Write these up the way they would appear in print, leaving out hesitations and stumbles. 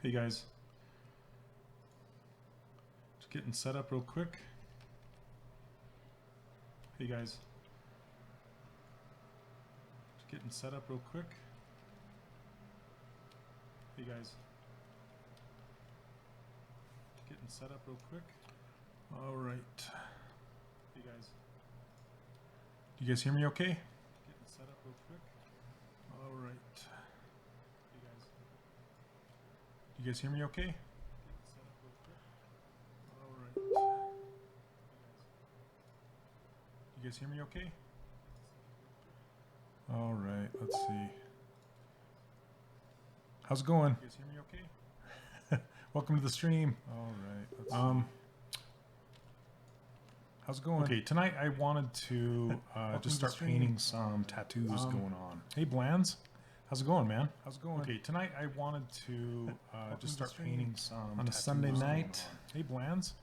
Hey guys, just getting set up real quick. Hey guys, just getting set up real quick. Hey guys, just getting set up real quick. All right. Hey guys, do you guys hear me okay? Getting set up real quick. All right. Hey guys, do you guys hear me okay? Getting set up real quick. All right. You guys hear me okay? All right, let's see. How's it going? You guys hear me okay? Welcome to the stream. All right, let's see. How's it going? Okay, tonight I wanted to just start painting some tattoos going on. Hey, Blands. How's it going, man? How's it going? Okay, tonight I wanted to just start painting some on a Sunday night. Hey, Blands.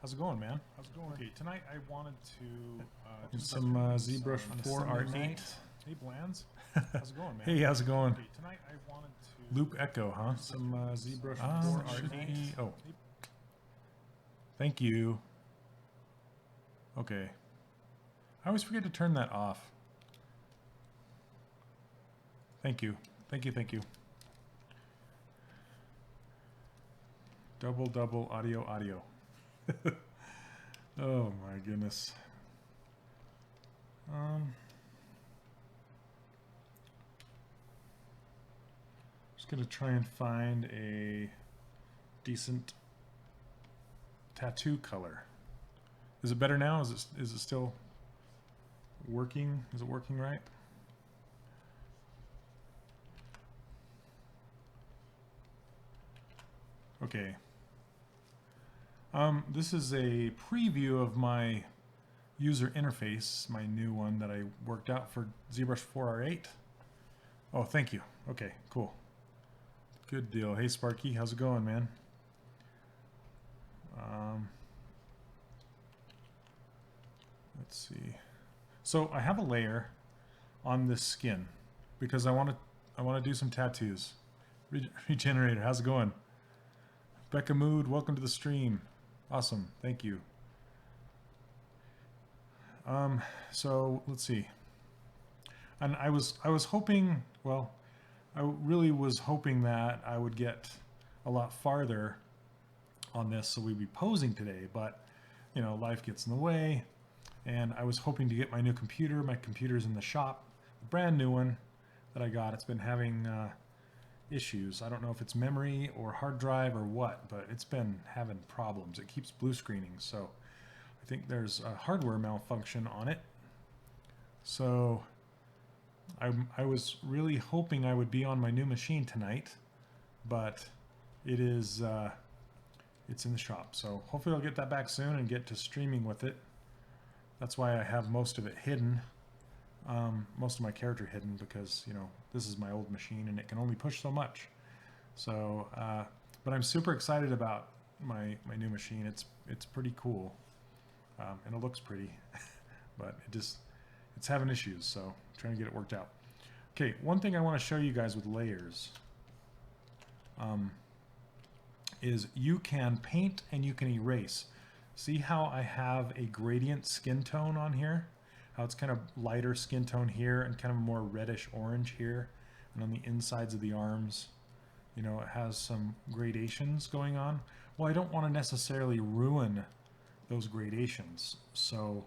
How's it going, man? How's it going? Okay, tonight I wanted to do some ZBrush 4R8. Hey, Blands. How's it going, man? Hey, how's it going? Okay, tonight I wanted to Loop Echo, huh? Some ZBrush 4R8. Oh, thank you. Okay, I always forget to turn that off. Thank you, thank you, thank you. Double audio. Oh my goodness. Just gonna try and find a decent tattoo color. Is it better now? Is it still working? Is it working right? Okay. This is a preview of my user interface, my new one that I worked out for ZBrush 4R8. Oh, thank you. Okay, cool. Good deal. Hey, Sparky, how's it going, man? Let's see. So I have a layer on this skin because I want to do some tattoos. Regenerator, how's it going? Becca Mood, welcome to the stream. Awesome, thank you. So let's see. And I was hoping, well, I really was hoping that I would get a lot farther on this so we'd be posing today, but you know, life gets in the way, and I was hoping to get my new computer. My computer's in the shop, a brand new one that I got. It's been having issues. I don't know if it's memory or hard drive or what, but it's been having problems. It keeps blue screening, so I think there's a hardware malfunction on it. So I was really hoping I would be on my new machine tonight, but it is it's in the shop. So hopefully I'll get that back soon and get to streaming with it. That's why I have most of it hidden. Most of my character hidden because, you know, this is my old machine and it can only push so much. So, but I'm super excited about my new machine. It's pretty cool, and it looks pretty, but it's having issues. So I'm trying to get it worked out. Okay, one thing I want to show you guys with layers is you can paint and you can erase. See how I have a gradient skin tone on here? How it's kind of lighter skin tone here and kind of more reddish orange here, and on the insides of the arms, you know, it has some gradations going on. Well, I don't want to necessarily ruin those gradations, so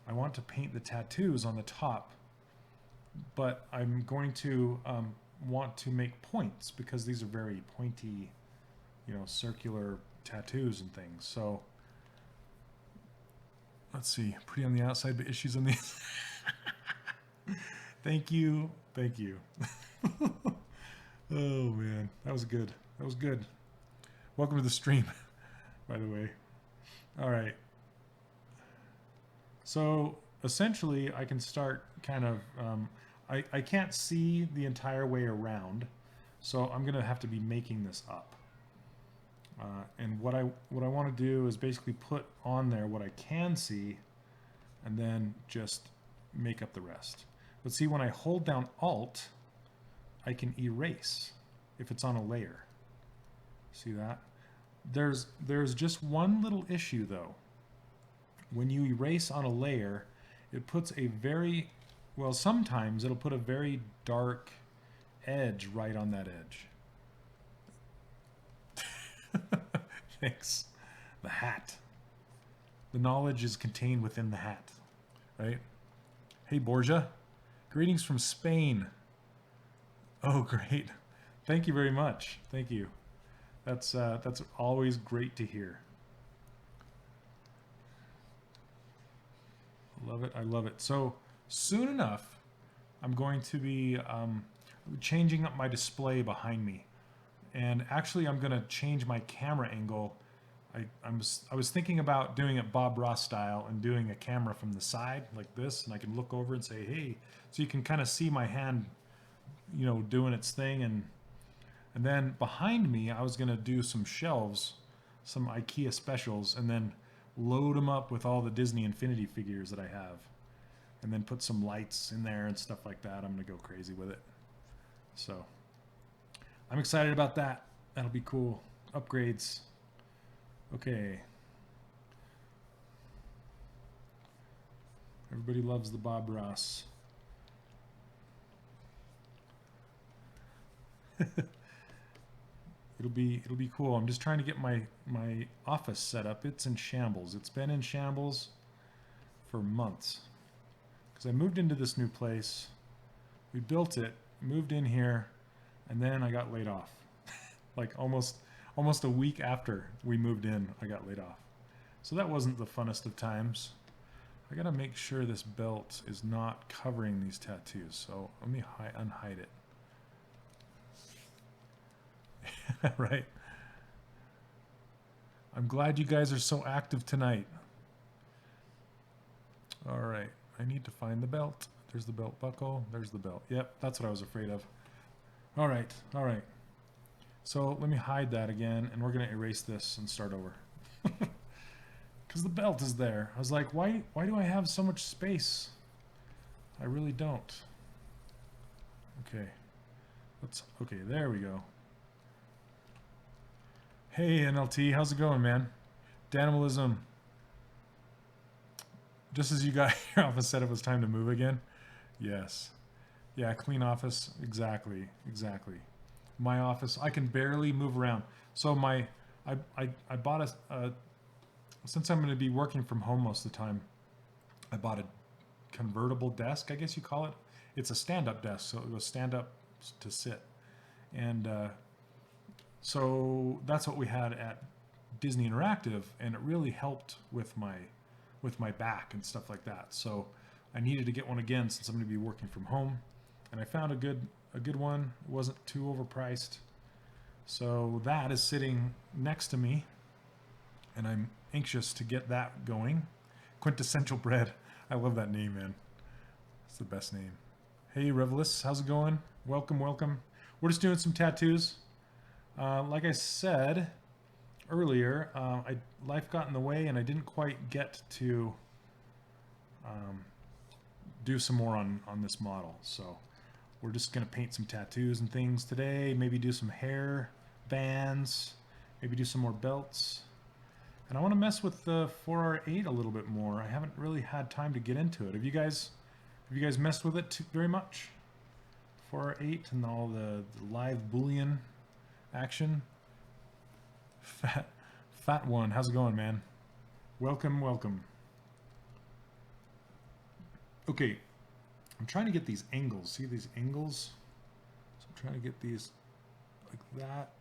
I want to paint the tattoos on the top, but I'm going to want to make points because these are very pointy, you know, circular tattoos and things. So let's see, pretty on the outside, but issues on the Thank you. Thank you. Oh man, that was good. That was good. Welcome to the stream, by the way. All right. So essentially I can start kind of, I can't see the entire way around, so I'm gonna have to be making this up. And what I want to do is basically put on there what I can see and then just make up the rest. But see, when I hold down Alt, I can erase if it's on a layer. See that? There's just one little issue though. When you erase on a layer, it puts a very, well, sometimes it'll put a very dark edge right on that edge. Thanks. The hat. The knowledge is contained within the hat, right? Hey, Borja. Greetings from Spain. Oh, great. Thank you very much. Thank you. That's always great to hear. Love it. I love it. So soon enough, I'm going to be changing up my display behind me. And actually, I'm going to change my camera angle. I was thinking about doing it Bob Ross style and doing a camera from the side like this. And I can look over and say, hey, so you can kind of see my hand, you know, doing its thing. And then behind me, I was going to do some shelves, some IKEA specials, and then load them up with all the Disney Infinity figures that I have. And then put some lights in there and stuff like that. I'm going to go crazy with it. So I'm excited about that. That'll be cool. Upgrades. Okay. Everybody loves the Bob Ross. It'll be cool. I'm just trying to get my office set up. It's in shambles. It's been in shambles for months. Because I moved into this new place. We built it, moved in here, and then I got laid off. Like almost a week after we moved in, I got laid off. So that wasn't the funnest of times. I gotta make sure this belt is not covering these tattoos. So let me unhide it. Right. I'm glad you guys are so active tonight. All right. I need to find the belt. There's the belt buckle. There's the belt. Yep, that's what I was afraid of. All right. All right. So let me hide that again, and we're going to erase this and start over. Because the belt is there. I was like, why do I have so much space? I really don't. Okay. Okay, there we go. Hey, NLT, how's it going, man? Danimalism. Just as you got your office set, it was time to move again? Yes. Yeah, clean office. Exactly. Exactly. My office, I can barely move around. So I bought since I'm going to be working from home most of the time, I bought a convertible desk, I guess you call it. It's a stand-up desk, so it was stand up to sit. And so that's what we had at Disney Interactive, and it really helped with my back and stuff like that. So I needed to get one again since I'm going to be working from home, and I found a good one. It wasn't too overpriced. So that is sitting next to me, and I'm anxious to get that going. Quintessential Bread. I love that name, man. It's the best name. Hey, Revelis, how's it going? Welcome, welcome. We're just doing some tattoos. Like I said earlier, life got in the way and I didn't quite get to do some more on this model. So we're just going to paint some tattoos and things today, maybe do some hair bands, maybe do some more belts. And I want to mess with the 4R8 a little bit more. I haven't really had time to get into it. Have you guys messed with it very much? 4R8 and all the live Boolean action. Fat one, how's it going, man? Welcome, welcome. Okay, I'm trying to get these angles. See these angles? So I'm trying to get these like that.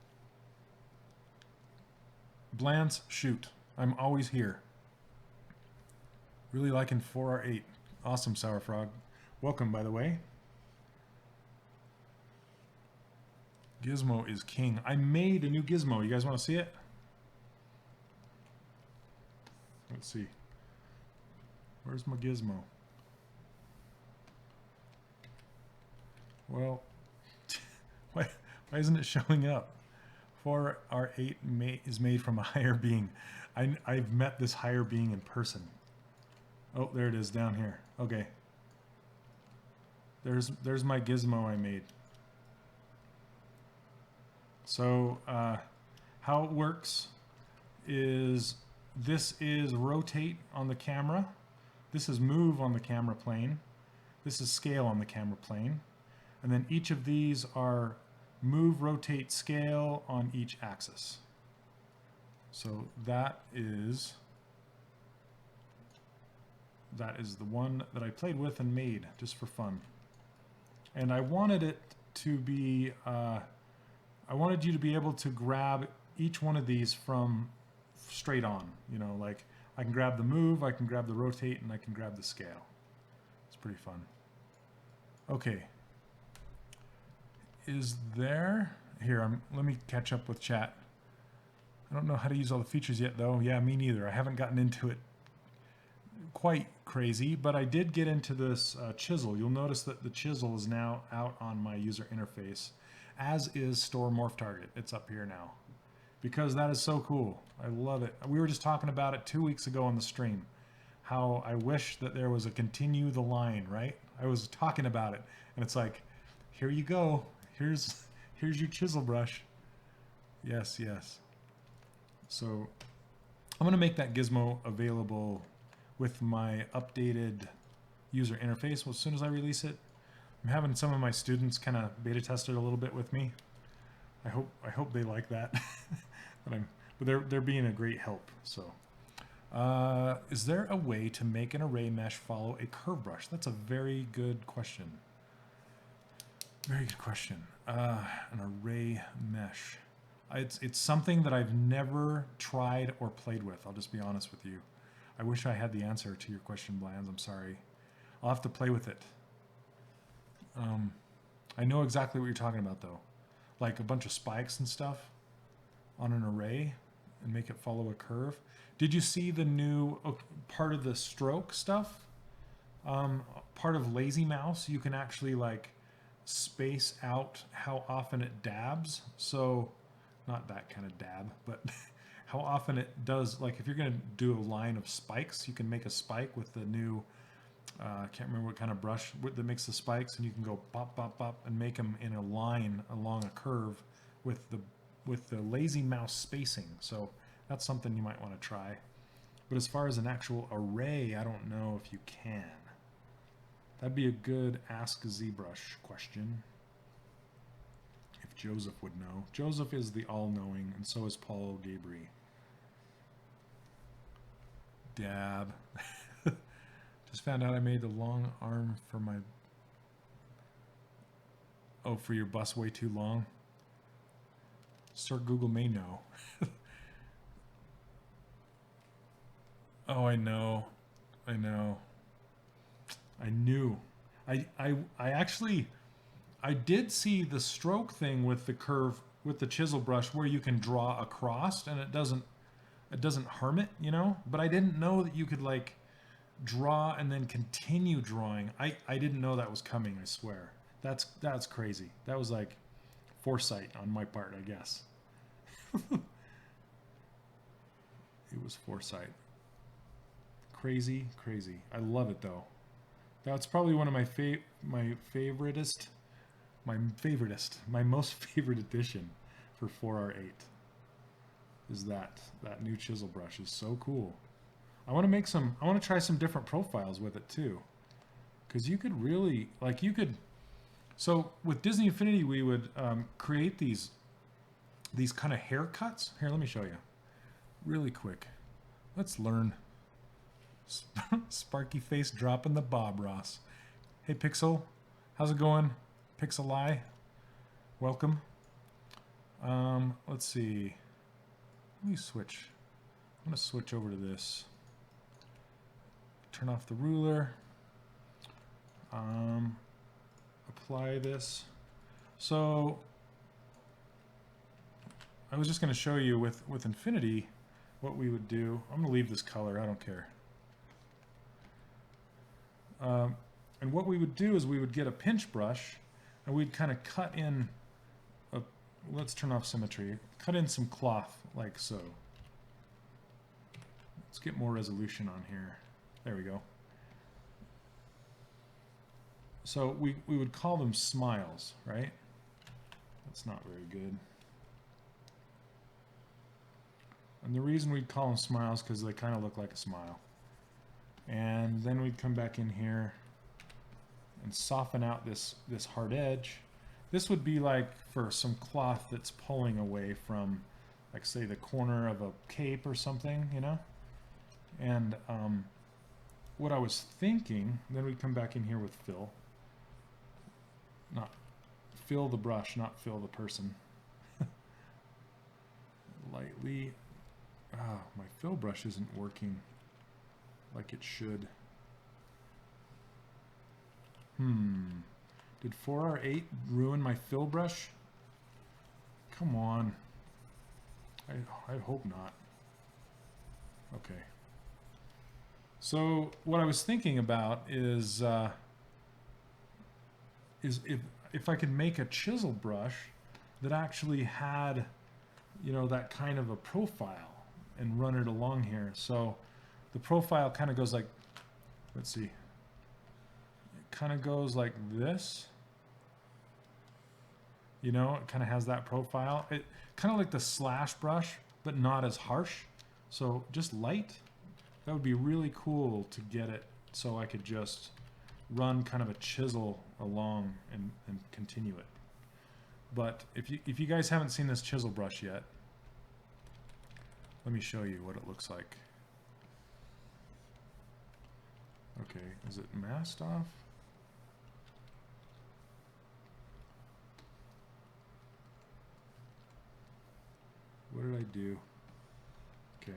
Blance, shoot. I'm always here. Really liking 4R8. Awesome, Sour Frog. Welcome, by the way. Gizmo is king. I made a new Gizmo. You guys want to see it? Let's see. Where's my Gizmo? Well, why isn't it showing up? 4R8 is made from a higher being. I've met this higher being in person. Oh, there it is down here. Okay. There's my Gizmo I made. So How it works is this is rotate on the camera. This is move on the camera plane. This is scale on the camera plane. And then each of these are move, rotate, scale on each axis. So that is the one that I played with and made just for fun. And I wanted it to be, I wanted you to be able to grab each one of these from straight on, you know, like I can grab the move, I can grab the rotate, and I can grab the scale. It's pretty fun. Okay. Is there, here, let me catch up with chat. I don't know how to use all the features yet though. Yeah, me neither. I haven't gotten into it quite crazy, but I did get into this chisel. You'll notice that the chisel is now out on my user interface, as is store morph target. It's up here now because that is so cool. I love it. We were just talking about it 2 weeks ago on the stream, how I wish that there was a continue the line, right? I was talking about it and it's like, here you go. Here's your chisel brush. Yes, yes. So I'm going to make that gizmo available with my updated user interface as soon as I release it. I'm having some of my students kind of beta test it a little bit with me. I hope they like that. but they're being a great help. So is there a way to make an array mesh follow a curve brush? That's a very good question. Very good question. An array mesh. It's something that I've never tried or played with. I'll just be honest with you. I wish I had the answer to your question, Blands. I'm sorry. I'll have to play with it. I know exactly what you're talking about, though. Like a bunch of spikes and stuff on an array and make it follow a curve. Did you see the new part of the stroke stuff? Part of Lazy Mouse, you can actually like space out how often it dabs. So not that kind of dab, but how often it does. Like if you're going to do a line of spikes, you can make a spike with the new, I can't remember what kind of brush that makes the spikes, and you can go pop, pop, pop, and make them in a line along a curve with the Lazy Mouse spacing. So that's something you might want to try. But as far as an actual array, I don't know if you can. That'd be a good Ask ZBrush question. If Joseph would know. Joseph is the all-knowing, and so is Paul Gabry. Dab. Just found out I made the long arm for my... Oh, for your bus way too long? Sir Google may know. Oh, I know. I know. I knew. I actually... I did see the stroke thing with the curve, with the chisel brush, where you can draw across and it doesn't harm it, you know? But I didn't know that you could like draw and then continue drawing. I didn't know that was coming, I swear. That's crazy. That was like foresight on my part, I guess. It was foresight. Crazy, crazy. I love it though. That's probably one of my favoritist, my most favorite addition for 4R8 is that new chisel brush is so cool. I want to try some different profiles with it too. Cause you could really, like so with Disney Infinity, we would create these kind of haircuts. Here, let me show you really quick. Let's learn. Sparky face dropping the Bob Ross. Hey Pixel, how's it going? Pixel welcome. Let's see. Let me switch. I'm gonna switch over to this. Turn off the ruler. Apply this. So I was just gonna show you with Infinity what we would do. I'm gonna leave this color. I don't care. And what we would do is we would get a pinch brush and we'd kind of cut in let's turn off symmetry, cut in some cloth like so. Let's get more resolution on here. There we go. So we would call them smiles, right? That's not very good. And the reason we'd call them smiles because they kind of look like a smile. And then we'd come back in here and soften out this hard edge. This would be like for some cloth that's pulling away from, like, say, the corner of a cape or something, you know? And what I was thinking, then we'd come back in here with fill. Not fill the brush, not fill the person. Lightly. My fill brush isn't working like it should. Did 4R8 ruin my fill brush? Come on. I hope not. Okay. So what I was thinking about is if I could make a chisel brush that actually had, you know, that kind of a profile and run it along here. So the profile kind of goes like, let's see. It kind of goes like this. You know, it kind of has that profile. It kind of like the slash brush, but not as harsh. So just light. That would be really cool to get it so I could just run kind of a chisel along and continue it. But if you guys haven't seen this chisel brush yet, let me show you what it looks like. Okay, is it masked off? What did I do? Okay.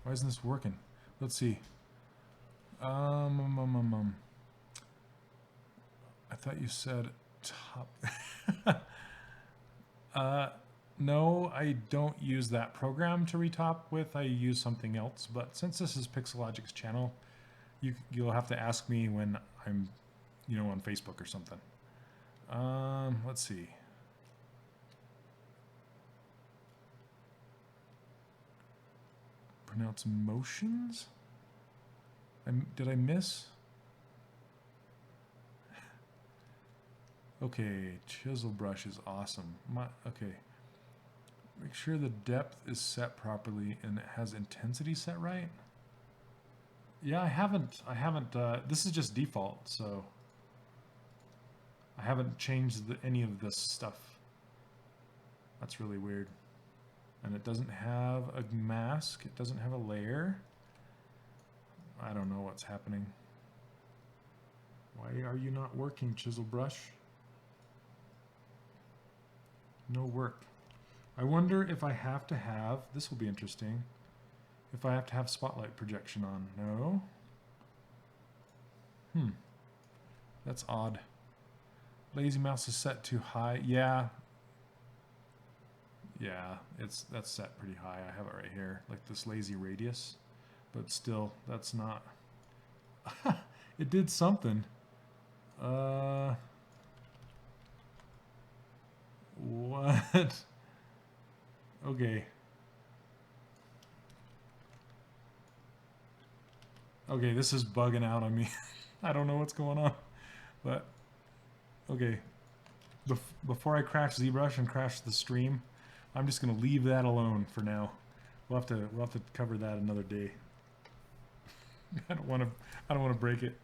Why isn't this working? Let's see. I thought you said top. No, I don't use that program to retop with. I use something else. But since this is Pixelogic's channel, you'll have to ask me when I'm, you know, on Facebook or something. Let's see. Pronounce motions? Did I miss? Okay, chisel brush is awesome. Okay. Make sure the depth is set properly and it has intensity set right. Yeah, I haven't, this is just default, so I haven't changed any of this stuff. That's really weird. And it doesn't have a mask. It doesn't have a layer. I don't know what's happening. Why are you not working, chisel brush? No work. I wonder if I have to have, this will be interesting, if I have to have spotlight projection on. No? That's odd. Lazy mouse is set too high. Yeah, that's set pretty high. I have it right here, like this lazy radius, but still, that's not. It did something. What? Okay. Okay, this is bugging out on me. I don't know what's going on, but okay. Before I crash ZBrush and crash the stream, I'm just gonna leave that alone for now. We'll have to cover that another day. I don't want to break it.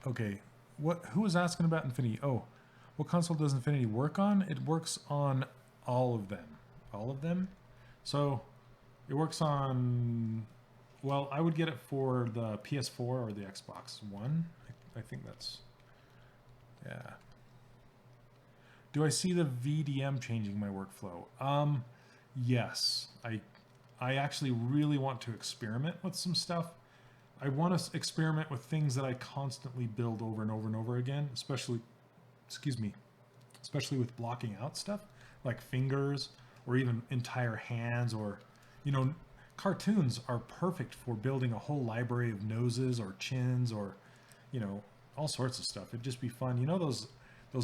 Okay, who was asking about Infinity? Oh, what console does Infinity work on? It works on all of them. All of them? So it works on, well, I would get it for the PS4 or the Xbox One. I think that's, yeah. Do I see the VDM changing my workflow? Yes. I actually really want to experiment with some stuff. I want to experiment with things that I constantly build over and over and over again, especially with blocking out stuff like fingers or even entire hands, or, you know, cartoons are perfect for building a whole library of noses or chins or, you know, all sorts of stuff. It'd just be fun. You know those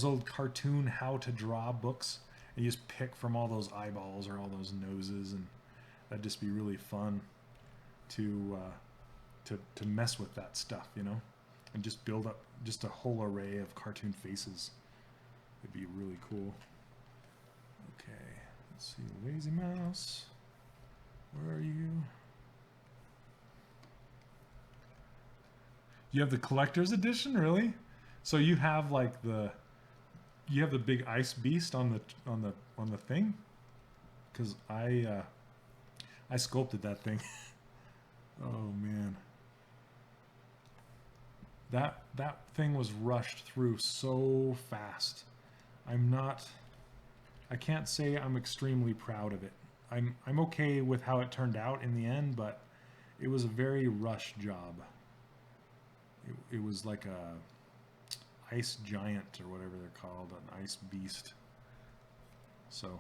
old cartoon how to draw books, and you just pick from all those eyeballs or all those noses, and that'd just be really fun to mess with that stuff, you know, and just build up just a whole array of cartoon faces. It'd be really cool. Okay, let's see, Lazy Mouse. Where are you? You have the collector's edition, really? So you have like the big ice beast on the thing? Because I sculpted that thing. Oh man. That thing was rushed through so fast. I can't say I'm extremely proud of it. I'm okay with how it turned out in the end, but it was a very rushed job. It was like a ice giant or whatever they're called, an ice beast. So,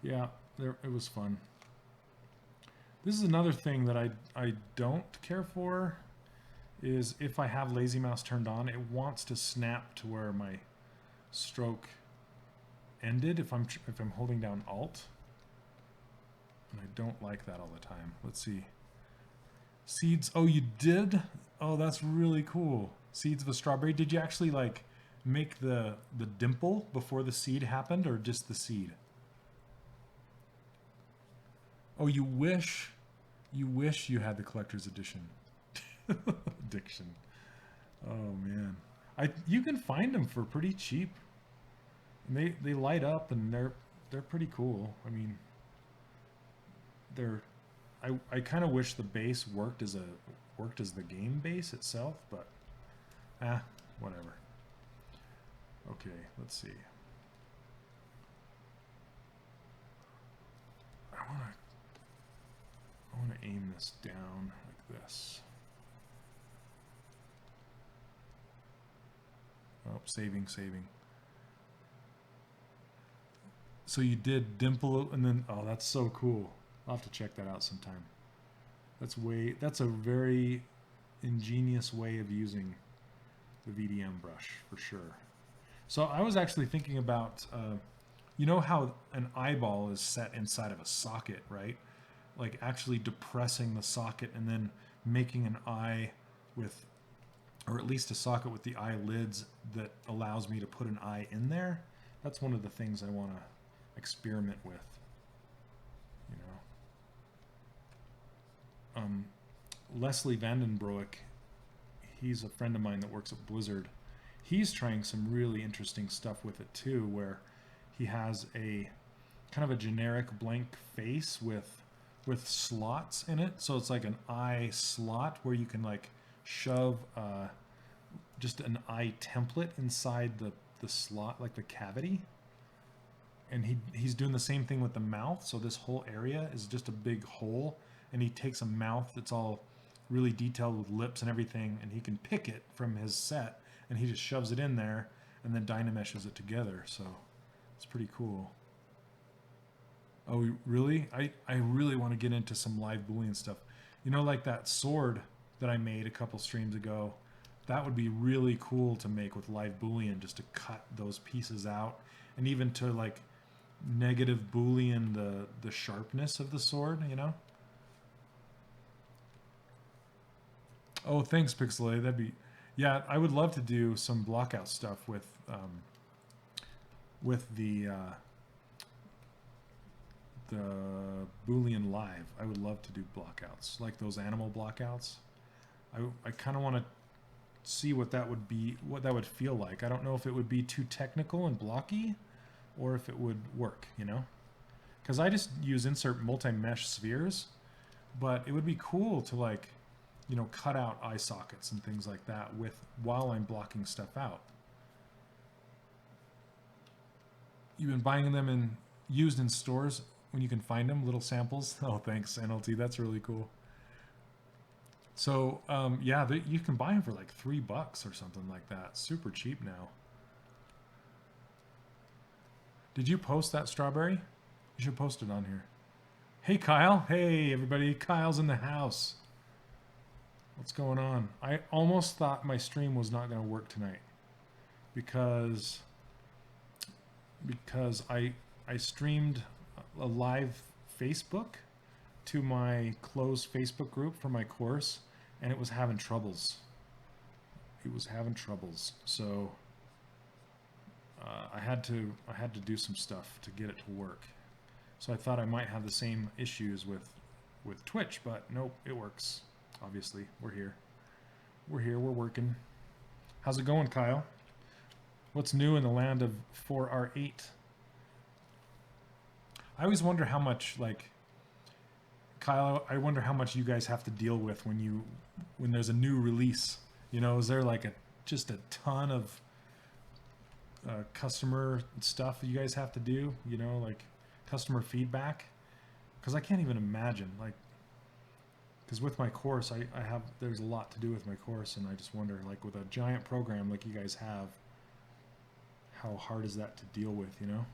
yeah, it was fun. This is another thing that I don't care for, is if I have Lazy Mouse turned on, it wants to snap to where my stroke ended if I'm holding down Alt. And I don't like that all the time. Let's see. Seeds. Oh, you did? Oh, that's really cool. Seeds of a strawberry. Did you actually like make the dimple before the seed happened, or just the seed? Oh, you wish you had the collector's edition. Addiction. Oh man. You can find them for pretty cheap. And they light up and they're pretty cool. I mean, I kind of wish the base worked as the game base itself, but whatever. Okay, let's see. I want to aim this down like this. Oh, saving. So you did dimple and then, oh, that's so cool. I'll have to check that out sometime. That's a very ingenious way of using the VDM brush for sure. So I was actually thinking about, you know how an eyeball is set inside of a socket, right? Like actually depressing the socket and then making an eye with, or at least a socket with the eyelids that allows me to put an eye in there. That's one of the things I want to experiment with, you know. Leslie Vandenbroucke, he's a friend of mine that works at Blizzard. He's trying some really interesting stuff with it too, where he has a kind of a generic blank face with slots in it. So it's like an eye slot where you can like shove just an eye template inside the slot, like the cavity. And he's doing the same thing with the mouth. So this whole area is just a big hole, and he takes a mouth that's all really detailed with lips and everything, and he can pick it from his set, and he just shoves it in there and then dynameshes it together. So it's pretty cool. Oh, really? I really want to get into some live Boolean stuff. You know, like that sword that I made a couple streams ago. That would be really cool to make with live Boolean, just to cut those pieces out, and even to like negative Boolean the sharpness of the sword, you know? Oh, thanks, Pixelay. That'd be, yeah, I would love to do some blockout stuff with the Boolean Live. I would love to do blockouts, like those animal blockouts. I kind of want to see what that would be, what that would feel like. I don't know if it would be too technical and blocky, or if it would work, you know? Because I just use insert multi-mesh spheres, but it would be cool to like, you know, cut out eye sockets and things like that while I'm blocking stuff out. You've been buying them used in stores when you can find them, little samples. Oh, thanks, NLT. That's really cool. So, yeah, you can buy them for like $3 or something like that. Super cheap now. Did you post that strawberry? You should post it on here. Hey, Kyle. Hey, everybody. Kyle's in the house. What's going on? I almost thought my stream was not going to work tonight because I streamed a live Facebook to my closed Facebook group for my course, and it was having troubles. So I had to do some stuff to get it to work. So I thought I might have the same issues with Twitch, but nope, it works. Obviously, we're here. We're working. How's it going, Kyle? What's new in the land of 4R8? I always wonder how much, like, Kyle, I wonder how much you guys have to deal with when there's a new release. You know, is there like just a ton of customer stuff you guys have to do? You know, like customer feedback? Because I can't even imagine, like, because with my course, there's a lot to do with my course, and I just wonder, like, with a giant program like you guys have, how hard is that to deal with, you know?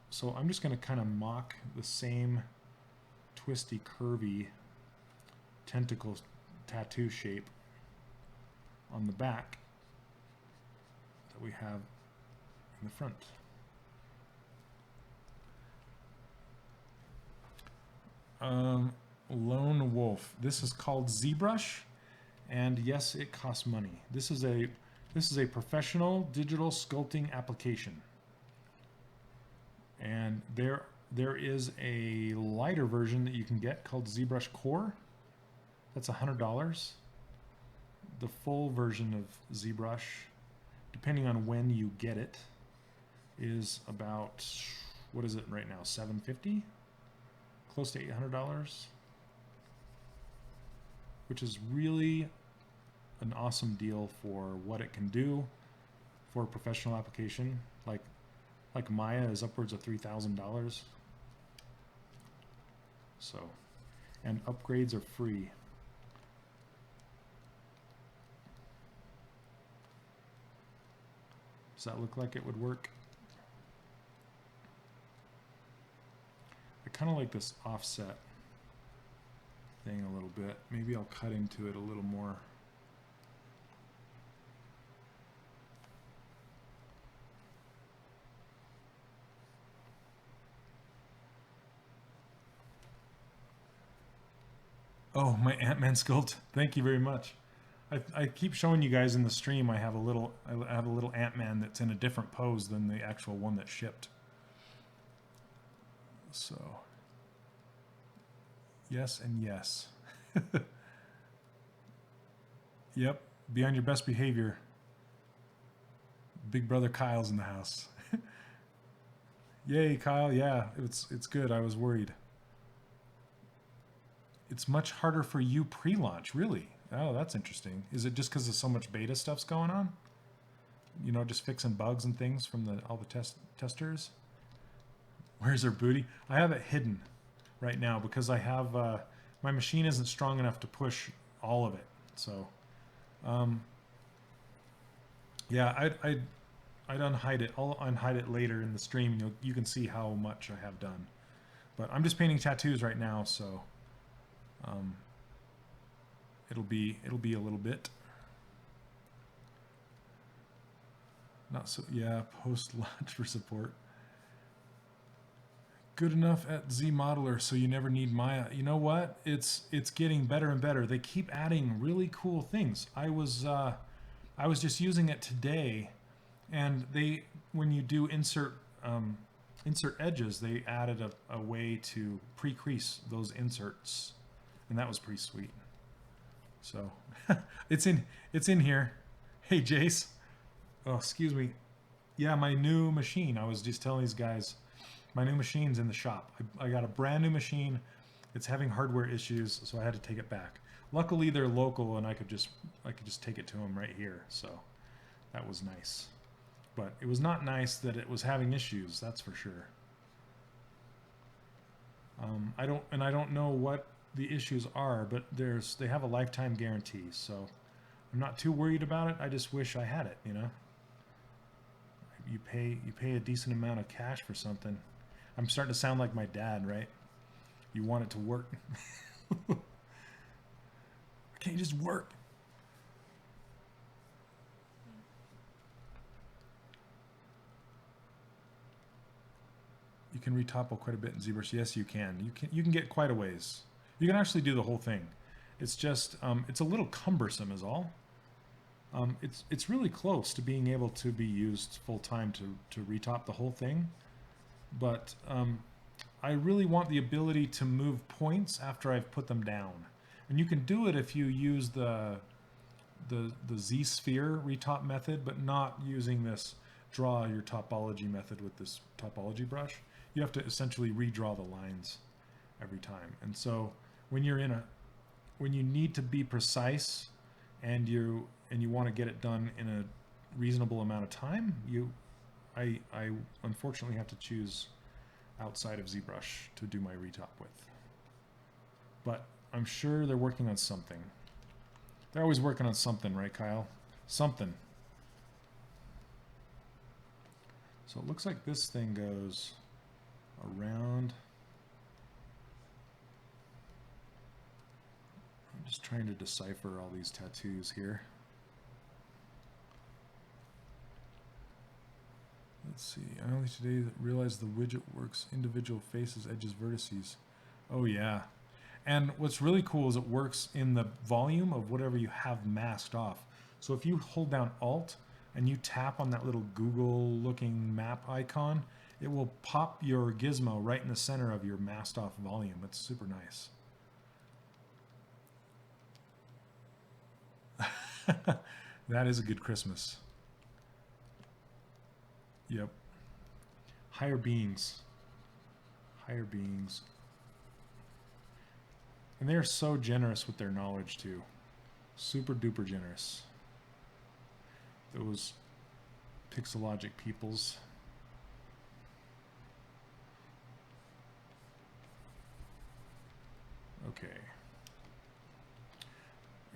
So I'm just going to kind of mock the same twisty, curvy tentacle tattoo shape on the back that we have in the front. Lone Wolf. This is called ZBrush, and yes, it costs money. This is a professional digital sculpting application, and there is a lighter version that you can get called ZBrush Core. That's $100. The full version of ZBrush, depending on when you get it, is about, what is it right now, $750? Close to $800, which is really an awesome deal for what it can do for a professional application. Like Maya is upwards of $3,000. So, and upgrades are free. Does that look like it would work? I kind of like this offset thing a little bit. Maybe I'll cut into it a little more. Oh, my Ant-Man sculpt. Thank you very much. I keep showing you guys in the stream I have a little Ant-Man that's in a different pose than the actual one that shipped. So, yes and yes. Yep, be on your best behavior. Big brother Kyle's in the house. Yay, Kyle. Yeah, it's good. I was worried. It's much harder for you pre-launch, really. Oh, that's interesting. Is it just because of so much beta stuff's going on? You know, just fixing bugs and things from all the testers? Where's her booty? I have it hidden right now because I have my machine isn't strong enough to push all of it. So, yeah, I'd unhide it. I'll unhide it later in the stream. You can see how much I have done. But I'm just painting tattoos right now, so it'll be a little bit. Not so, yeah, post launch for support. Good enough at Z Modeler, so you never need Maya. You know what? It's getting better and better. They keep adding really cool things. I was just using it today, and when you do insert edges, they added a way to pre-crease those inserts, and that was pretty sweet. So it's in here. Hey, Jace. Oh, excuse me. Yeah, my new machine. I was just telling these guys, my new machine's in the shop. I got a brand new machine. It's having hardware issues, so I had to take it back. Luckily, they're local, and I could just take it to them right here. So that was nice. But it was not nice that it was having issues. That's for sure. I don't know what the issues are, but they have a lifetime guarantee, so I'm not too worried about it. I just wish I had it, you know. You pay a decent amount of cash for something. I'm starting to sound like my dad, right? You want it to work. Can't you just work? You can retopple quite a bit in ZBrush. Yes, you can. You can get quite a ways. You can actually do the whole thing. It's just it's a little cumbersome is all. It's really close to being able to be used full time to retop the whole thing, but I really want the ability to move points after I've put them down, and you can do it if you use the Z sphere retop method, but not using this draw your topology method with this topology brush. You have to essentially redraw the lines every time, and so when you're when you need to be precise and you want to get it done in a reasonable amount of time, I unfortunately have to choose outside of ZBrush to do my retop with. But I'm sure they're working on something. They're always working on something, right, Kyle? Something. So it looks like this thing goes around. I'm just trying to decipher all these tattoos here. Let's see. I only today realized the widget works individual faces, edges, vertices. Oh yeah. And what's really cool is it works in the volume of whatever you have masked off. So if you hold down Alt and you tap on that little Google looking map icon, it will pop your gizmo right in the center of your masked off volume. It's super nice. That is a good Christmas. Yep. Higher beings. Higher beings. And they are so generous with their knowledge too. Super duper generous. Those pixelogic peoples. Okay.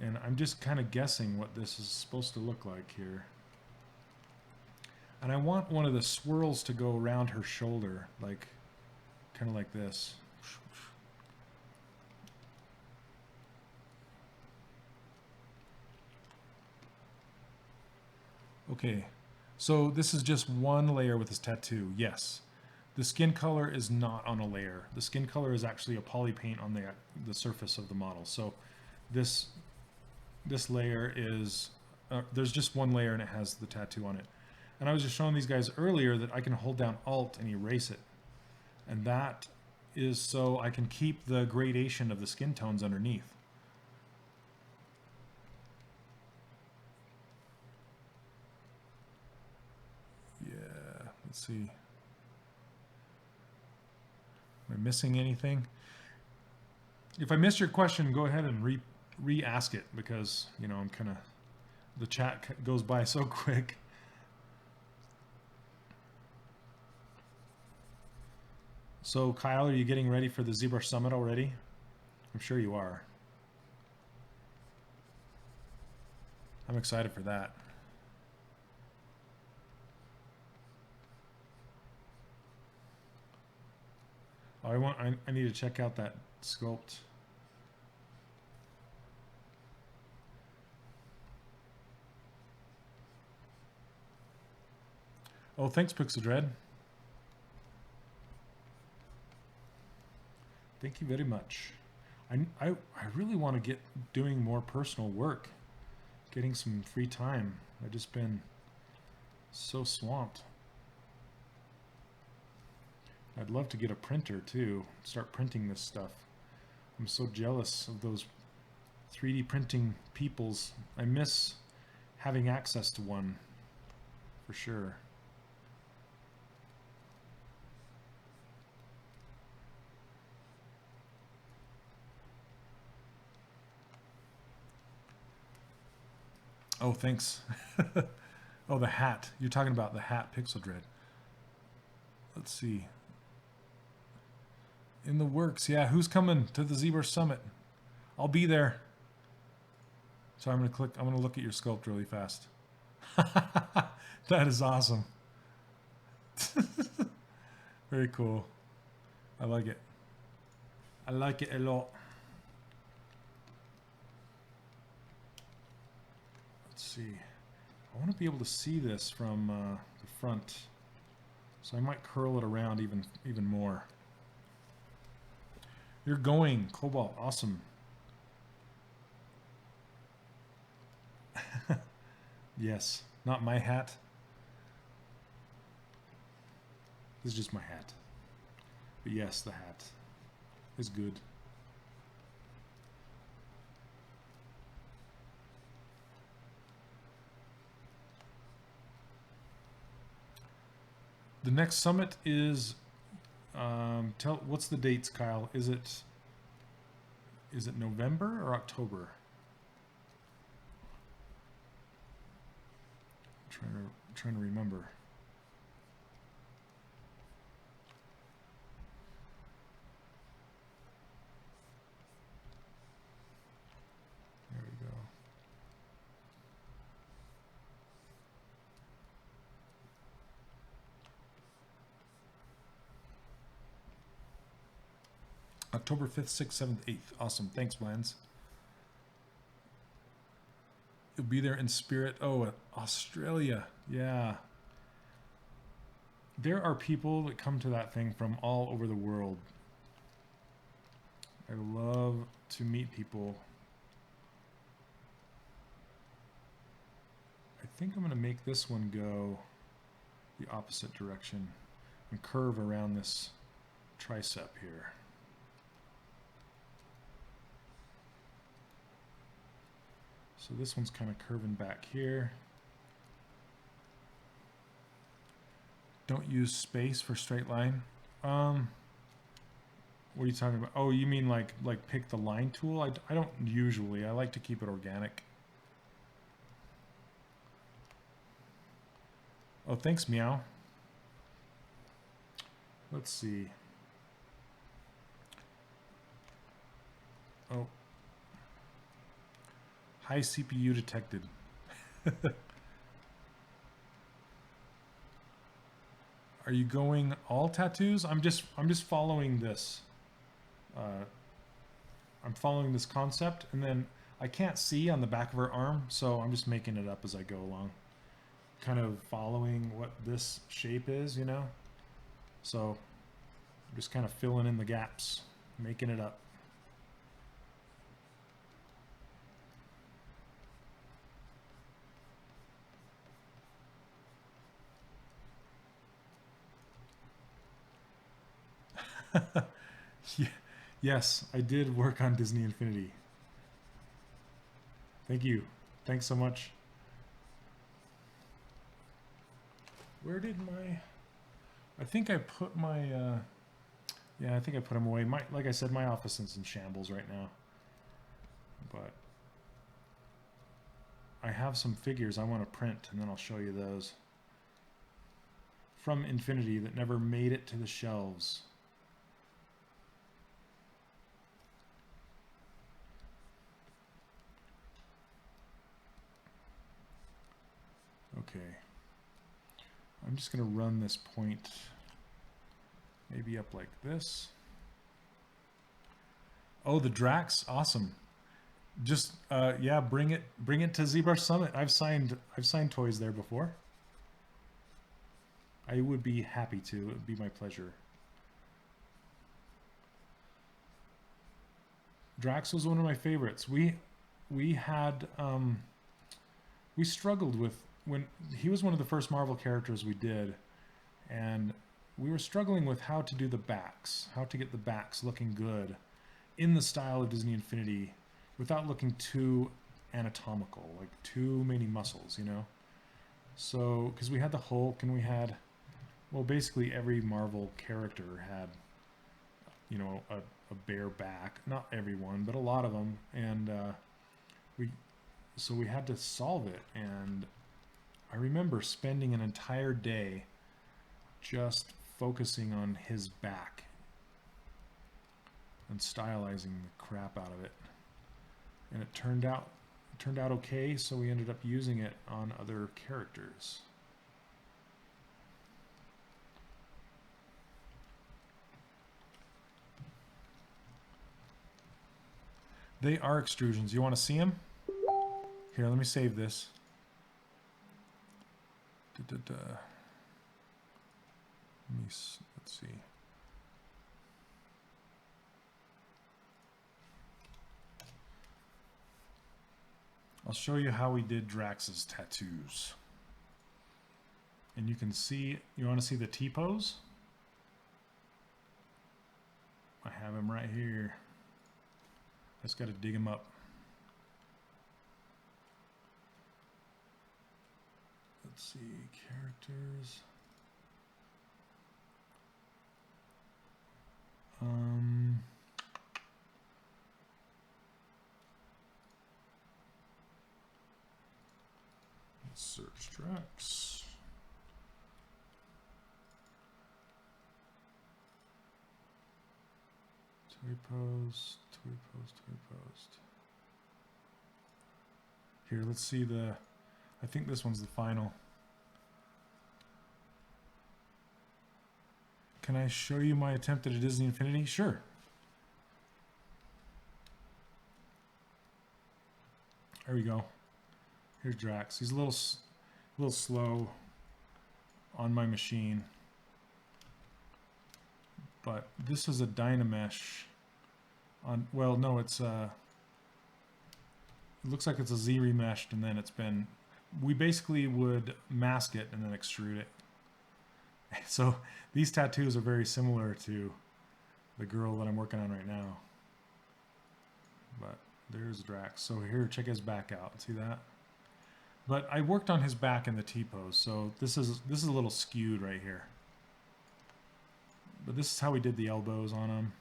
And I'm just kind of guessing what this is supposed to look like here. And I want one of the swirls to go around her shoulder, like, kind of like this. Okay, so this is just one layer with this tattoo, yes. The skin color is not on a layer. The skin color is actually a poly paint on the surface of the model. So this layer is, there's just one layer and it has the tattoo on it. And I was just showing these guys earlier that I can hold down Alt and erase it. And that is so I can keep the gradation of the skin tones underneath. Yeah, let's see. Am I missing anything? If I missed your question, go ahead and re-ask it, because, you know, I'm kind of, the chat goes by so quick. So, Kyle, are you getting ready for the ZBrush Summit already? I'm sure you are. I'm excited for that. Oh, I need to check out that sculpt. Oh, thanks, Pixel Dread. Thank you very much. I really want to get doing more personal work, getting some free time. I've just been so swamped. I'd love to get a printer too, start printing this stuff. I'm so jealous of those 3D printing peoples. I miss having access to one, for sure. Oh, thanks. Oh, the hat. You're talking about the hat, Pixel Dread. Let's see. In the works. Yeah, who's coming to the ZBrush Summit? I'll be there. So I'm going to look at your sculpt really fast. That is awesome. Very cool. I like it. I like it a lot. Let's see. I want to be able to see this from the front, so I might curl it around even more. You're going, Cobalt. Awesome. Yes, not my hat. This is just my hat. But yes, the hat is good. The next summit is, what's the dates, Kyle? Is it November or October? I'm trying to remember. There we go. October 5th, 6th, 7th, 8th. Awesome. Thanks, Blans. You'll be there in spirit. Oh, Australia. Yeah. There are people that come to that thing from all over the world. I love to meet people. I think I'm going to make this one go the opposite direction and curve around this tricep here. So this one's kind of curving back here. Don't use space for straight line. What are you talking about? Oh, you mean like pick the line tool? I don't usually. I like to keep it organic. Oh, thanks, Meow. Let's see. Oh. High CPU detected. Are you going all tattoos? I'm just following this. I'm following this concept, and then I can't see on the back of her arm, so I'm just making it up as I go along. Kind of following what this shape is, you know? So I'm just kind of filling in the gaps, making it up. Yeah, yes, I did work on Disney Infinity. Thank you. Thanks so much. Where did my... I think I put my... yeah, I think I put them away. Like I said, my office is in shambles right now. But I have some figures I want to print, and then I'll show you those. From Infinity that never made it to the shelves. Okay. I'm just going to run this point maybe up like this. Oh, the Drax, awesome. Just yeah, bring it to ZBrush Summit. I've signed toys there before. I would be happy to. It would be my pleasure. Drax was one of my favorites. We had we struggled with when he was one of the first Marvel characters we did, and we were struggling with how to do the backs, how to get the backs looking good in the style of Disney Infinity without looking too anatomical, like too many muscles, you know? So, because we had the Hulk and we had, well, basically every Marvel character had, you know, a bare back. Not everyone, but a lot of them. And so we had to solve it. And I remember spending an entire day just focusing on his back and stylizing the crap out of it. And it turned out okay, so we ended up using it on other characters. They are extrusions. You want to see them? Here, let me save this. Let's see. I'll show you how we did Drax's tattoos. And you can see, you want to see the T-pose? I have him right here. I just got to dig him up. Let's see, characters. Let's search Drax. Toy post, toy post, toy post. Here, let's see the, I think this one's the final. Can I show you my attempt at a Disney Infinity? Sure. There we go. Here's Drax. He's a little slow on my machine. But this is a Dynamesh on, well, no, it's it looks like it's a Z remeshed, and then it's been, we basically would mask it and then extrude it. So these tattoos are very similar to the girl that I'm working on right now. But there's Drax. So here, check his back out. See that? But I worked on his back in the T-pose, so this is a little skewed right here. But this is how we did the elbows on him.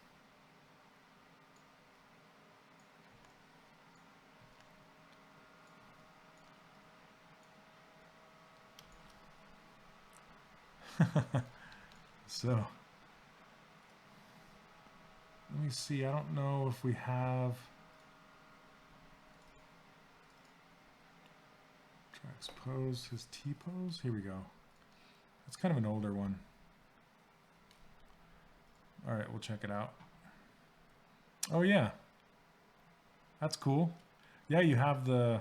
So let me see. I don't know if we have Drax pose, his T pose. Here we go. It's kind of an older one. All right, we'll check it out. Oh yeah, that's cool. Yeah, you have the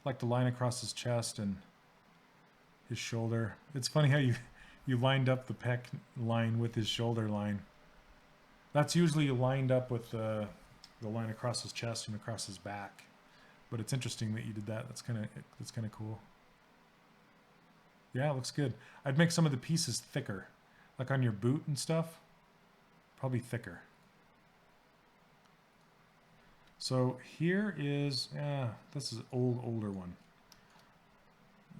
like the line across his chest and his shoulder. It's funny how you lined up the pec line with his shoulder line. That's usually lined up with the line across his chest and across his back. But it's interesting that you did that. That's kind of cool. Yeah, it looks good. I'd make some of the pieces thicker, like on your boot and stuff. Probably thicker. So here is, this is an older one.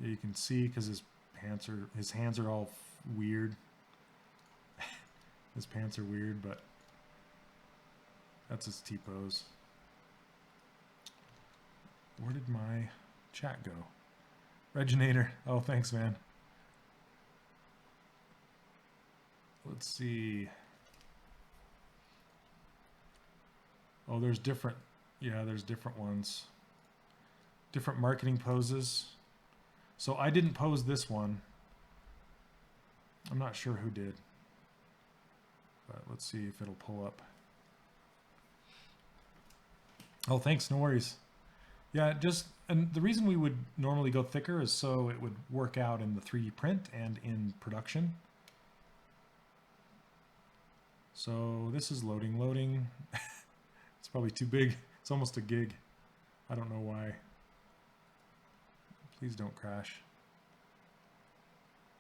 You can see because his hands are all weird. His pants are weird, but that's his T-pose. Where did my chat go? Reginator. Oh, thanks, man. Let's see. Oh, there's different. Yeah, there's different ones. Different marketing poses. So I didn't pose this one. I'm not sure who did. But let's see if it'll pull up. Oh, thanks. No worries. Yeah, and the reason we would normally go thicker is so it would work out in the 3D print and in production. So this is loading. It's probably too big. It's almost a gig. I don't know why. Please don't crash.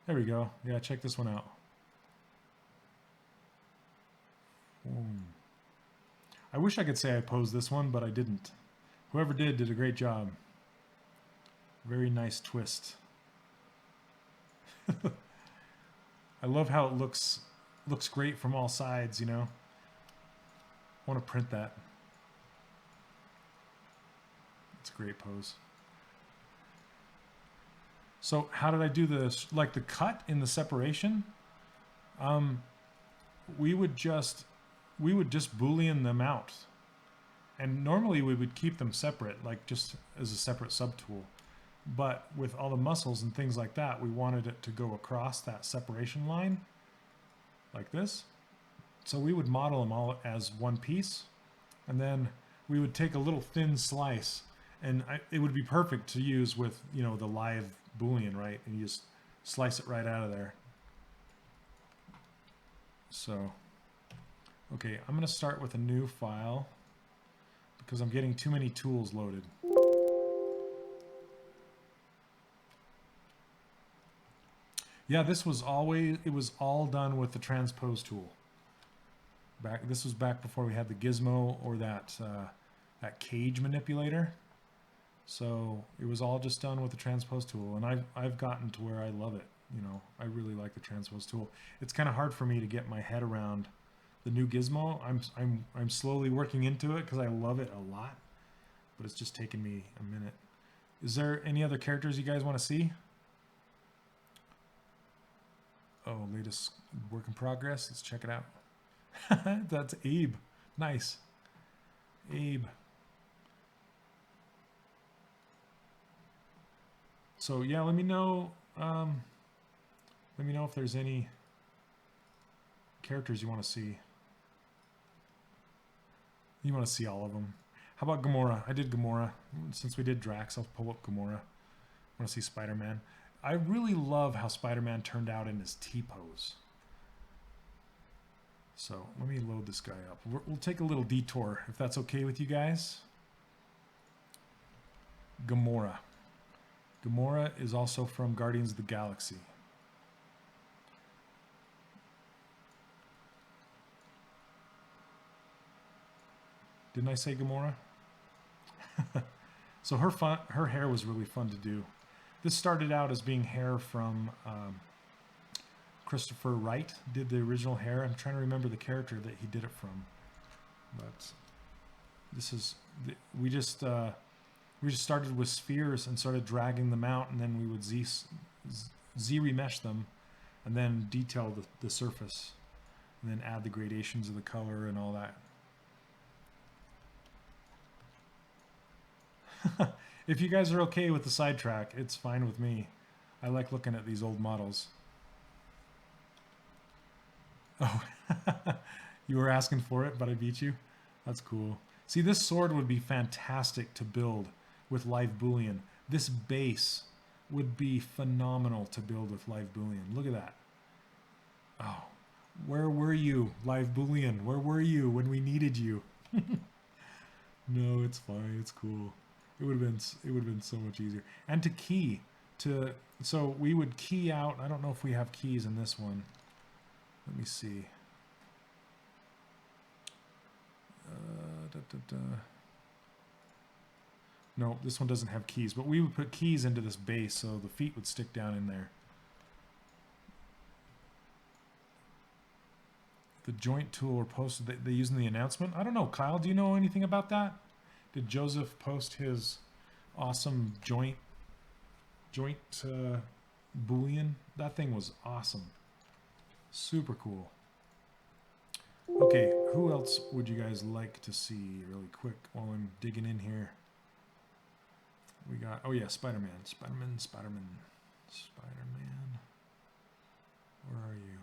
There we go. Yeah, check this one out. I wish I could say I posed this one, but I didn't. Whoever did a great job. Very nice twist. I love how it looks great from all sides, you know. I want to print that. It's a great pose. So how did I do this? Like the cut in the separation, we would just Boolean them out. And normally we would keep them separate, like just as a separate subtool. But with all the muscles and things like that, we wanted it to go across that separation line like this. So we would model them all as one piece, and then we would take a little thin slice, and it would be perfect to use with, you know, the live Boolean, right? And you just slice it right out of there. So, okay, I'm going to start with a new file because I'm getting too many tools loaded. So I'm going to start with a new file because I'm getting too many tools loaded. Yeah, this was always, it was all done with the transpose tool. This was back before we had the gizmo or that that cage manipulator. So it was all just done with the transpose tool, and I've gotten to where I love it. You know, I really like the transpose tool. It's kind of hard for me to get my head around the new gizmo. I'm slowly working into it because I love it a lot, but it's just taken me a minute. Is there any other characters you guys want to see? Oh, latest work in progress. Let's check it out. That's Abe. Nice. Abe. So yeah, let me know. Let me know if there's any characters you want to see. You want to see all of them. How about Gomorrah? I did Gomorrah. Since we did Drax, I'll pull up Gomorrah. I want to see Spider-Man. I really love how Spider-Man turned out in his T-pose. So let me load this guy up. We'll take a little detour, if that's okay with you guys. Gomorrah. Gomorrah is also from Guardians of the Galaxy. Didn't I say Gomorrah? So her hair was really fun to do. This started out as being hair from Christopher Wright did the original hair. I'm trying to remember the character that he did it from, but this is we just started with spheres and started dragging them out, and then we would Z remesh them, and then detail the surface, and then add the gradations of the color and all that. If you guys are okay with the sidetrack, it's fine with me. I like looking at these old models. Oh, you were asking for it, but I beat you? That's cool. See, this sword would be fantastic to build with live boolean. This base would be phenomenal to build with live boolean. Look at that. Oh, where were you, live boolean? Where were you when we needed you? No, it's fine. It's cool. It would have been so much easier. And to key so we would key out. I don't know if we have keys in this one. Let me see. No, this one doesn't have keys, but we would put keys into this base so the feet would stick down in there. The joint tool were posted. They used in the announcement. I don't know, Kyle. Do you know anything about that? Did Joseph post his awesome joint boolean? That thing was awesome. Super cool. Okay, who else would you guys like to see really quick while I'm digging in here? We got, oh yeah, Spider-Man. Spider-Man. Where are you?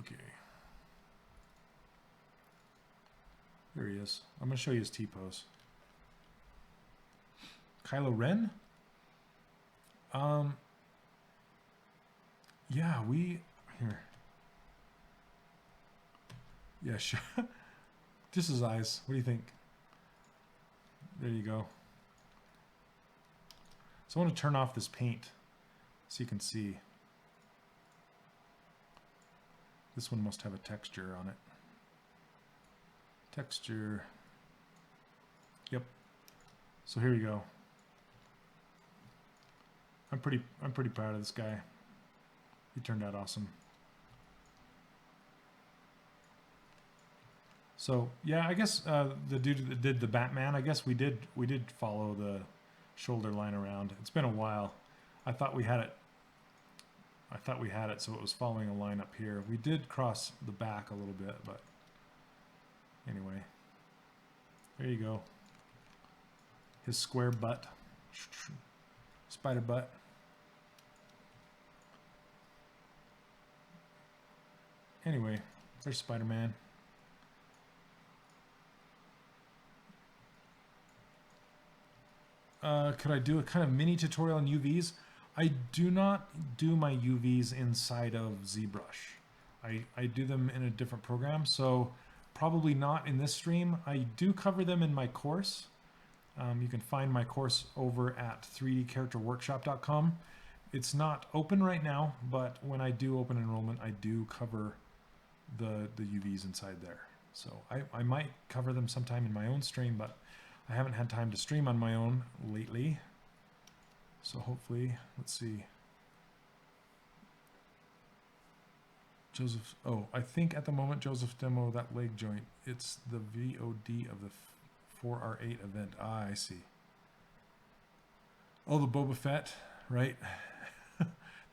Okay. There he is. I'm going to show you his T-pose. Kylo Ren? Yeah, here. Yeah, sure. Just his eyes. What do you think? There you go. So I want to turn off this paint so you can see. This one must have a texture on it. Texture. Yep. So here we go. I'm pretty proud of this guy. He turned out awesome. So yeah, I guess the dude that did the Batman, I guess we did follow the shoulder line around. It's been a while. I thought we had it, so it was following a line up here. We did cross the back a little bit, but anyway. There you go. His square butt. Spider butt. Anyway, there's Spider-Man. Could I do a kind of mini tutorial on UVs? I do not do my UVs inside of ZBrush. I do them in a different program, so probably not in this stream. I do cover them in my course, You can find my course over at 3dcharacterworkshop.com. It's not open right now, but when I do open enrollment, I do cover the UVs inside there. So I might cover them sometime in my own stream, but I haven't had time to stream on my own lately. So hopefully, let's see. Joseph, oh, I think at the moment, Joseph demo that leg joint. It's the VOD of the 4R8 event. Ah, I see. Oh, the Boba Fett, right?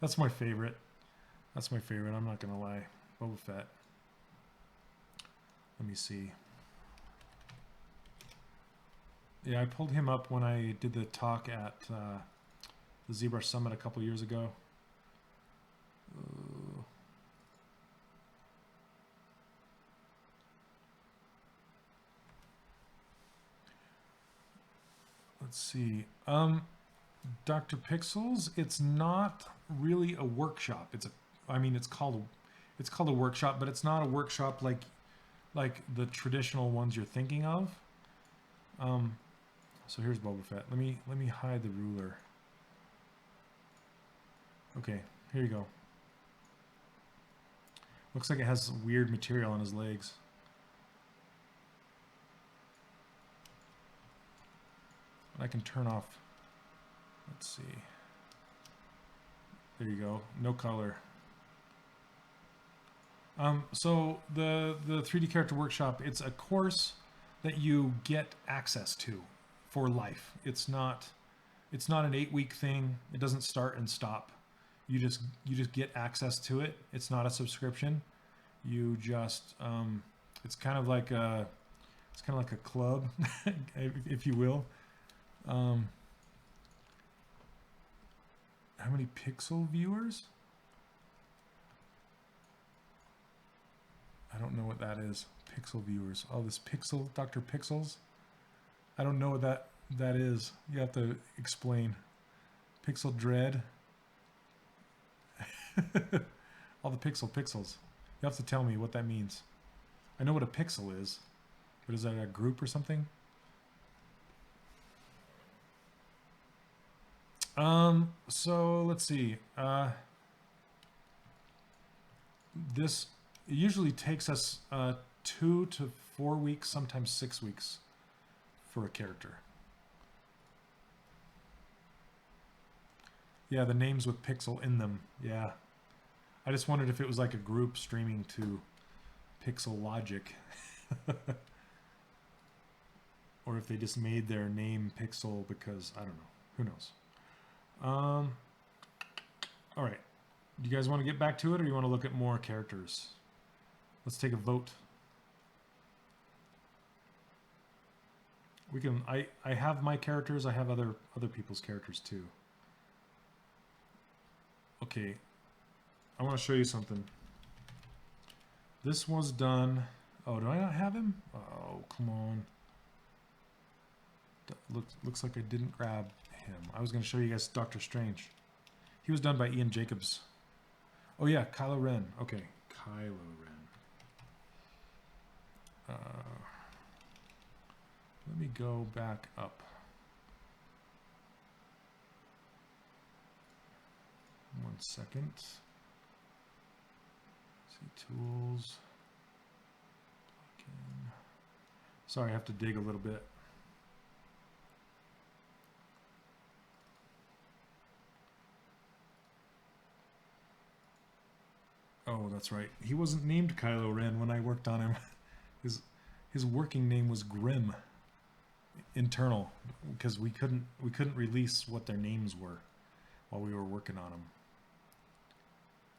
That's my favorite. That's my favorite, I'm not going to lie. Boba Fett. Let me see. Yeah, I pulled him up when I did the talk at the ZBrush Summit a couple years ago. Let's see. Dr. Pixels, it's not really a workshop. It's called a workshop, but it's not a workshop like the traditional ones you're thinking of. So here's Boba Fett. Let me hide the ruler. Okay, here you go. Looks like it has weird material on his legs. I can turn off. Let's see. There you go. No color. So the 3D Character Workshop, it's a course that you get access to for life. It's not an 8-week thing. It doesn't start and stop. You just get access to it. It's not a subscription. You just it's kind of like a club, if you will. How many pixel viewers? I don't know what that is. Pixel viewers. Oh, this Pixel, Dr. Pixels. I don't know what that is. You have to explain. Pixel Dread. All the pixels. You have to tell me what that means. I know what a pixel is, but is that a group or something? So let's see. This usually takes us 2 to 4 weeks, sometimes 6 weeks for a character. Yeah, the names with pixel in them. Yeah. I just wondered if it was like a group streaming to Pixel Logic. Or if they just made their name Pixel because, I don't know. Who knows? All right. Do you guys want to get back to it, or do you want to look at more characters? Let's take a vote. We can. I have my characters. I have other people's characters too. Okay. I want to show you something. This was done. Oh, do I not have him? Oh, come on. Looks like I didn't grab him. I was going to show you guys Doctor Strange. He was done by Ian Jacobs. Oh yeah, Kylo Ren. Okay, Kylo Ren. Let me go back up. One second. See tools. Sorry, I have to dig a little bit. Oh, that's right. He wasn't named Kylo Ren when I worked on him. His working name was Grim. Internal, because we couldn't release what their names were while we were working on them.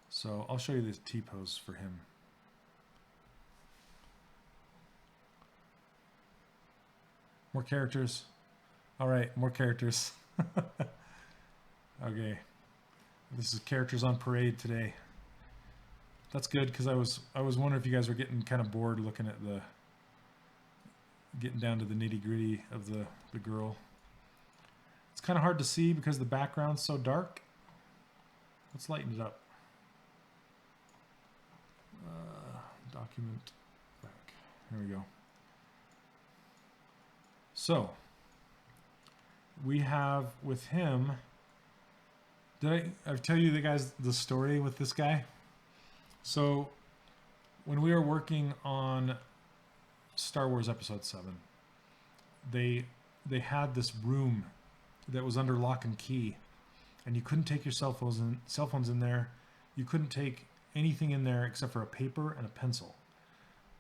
So I'll show you the T-pose for him. More characters. All right, more characters. Okay, this is characters on parade today. That's good, because I was wondering if you guys were getting kind of bored looking at getting down to the nitty gritty of the girl. It's kind of hard to see because the background's so dark. Let's lighten it up. Document back. There we go. So we have with him. Did I tell you the story with this guy? So when we were working on Star Wars Episode 7, they had this room that was under lock and key, and you couldn't take your cell phones in there. You couldn't take anything in there except for a paper and a pencil.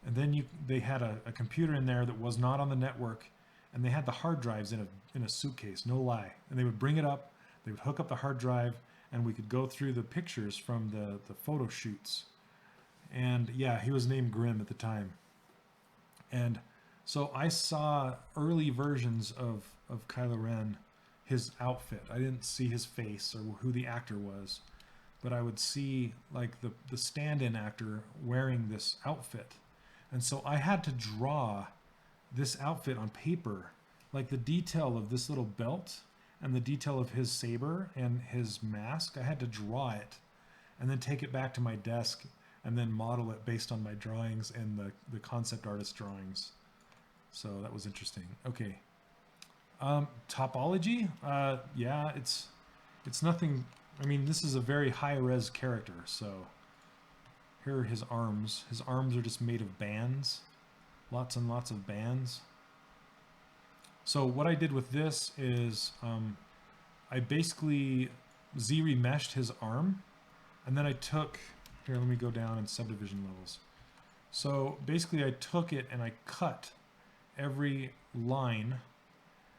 And then they had a computer in there that was not on the network, and they had the hard drives in a suitcase, no lie. And they would bring it up, they would hook up the hard drive, and we could go through the pictures from the photo shoots. And yeah, he was named Grim at the time. And so I saw early versions of Kylo Ren, his outfit. I didn't see his face or who the actor was, but I would see like the stand-in actor wearing this outfit. And so I had to draw this outfit on paper, like the detail of this little belt and the detail of his saber and his mask. I had to draw it and then take it back to my desk and then model it based on my drawings and the concept artist drawings. So that was interesting. Okay. Topology. Yeah, it's nothing. I mean, this is a very high-res character, so here are his arms. His arms are just made of bands. Lots and lots of bands. So what I did with this is I basically Z-remeshed his arm, and then I took, here, let me go down in subdivision levels. So basically I took it and I cut every line,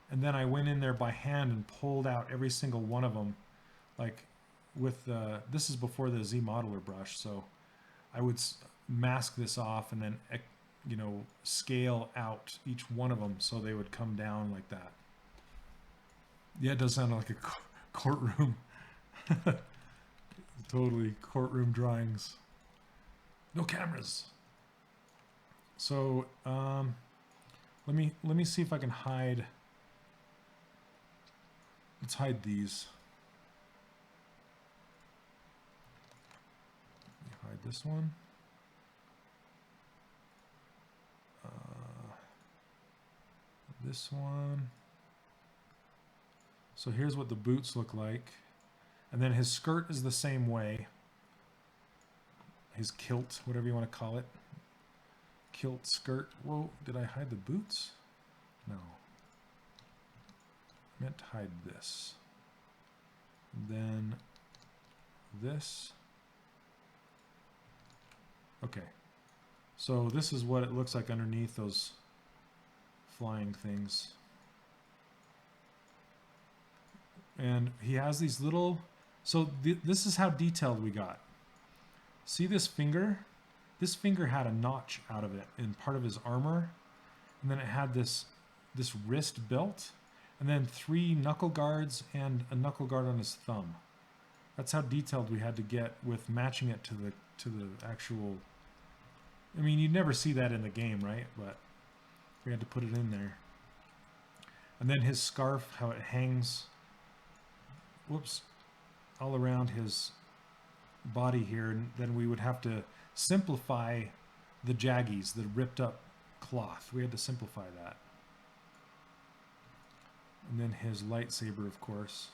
and then I went in there by hand and pulled out every single one of them, like with this is before the Z modeler brush, so I would mask this off and then, you know, scale out each one of them so they would come down like that. Yeah, it does sound like a courtroom. Totally courtroom drawings. No cameras. So let me see if I can hide. Let's hide these. Hide this one. This one. So here's what the boots look like. And then his skirt is the same way. His kilt, whatever you want to call it. Kilt, skirt. Whoa, did I hide the boots? No. I meant to hide this. And then this. Okay. So this is what it looks like underneath those flying things. And he has these little, so this is how detailed we got. See this finger? This finger had a notch out of it in part of his armor, and then it had this wrist belt, and then 3 knuckle guards and a knuckle guard on his thumb. That's how detailed we had to get with matching it to the actual. I mean, you'd never see that in the game, right? But we had to put it in there. And then his scarf, how it hangs, whoops, all around his body here. And then we would have to simplify the Jaggies, the ripped up cloth. We had to simplify that. And then his lightsaber, of course.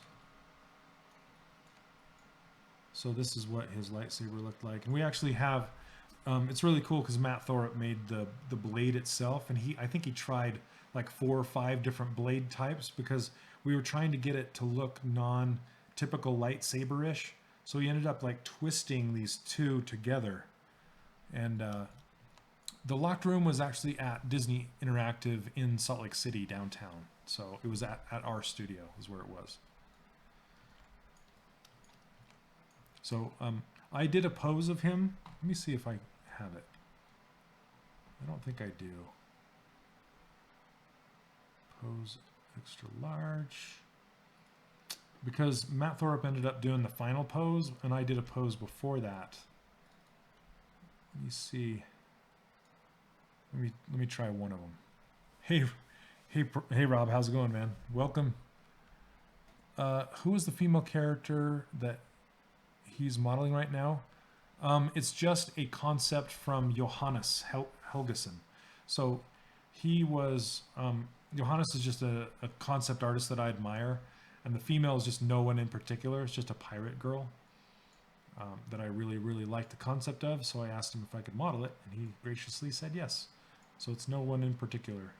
So this is what his lightsaber looked like. And we actually have, it's really cool because Matt Thorat made the blade itself, and I think he tried like 4 or 5 different blade types because we were trying to get it to look non-typical lightsaber-ish. So he ended up like twisting these 2 together. And the locked room was actually at Disney Interactive in Salt Lake City downtown. So it was at our studio is where it was. So I did a pose of him. Let me see if I have it. I don't think I do. Pose extra large. Because Matt Thorat ended up doing the final pose, and I did a pose before that. Let me see. Let me try one of them. Hey Rob, how's it going, man? Welcome. Who is the female character that he's modeling right now? It's just a concept from Johannes Helgeson. So he was Johannes is just a concept artist that I admire, and the female is just no one in particular. It's just a pirate girl that I really, really like the concept of. So I asked him if I could model it, and he graciously said yes. So it's no one in particular.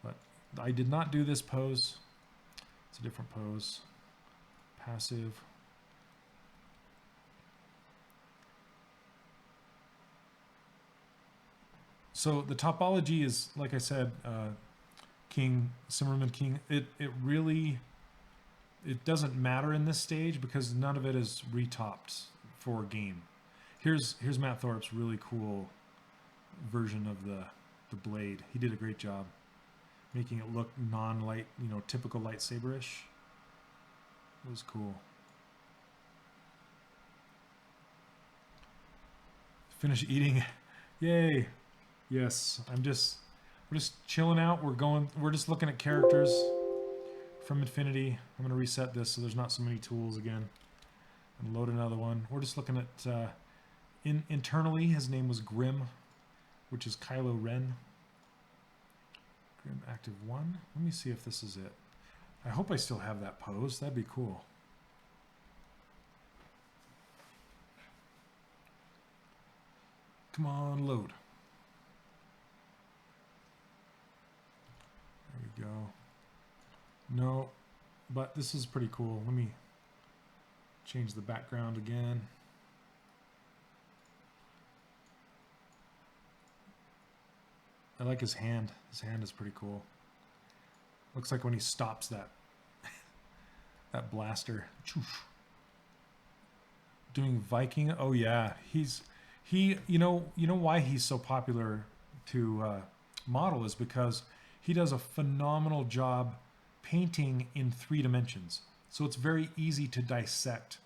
But I did not do this pose. It's a different pose. Passive. So the topology is, like I said, King, Zimmerman King. It really, it doesn't matter in this stage because none of it is retopped for game. Here's Matt Thorpe's really cool version of the blade. He did a great job making it look non-light, typical lightsaber-ish. It was cool. Finish eating. Yay. Yes, we're just chilling out. We're just looking at characters from Infinity. I'm gonna reset this so there's not so many tools again. And load another one. We're just looking at internally. His name was Grim, which is Kylo Ren. Grim active 1. Let me see if this is it. I hope I still have that pose. That'd be cool. Come on, load. There we go. No, but this is pretty cool. Let me change the background again. I like his hand. His hand is pretty cool. Looks like when he stops that that blaster. Doing Viking. Oh yeah, he. You know why he's so popular to model is because he does a phenomenal job painting in 3 dimensions. So it's very easy to dissect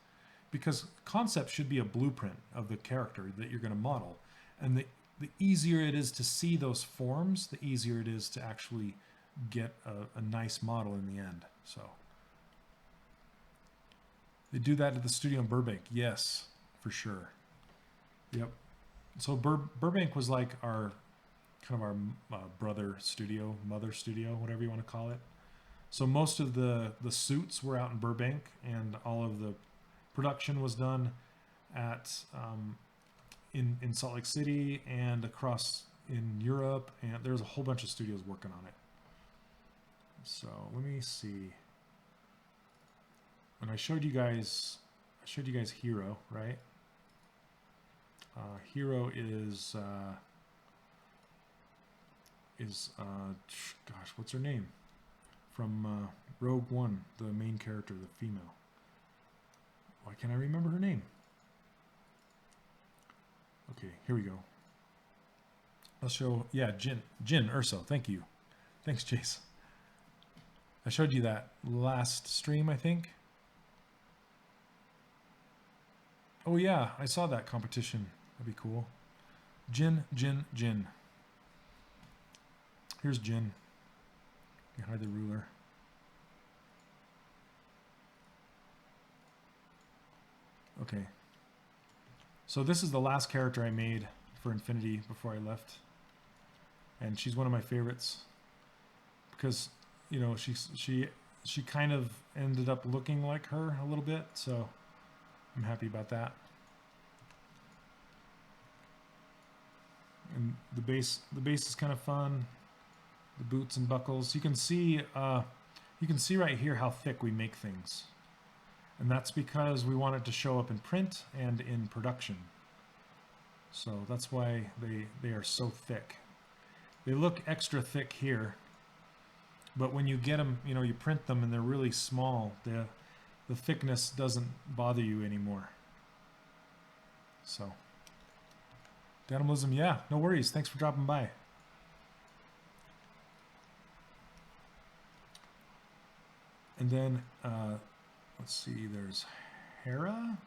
because concept should be a blueprint of the character that you're going to model, and the easier it is to see those forms, the easier it is to actually get a nice model in the end. So they do that at the studio in Burbank. Yes, for sure. Yep. So Burbank was like our brother studio, mother studio, whatever you want to call it. So most of the suits were out in Burbank, and all of the production was done at in Salt Lake City and across in Europe, and there's a whole bunch of studios working on it. So let me see. When I showed you guys Hero, right? Hero is gosh, what's her name? From Rogue One, the main character, the female. Why can't I remember her name? Okay, here we go. I'll show, yeah, Jyn Erso. Thank you. Thanks, Chase. I showed you that last stream, I think. Oh yeah, I saw that competition. That'd be cool. Jyn. Here's Jyn behind the ruler. Okay. So this is the last character I made for Infinity before I left. And she's one of my favorites because, she kind of ended up looking like her a little bit, so I'm happy about that. And the base is kind of fun. The boots and buckles. You can see right here how thick we make things. And that's because we want it to show up in print and in production. So that's why they are so thick. They look extra thick here, but when you get them, you print them and they're really small, the thickness doesn't bother you anymore. So, Danimalism, yeah, no worries. Thanks for dropping by. And then, let's see, there's Hera.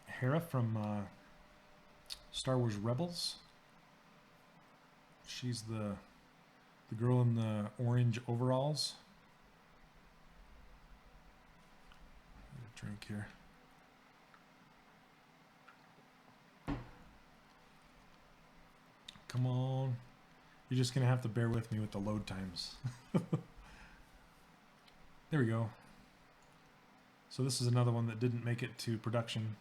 Hera from Star Wars Rebels. She's the girl in the orange overalls. Get a drink here. Come on. You're just going to have to bear with me with the load times. There we go. So this is another one that didn't make it to production.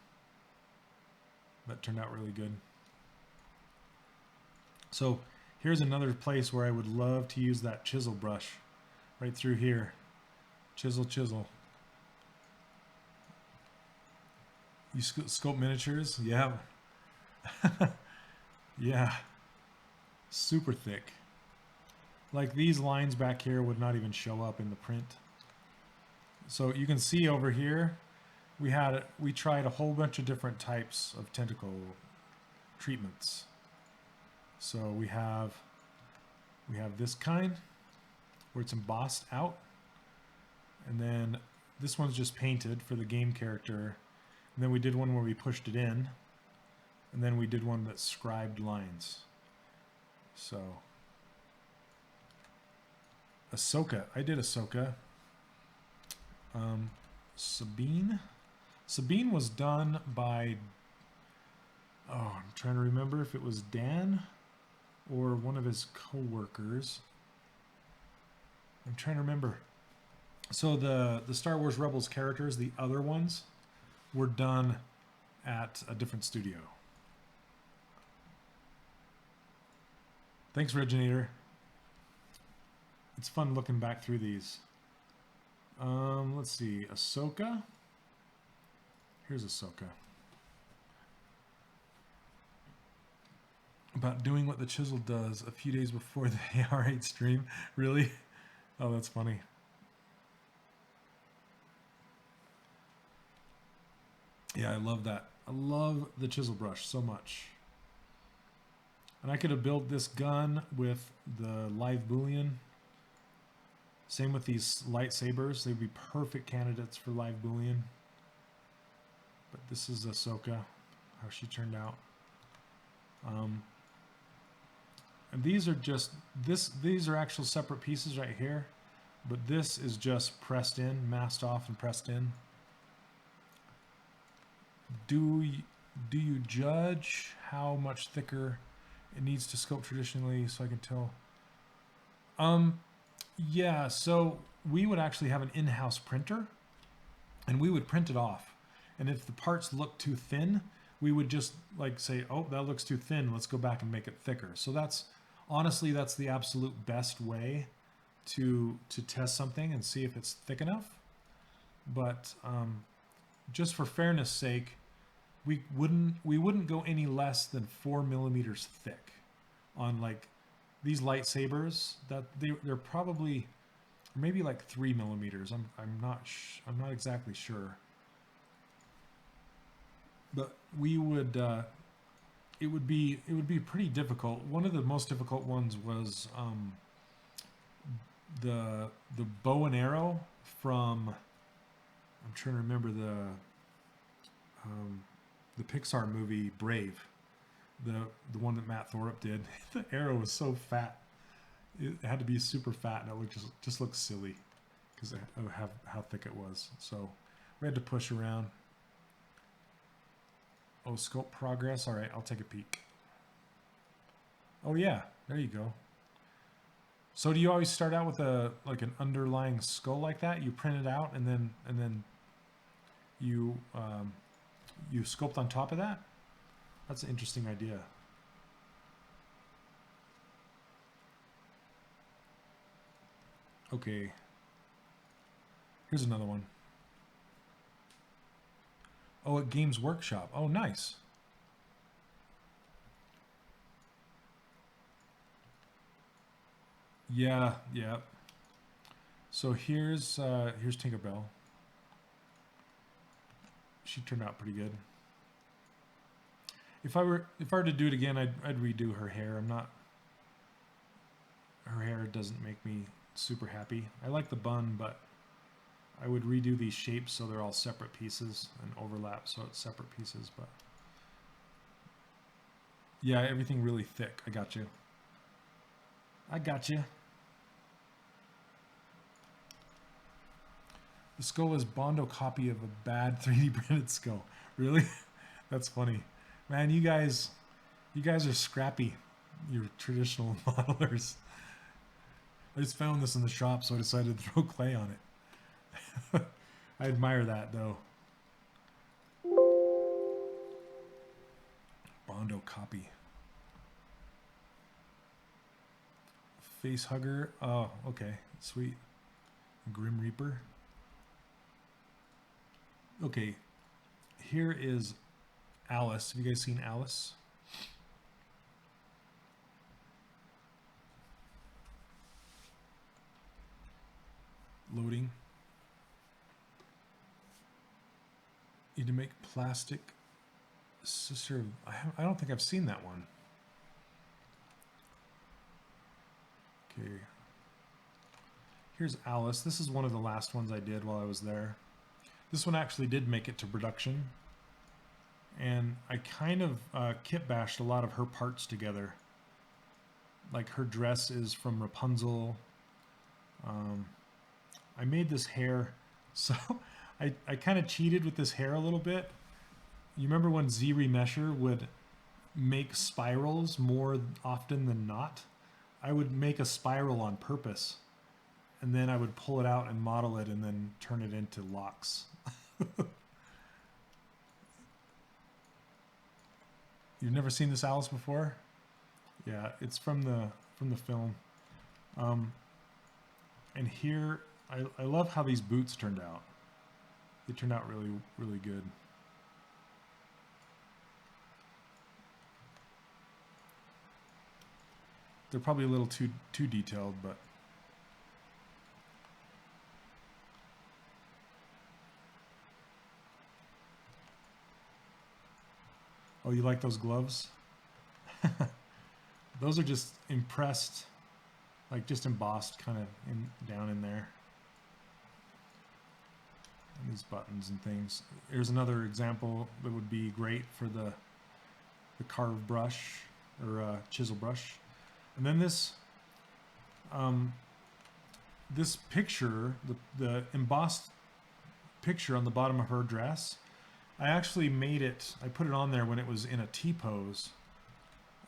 That turned out really good. So here's another place where I would love to use that chisel brush. Right through here. Chisel, chisel. You sculpt miniatures? Yeah. Yeah. Super thick. Like these lines back here would not even show up in the print. So you can see over here, we tried a whole bunch of different types of tentacle treatments. So we have this kind where it's embossed out, and then this one's just painted for the game character, and then we did one where we pushed it in, and then we did one that scribed lines. So Ahsoka, I did Ahsoka. Sabine was done by, oh, I'm trying to remember if it was Dan or one of his co-workers. I'm trying to remember. So the Star Wars Rebels characters, the other ones, were done at a different studio. Thanks, Reginator. It's fun looking back through these. Let's see, Ahsoka. Here's Ahsoka. About doing what the chisel does a few days before the AR8 stream. Really? Oh, that's funny. Yeah, I love that. I love the chisel brush so much. And I could have built this gun with the live boolean. Same with these lightsabers. They'd be perfect candidates for live boolean. But this is Ahsoka, how she turned out. And these are just, these are actual separate pieces right here. But this is just pressed in, masked off and pressed in. Do you judge how much thicker it needs to sculpt traditionally so I can tell? Yeah, so we would actually have an in-house printer and we would print it off. And if the parts look too thin, we would just like say, oh, that looks too thin. Let's go back and make it thicker. So that's, honestly, that's the absolute best way to test something and see if it's thick enough. But just for fairness sake, we wouldn't go any less than 4 millimeters thick on like these lightsabers. That they're probably maybe like 3 millimeters. I'm not exactly sure. But we would it would be pretty difficult. One of the most difficult ones was the bow and arrow from, I'm trying to remember the Pixar movie Brave, the one that Matt Thorat did. The arrow was so fat, it had to be super fat, and it just looked silly because of how thick it was. So we had to push around. Oh, sculpt progress. All right, I'll take a peek. Oh yeah, there you go. So do you always start out with like an underlying skull like that? You print it out and then you sculpt on top of that? That's an interesting idea. Okay. Here's another one. Oh, at Games Workshop. Oh, nice. Yeah, yeah. So here's Tinkerbell. She turned out pretty good. If I were to do it again, I'd redo her hair. Her hair doesn't make me super happy. I like the bun, but I would redo these shapes so they're all separate pieces and overlap so it's separate pieces. But yeah, everything really thick. I got you. I got you. The skull is Bondo copy of a bad 3D printed skull. Really? That's funny. Man, you guys are scrappy. your traditional modelers. I just found this in the shop, so I decided to throw clay on it. I admire that, though. Bondo copy. Face hugger. Oh, okay. Sweet. Grim Reaper. Okay. Here is Alice. Have you guys seen Alice? Loading. Need to make plastic. Sister, I don't think I've seen that one. Okay. Here's Alice. This is one of the last ones I did while I was there. This one actually did make it to production. And I kind of kit bashed a lot of her parts together. Like her dress is from Rapunzel. I made this hair, so I kind of cheated with this hair a little bit. You remember when ZRemesher would make spirals more often than not? I would make a spiral on purpose, and then I would pull it out and model it and then turn it into locks. You've never seen this Alice before? Yeah, it's from the film. And here, I love how these boots turned out. They turned out really, really good. They're probably a little too detailed, but oh, you like those gloves? Those are just impressed, like just embossed kind of down in there. And these buttons and things. Here's another example that would be great for the carved brush or chisel brush. And then this this picture, the embossed picture on the bottom of her dress, I actually made it, I put it on there when it was in a T-pose.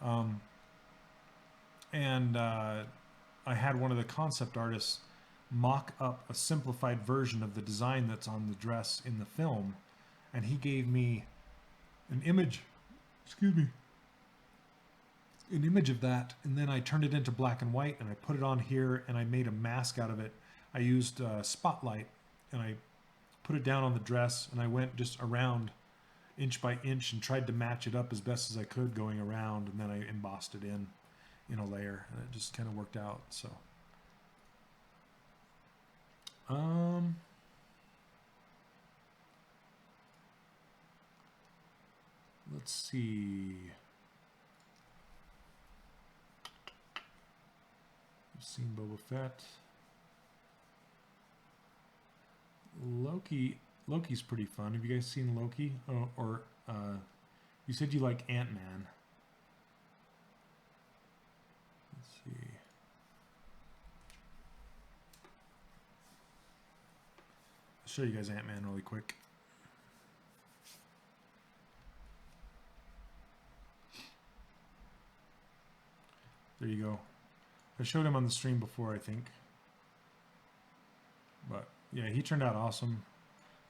I had one of the concept artists mock up a simplified version of the design that's on the dress in the film, and he gave me an image, an image of that, and then I turned it into black and white and I put it on here and I made a mask out of it. I used spotlight and I put it down on the dress and I went just around inch by inch and tried to match it up as best as I could going around, and then I embossed it in a layer, and it just kind of worked out. So let's see. I've seen Boba Fett. Loki's pretty fun. Have you guys seen Loki? Oh, or you said you like Ant-Man. Let's see. I'll show you guys Ant-Man really quick. There you go. I showed him on the stream before, I think. But yeah, he turned out awesome.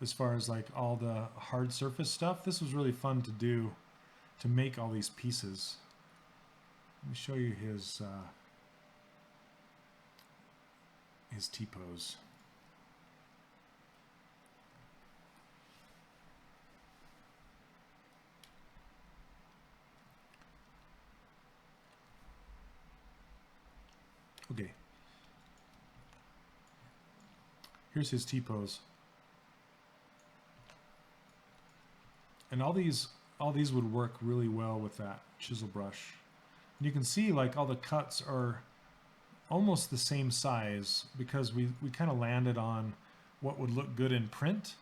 As far as like all the hard surface stuff, this was really fun to do, to make all these pieces. Let me show you his T-pose. Okay. Here's his T-pose. And all these would work really well with that chisel brush. And you can see like all the cuts are almost the same size because we kind of landed on what would look good in print.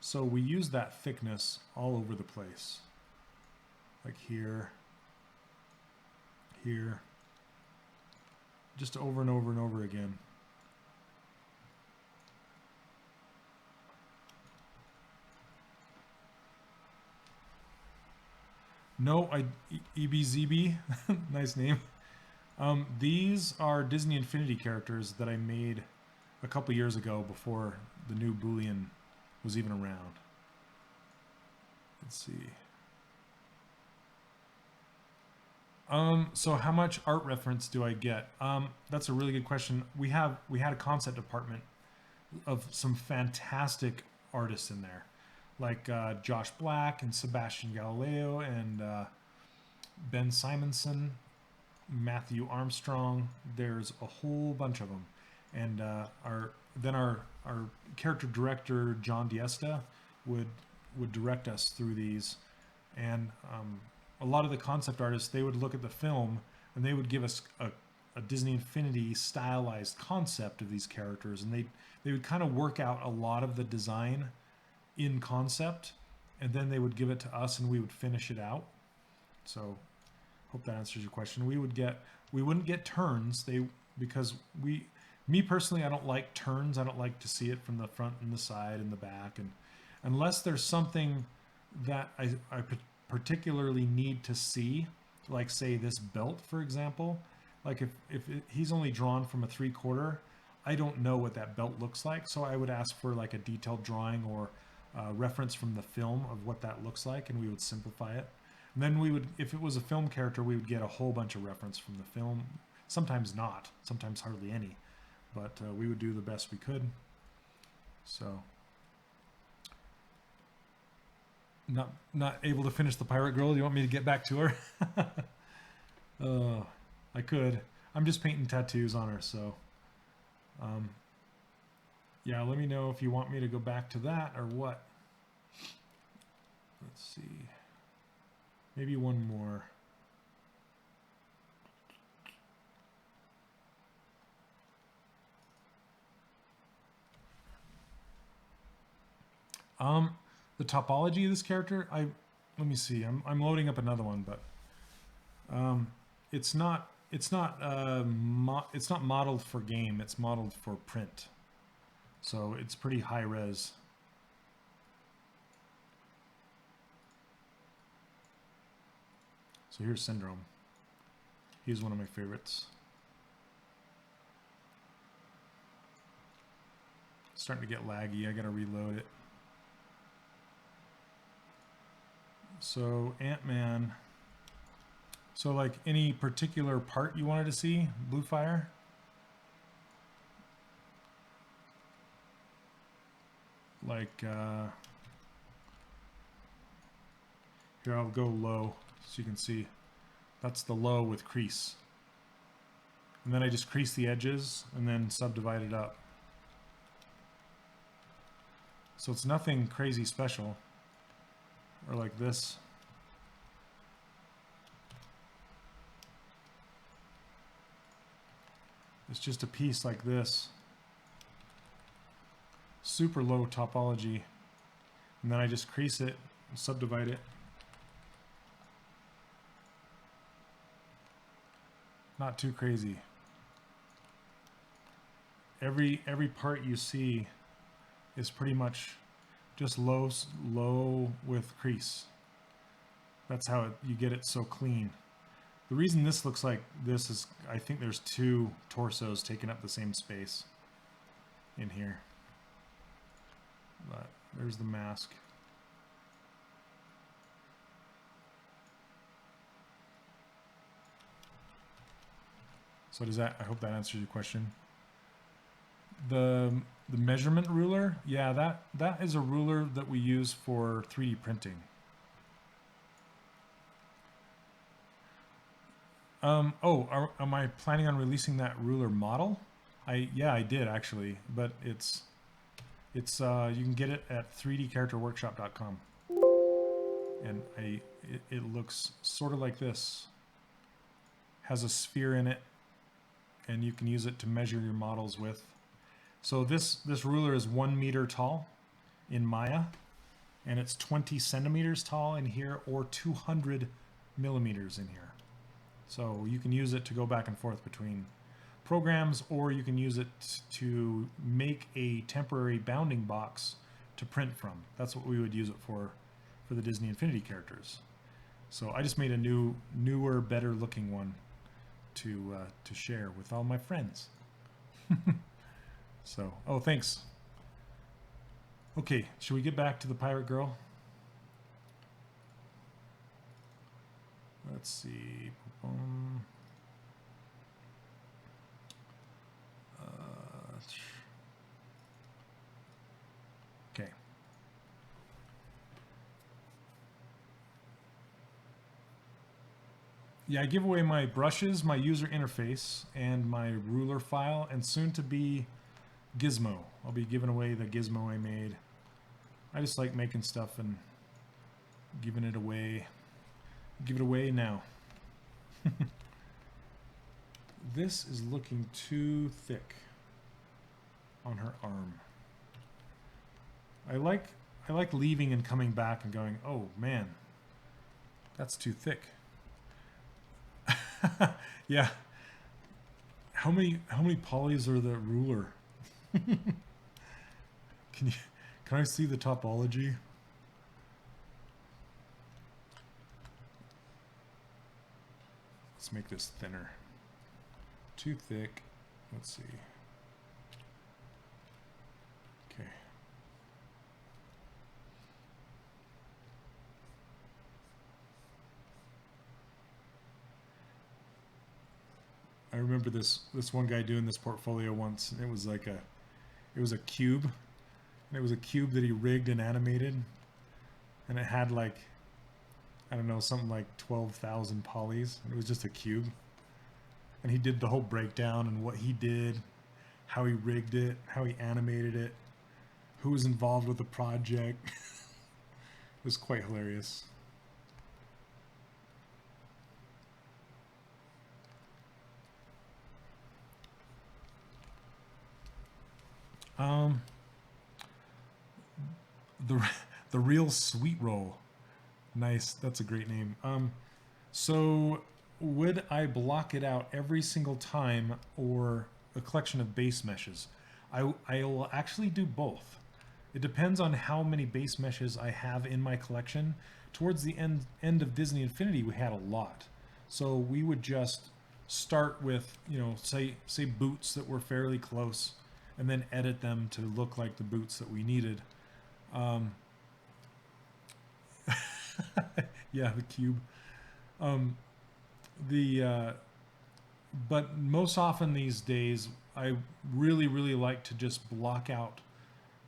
So we use that thickness all over the place. Like here, here, just over and over and over again. No, EBZB, nice name. These are Disney Infinity characters that I made a couple years ago before the new Boolean was even around. Let's see. So how much art reference do I get? That's a really good question. We had a concept department of some fantastic artists in there, like Josh Black and Sebastian Galileo and Ben Simonson, Matthew Armstrong. There's a whole bunch of them, and our character director John Diesta would direct us through these, and a lot of the concept artists, they would look at the film and they would give us a Disney Infinity stylized concept of these characters, and they would kind of work out a lot of the design in concept, and then they would give it to us and we would finish it out. So hope that answers your question. We wouldn't get turns, because me personally, I don't like turns. I don't like to see it from the front and the side and the back, and unless there's something that I particularly need to see, like say this belt, for example. Like if he's only drawn from a 3/4, I don't know what that belt looks like, so I would ask for like a detailed drawing or reference from the film of what that looks like, and we would simplify it. And then we would, if it was a film character, we would get a whole bunch of reference from the film. Sometimes not, sometimes hardly any, but we would do the best we could. So not able to finish the pirate girl. Do you want me to get back to her? I could. I'm just painting tattoos on her, so yeah, let me know if you want me to go back to that or what. Let's see. Maybe one more. The topology of this character, let me see. I'm loading up another one, but it's not modeled for game. It's modeled for print, so it's pretty high res. So here's Syndrome. He's one of my favorites. It's starting to get laggy. I gotta reload it. So Ant-Man. So like any particular part you wanted to see, Blue Fire? Like here, I'll go low so you can see. That's the low with crease. And then I just crease the edges and then subdivide it up. So it's nothing crazy special. Or like this. It's just a piece like this. Super low topology. And then I just crease it, subdivide it. Not too crazy. Every part you see is pretty much just low with crease. That's how you get it so clean. The reason this looks like this is I think there's two torsos taking up the same space in here. But there's the mask. So does that, I hope that answers your question. The measurement ruler, yeah, that is a ruler that we use for 3D printing. Am I planning on releasing that ruler model? Yeah, I did actually, but it's you can get it at 3dcharacterworkshop.com, and it looks sort of like this. Has a sphere in it, and you can use it to measure your models with. So this ruler is 1 meter tall in Maya, and it's 20 centimeters tall in here, or 200 millimeters in here. So you can use it to go back and forth between programs, or you can use it to make a temporary bounding box to print from. That's what we would use it for the Disney Infinity characters. So I just made a newer, better looking one to share with all my friends. So, oh, thanks. Okay, should we get back to the pirate girl? Let's see. Okay. Yeah, I give away my brushes, my user interface, and my ruler file, and soon to be Gizmo. I'll be giving away the Gizmo I made. I just like making stuff and giving it away. Give it away now. This is looking too thick on her arm. I like leaving and coming back and going, oh man, that's too thick. Yeah. How many polys are the ruler? Can I see the topology? Let's make this thinner. Too thick. Let's see. Okay. I remember this one guy doing this portfolio once, and it was like it was a cube, and it was a cube that he rigged and animated, and it had like, I don't know, something like 12,000 polys, and it was just a cube. And he did the whole breakdown and what he did, how he rigged it, how he animated it, who was involved with the project. It was quite hilarious. The real sweet roll. Nice. That's a great name. So would I block it out every single time, or a collection of base meshes? I will actually do both. It depends on how many base meshes I have in my collection. Towards the end of Disney Infinity, we had a lot. So we would just start with, you know, say boots that were fairly close, and then edit them to look like the boots that we needed. Yeah, the cube. But most often these days, I really like to just block out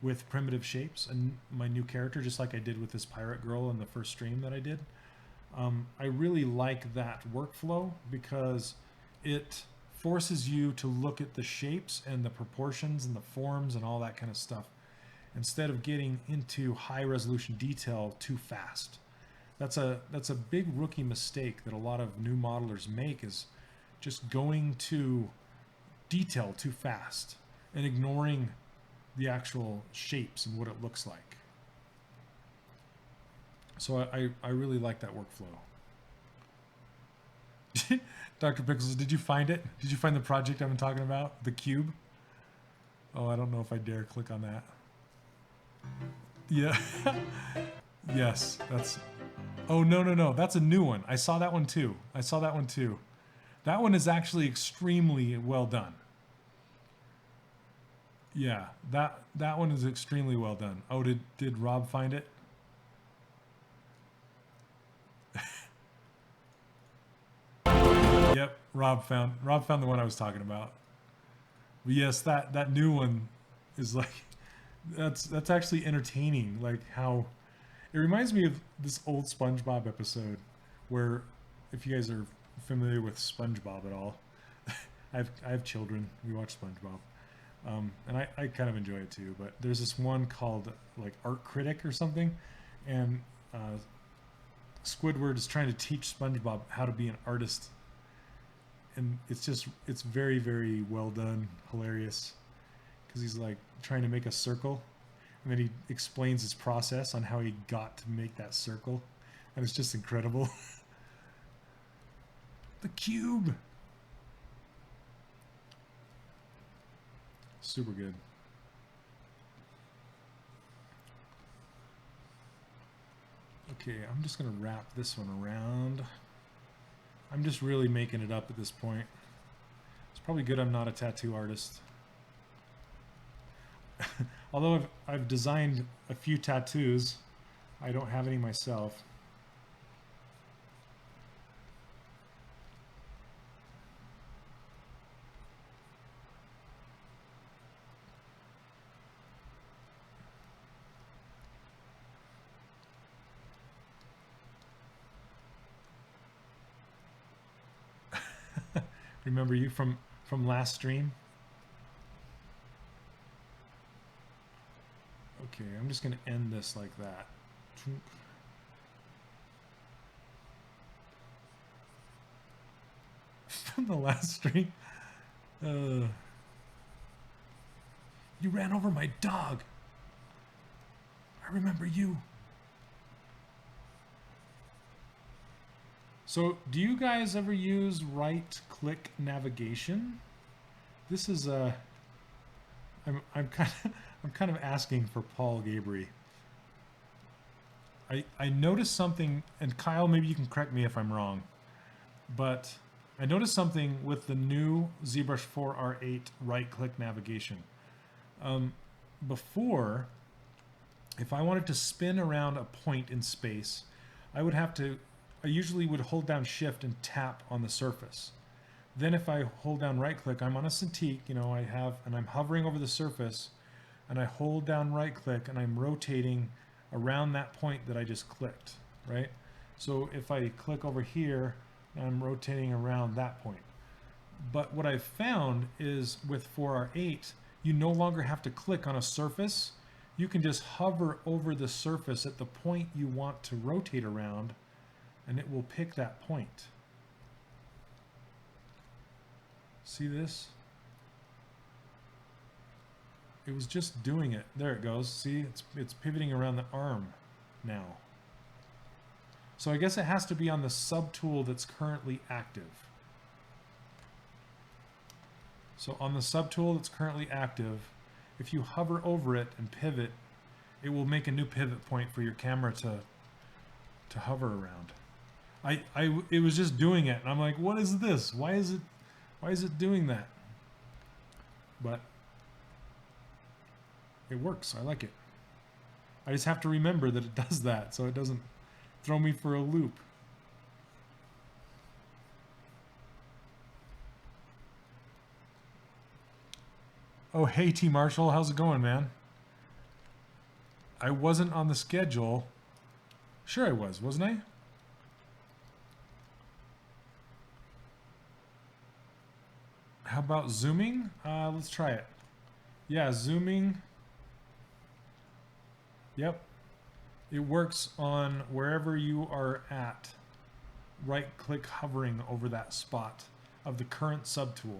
with primitive shapes and my new character, just like I did with this pirate girl in the first stream that I did. I really like that workflow because it forces you to look at the shapes and the proportions and the forms and all that kind of stuff, instead of getting into high resolution detail too fast. That's a big rookie mistake that a lot of new modelers make, is just going to detail too fast and ignoring the actual shapes and what it looks like. So I really like that workflow. Dr. Pixels, did you find it? Did you find the project I've been talking about? The cube? Oh, I don't know if I dare click on that. Yeah. Yes, that's... Oh, no. That's a new one. I saw that one too. That one is actually extremely well done. Yeah, that one is extremely well done. Oh, did Rob find it? Yep, Rob found the one I was talking about. But yes, that new one is like, that's actually entertaining. Like how it reminds me of this old SpongeBob episode, where, if you guys are familiar with SpongeBob at all, I have children. We watch SpongeBob, and I kind of enjoy it too. But there's this one called like Art Critic or something, and Squidward is trying to teach SpongeBob how to be an artist, and it's very well done, hilarious, because he's like trying to make a circle, and then he explains his process on how he got to make that circle, and it's just incredible. The cube, super good. Okay, I'm just gonna wrap this one around. I'm just really making it up at this point. It's probably good I'm not a tattoo artist. Although I've designed a few tattoos, I don't have any myself. Remember you from last stream? Okay, I'm just going to end this like that. From the last stream? You ran over my dog. I remember you. So, do you guys ever use right-click navigation? This is a... I'm kind of asking for Paul Gabry. I noticed something, and Kyle, maybe you can correct me if I'm wrong, but I noticed something with the new ZBrush 4R8 right-click navigation. Before, if I wanted to spin around a point in space, I usually would hold down Shift and tap on the surface. Then if I hold down right-click, I'm on a Cintiq, and I'm hovering over the surface, and I hold down right-click, and I'm rotating around that point that I just clicked, right? So if I click over here, I'm rotating around that point. But what I've found is with 4R8, you no longer have to click on a surface. You can just hover over the surface at the point you want to rotate around, and it will pick that point. See this? It was just doing it. There it goes. See, it's pivoting around the arm now. So I guess it has to be on the subtool that's currently active. So on the subtool that's currently active, if you hover over it and pivot, it will make a new pivot point for your camera to hover around. It was just doing it, and I'm like, what is this? Why is it doing that? But it works. I like it. I just have to remember that it does that so it doesn't throw me for a loop. Oh, hey T Marshall, how's it going, man? I wasn't on the schedule. Sure I was, wasn't I? How about zooming? Let's try it. Yeah, zooming. Yep. It works on wherever you are at. Right-click hovering over that spot of the current subtool.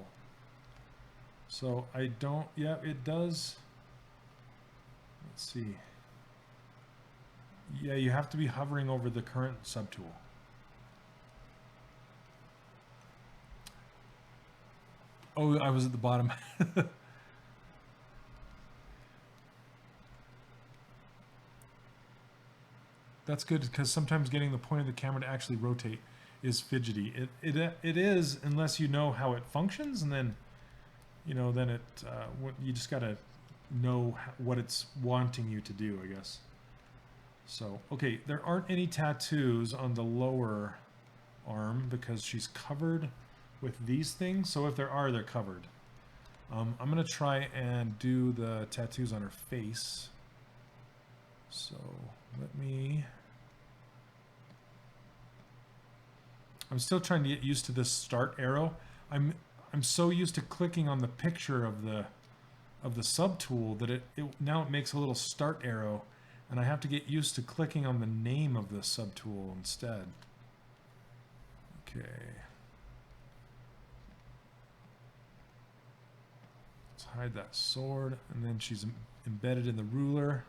So I don't, yeah, it does. Let's see. Yeah, you have to be hovering over the current subtool. Oh, I was at the bottom. That's good because sometimes getting the point of the camera to actually rotate is fidgety. It is unless you know how it functions, and then then you just gotta know what it's wanting you to do, I guess. So okay, there aren't any tattoos on the lower arm because she's covered with these things. So if there are, they're covered. I'm gonna try and do the tattoos on her face. So let me. I'm still trying to get used to this start arrow. I'm so used to clicking on the picture of the subtool that now it makes a little start arrow, and I have to get used to clicking on the name of the subtool instead. Okay. Let's hide that sword, and then she's embedded in the ruler.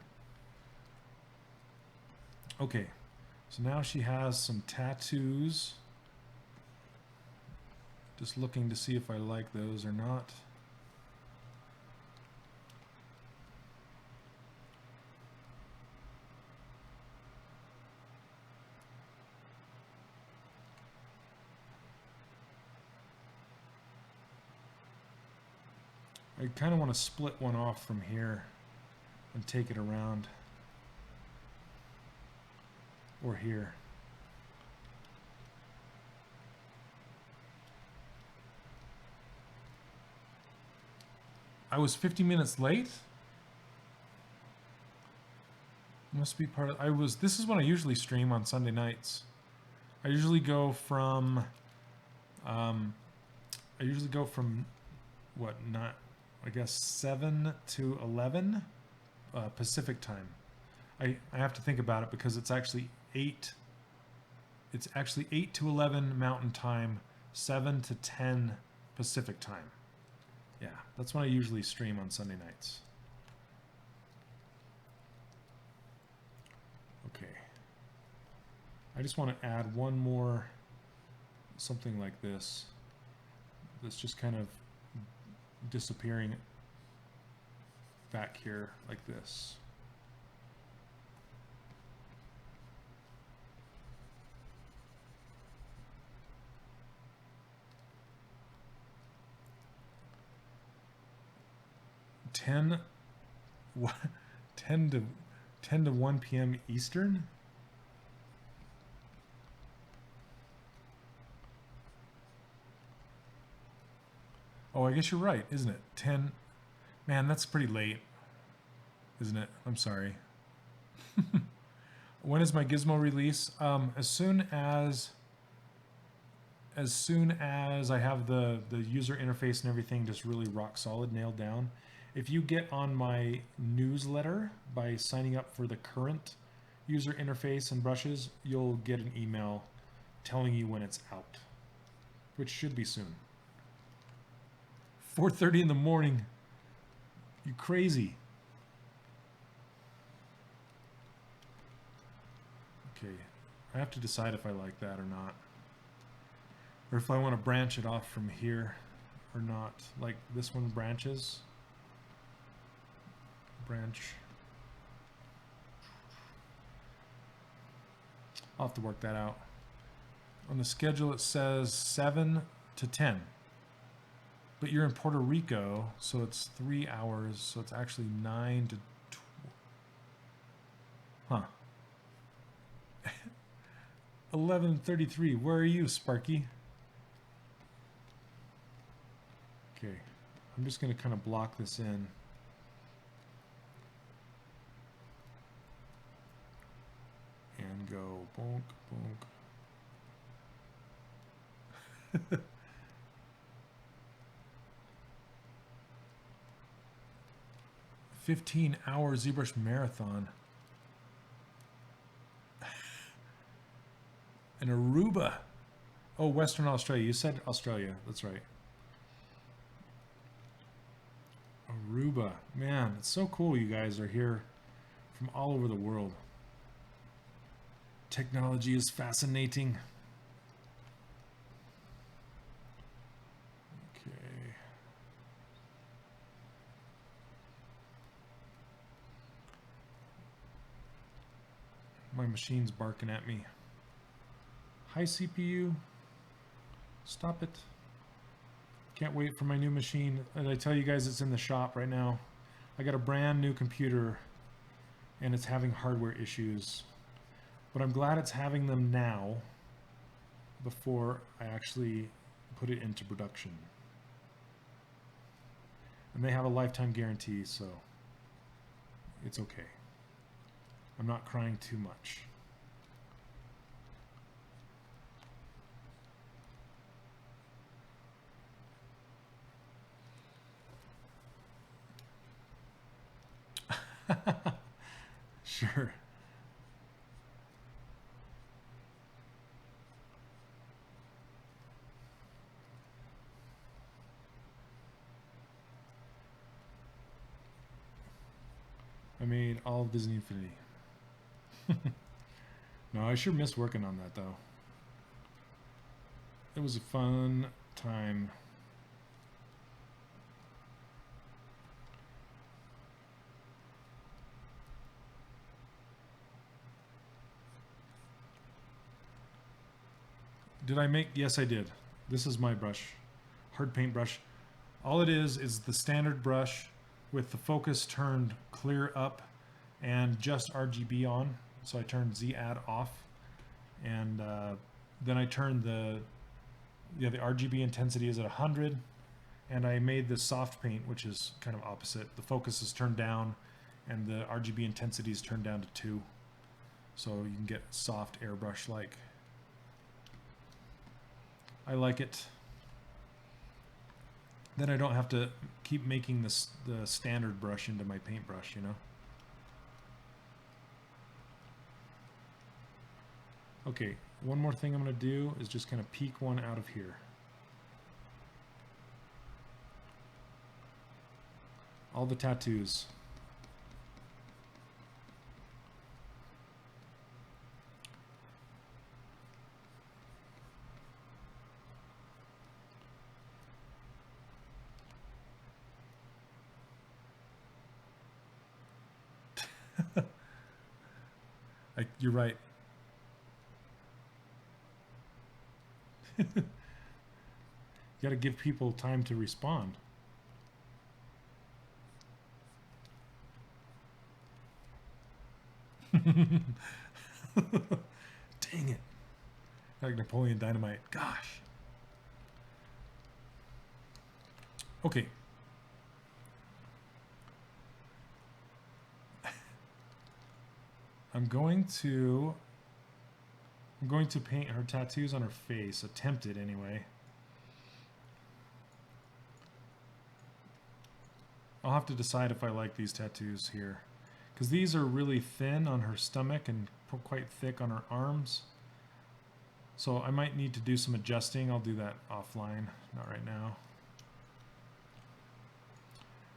Okay, so now she has some tattoos. Just looking to see if I like those or not. I kind of want to split one off from here and take it around. Or here. I was 50 minutes late? Must be part of... This is when I usually stream on Sunday nights. I usually go from... what, not... I guess 7 to 11 Pacific time. I have to think about it because it's actually 8. It's actually 8 to 11 Mountain Time, 7 to 10 Pacific time. Yeah, that's when I usually stream on Sunday nights. Okay. I just want to add one more, something like this. That's just kind of disappearing back here like this. What? 10 to 1 p.m. Eastern? Oh, I guess you're right, isn't it? 10. Man, that's pretty late, isn't it? I'm sorry. When is my Gizmo release? As soon as I have the user interface and everything just really rock solid, nailed down. If you get on my newsletter by signing up for the current user interface and brushes, you'll get an email telling you when it's out, which should be soon. 4:30 in the morning. You crazy. Okay, I have to decide if I like that or not. Or if I want to branch it off from here or not. Like this one branches. Branch. I'll have to work that out. On the schedule it says 7 to 10. But you're in Puerto Rico, so it's 3 hours, so it's actually 9 to 12. Huh. 11:33. Where are you, Sparky? Okay. I'm just going to kind of block this in. And go bonk, bonk. 15-hour ZBrush marathon. In Aruba. Oh, Western Australia. You said Australia. That's right. Aruba. Man, it's so cool you guys are here from all over the world. Technology is fascinating. Okay. My machine's barking at me. Hi, CPU. Stop it. Can't wait for my new machine. And I tell you guys it's in the shop right now. I got a brand new computer and it's having hardware issues. But I'm glad it's having them now before I actually put it into production. And they have a lifetime guarantee, so it's okay. I'm not crying too much. Sure. I made all of Disney Infinity. No, I sure miss working on that though. It was a fun time. Did I make? Yes, I did. This is my brush. Hard paint brush. All it is the standard brush with the focus turned clear up and just RGB on. So I turned Z add off, and then I turned the RGB intensity is at 100, and I made the soft paint, which is kind of opposite. The focus is turned down and the RGB intensity is turned down to 2. So you can get soft airbrush like. I like it. Then I don't have to keep making the standard brush into my paintbrush, you know? Okay, one more thing I'm going to do is just kind of peek one out of here. All the tattoos. You're right. You got to give people time to respond. Dang it. Like Napoleon Dynamite. Gosh. Okay. I'm going to paint her tattoos on her face, attempt it anyway. I'll have to decide if I like these tattoos here, because these are really thin on her stomach and quite thick on her arms. So I might need to do some adjusting. I'll do that offline, not right now.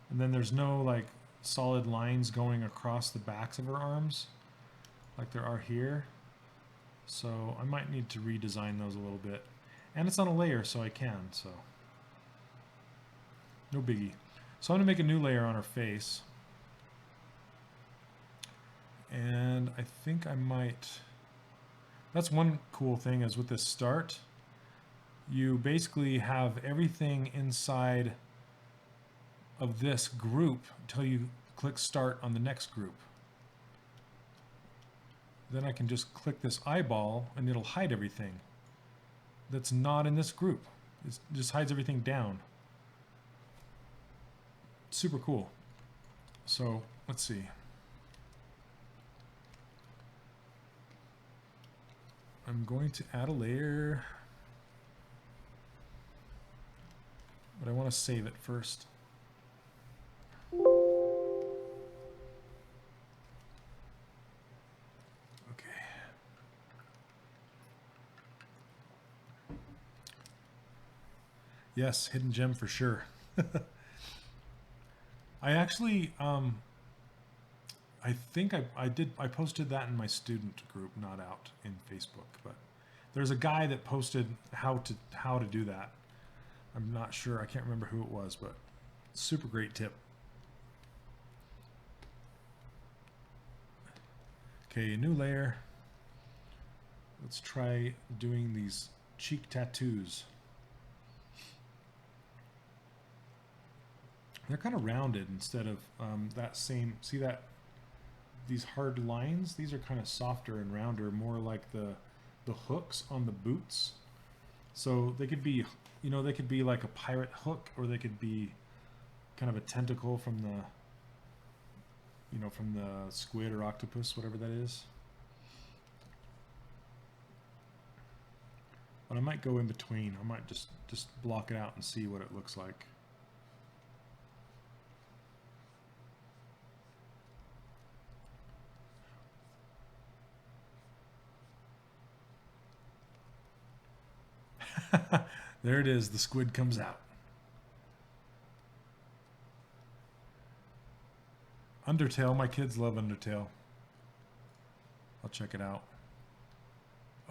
And then there's no like solid lines going across the backs of her arms like there are here. So I might need to redesign those a little bit. And it's on a layer, so I can, so no biggie. So I'm gonna make a new layer on her face. And I think I might, that's one cool thing is with this start, you basically have everything inside of this group until you click start on the next group. Then I can just click this eyeball and it'll hide everything that's not in this group. It just hides everything down. Super cool. So let's see. I'm going to add a layer, but I want to save it first. Yes, hidden gem for sure. I actually, I think I posted that in my student group, not out in Facebook, but there's a guy that posted how to do that. I'm not sure, I can't remember who it was, but super great tip. Okay, new layer. Let's try doing these cheek tattoos. They're kind of rounded instead of that same, see that, these hard lines, these are kind of softer and rounder, more like the hooks on the boots. So they could be, you know, they could be like a pirate hook, or they could be kind of a tentacle from the, you know, from the squid or octopus, whatever that is. But I might go in between. I might just block it out and see what it looks like. There it is, the squid comes out. Undertale, my kids love Undertale. I'll check it out.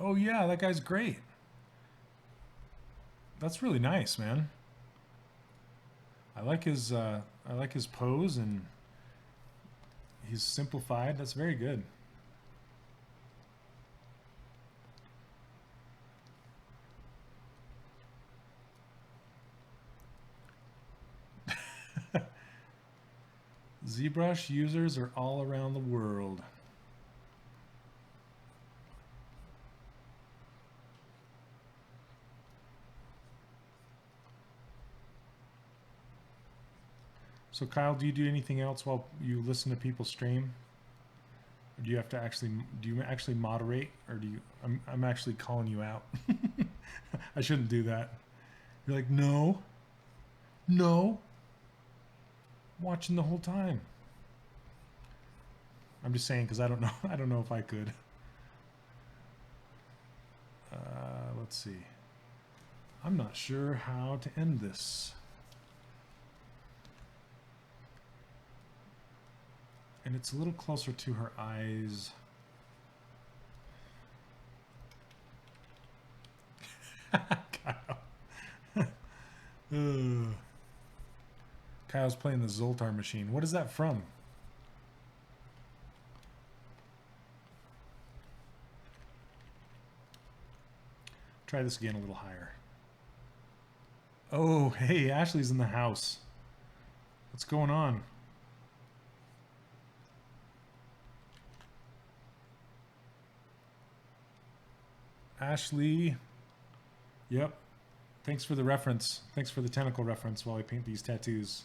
Oh yeah, that guy's great. That's really nice, man. I like his pose, and he's simplified. That's very good. ZBrush users are all around the world. So Kyle, do you do anything else while you listen to people stream? Or do you have to actually, do you actually moderate, or do you, I'm actually calling you out. I shouldn't do that. You're like, no, I'm watching the whole time. I'm just saying, because I don't know, I don't know if I could. Let's see. I'm not sure how to end this. And it's a little closer to her eyes. Kyle. Kyle's playing the Zoltar machine. What is that from? Try this again a little higher. Oh, hey, Ashley's in the house. What's going on? Ashley. Yep. Thanks for the reference. Thanks for the tentacle reference while I paint these tattoos.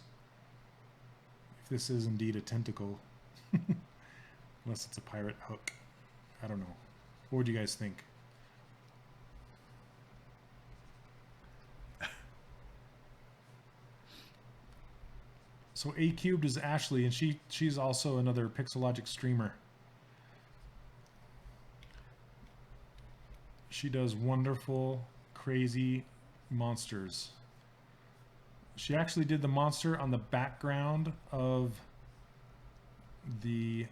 If this is indeed a tentacle. Unless it's a pirate hook. I don't know. What would you guys think? So A Cubed is Ashley, and she's also another Pixelogic streamer. She does wonderful, crazy monsters. She actually did the monster on the background of the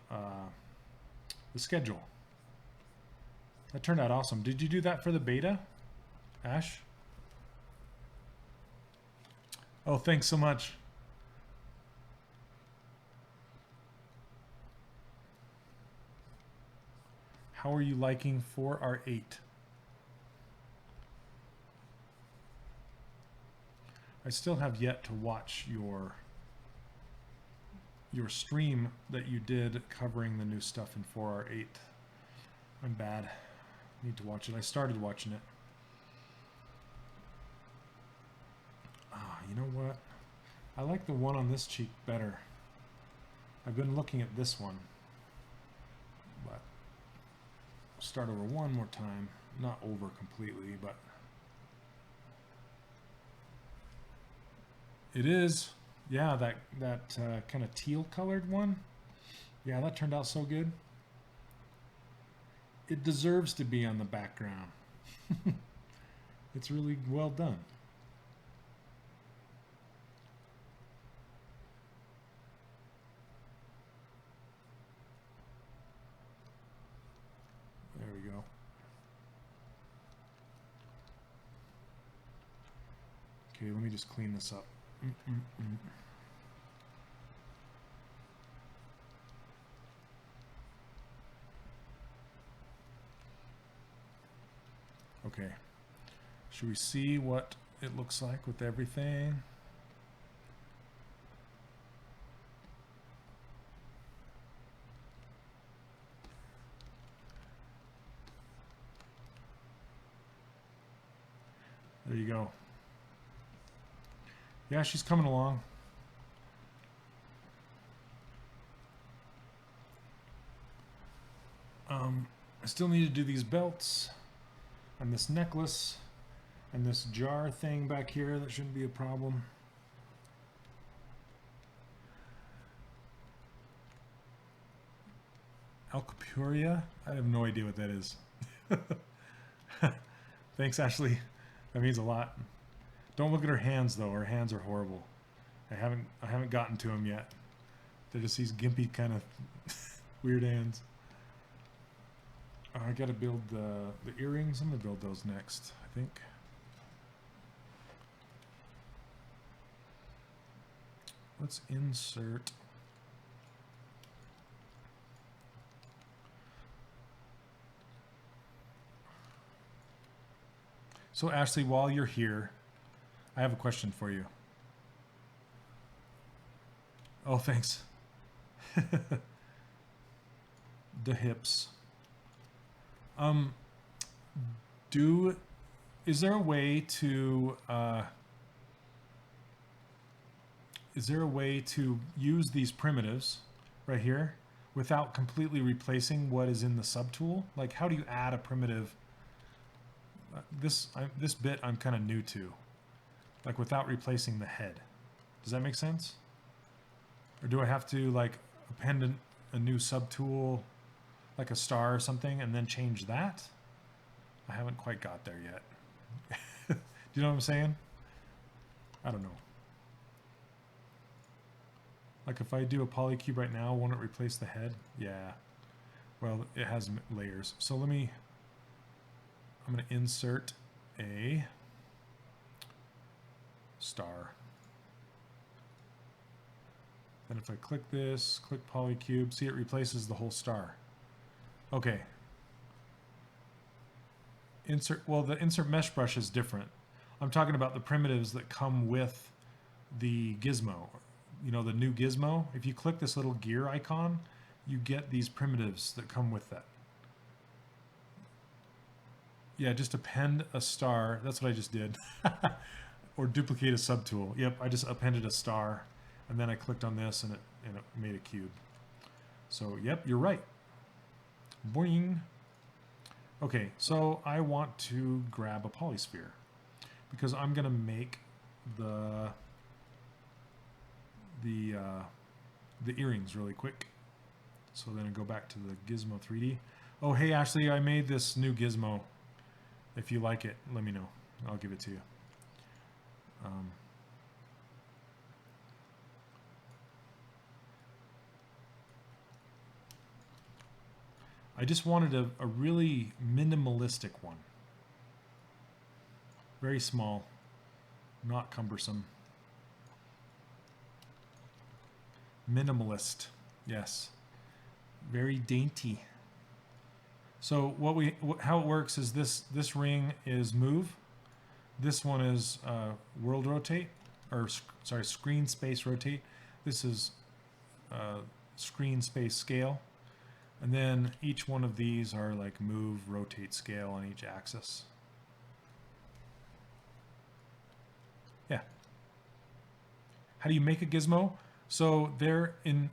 schedule. That turned out awesome. Did you do that for the beta, Ash? Oh, thanks so much. How are you liking 4R8? I still have yet to watch your stream that you did covering the new stuff in 4R8. I'm bad. Need to watch it. I started watching it. Ah, you know what? I like the one on this cheek better. I've been looking at this one. But start over one more time. Not over completely, but it is. Yeah, that kind of teal colored one. Yeah, that turned out so good. It deserves to be on the background. It's really well done. There we go. Okay, let me just clean this up. Okay, should we see what it looks like with everything? There you go. Yeah, she's coming along. I still need to do these belts and this necklace and this jar thing back here. That shouldn't be a problem. Alcapuria? I have no idea what that is. Thanks, Ashley. That means a lot. Don't look at her hands though. Her hands are horrible. I haven't gotten to them yet. They're just these gimpy kind of weird hands. I gotta build the earrings. I'm gonna build those next, I think. Let's insert. So Ashley, while you're here, I have a question for you. Oh, thanks. The hips. Is there a way to use these primitives right here without completely replacing what is in the subtool? Like, how do you add a primitive? This bit I'm kind of new to, like without replacing the head. Does that make sense? Or do I have to like append a new subtool, like a star or something, and then change that? I haven't quite got there yet. Do you know what I'm saying? I don't know. Like if I do a polycube right now, won't it replace the head? Yeah. Well, it has layers. So I'm going to insert a star. Then if I click this, click polycube, see, it replaces the whole star. Okay. The insert mesh brush is different. I'm talking about the primitives that come with the gizmo. You know, the new gizmo. If you click this little gear icon, you get these primitives that come with that. Yeah, just append a star. That's what I just did. Or duplicate a subtool. Yep, I just appended a star, and then I clicked on this, and it made a cube. So, yep, you're right. Boing. Okay, so I want to grab a polysphere because I'm going to make the earrings really quick. So then I go back to the Gizmo 3D. Oh, hey, Ashley, I made this new Gizmo. If you like it, let me know. I'll give it to you. I just wanted a really minimalistic one. Very small, not cumbersome. Minimalist, yes. Very dainty. So how it works is this ring is move. This one is world rotate, or sorry, screen space rotate. This is screen space scale. And then each one of these are like move, rotate, scale on each axis. Yeah. How do you make a gizmo? So there in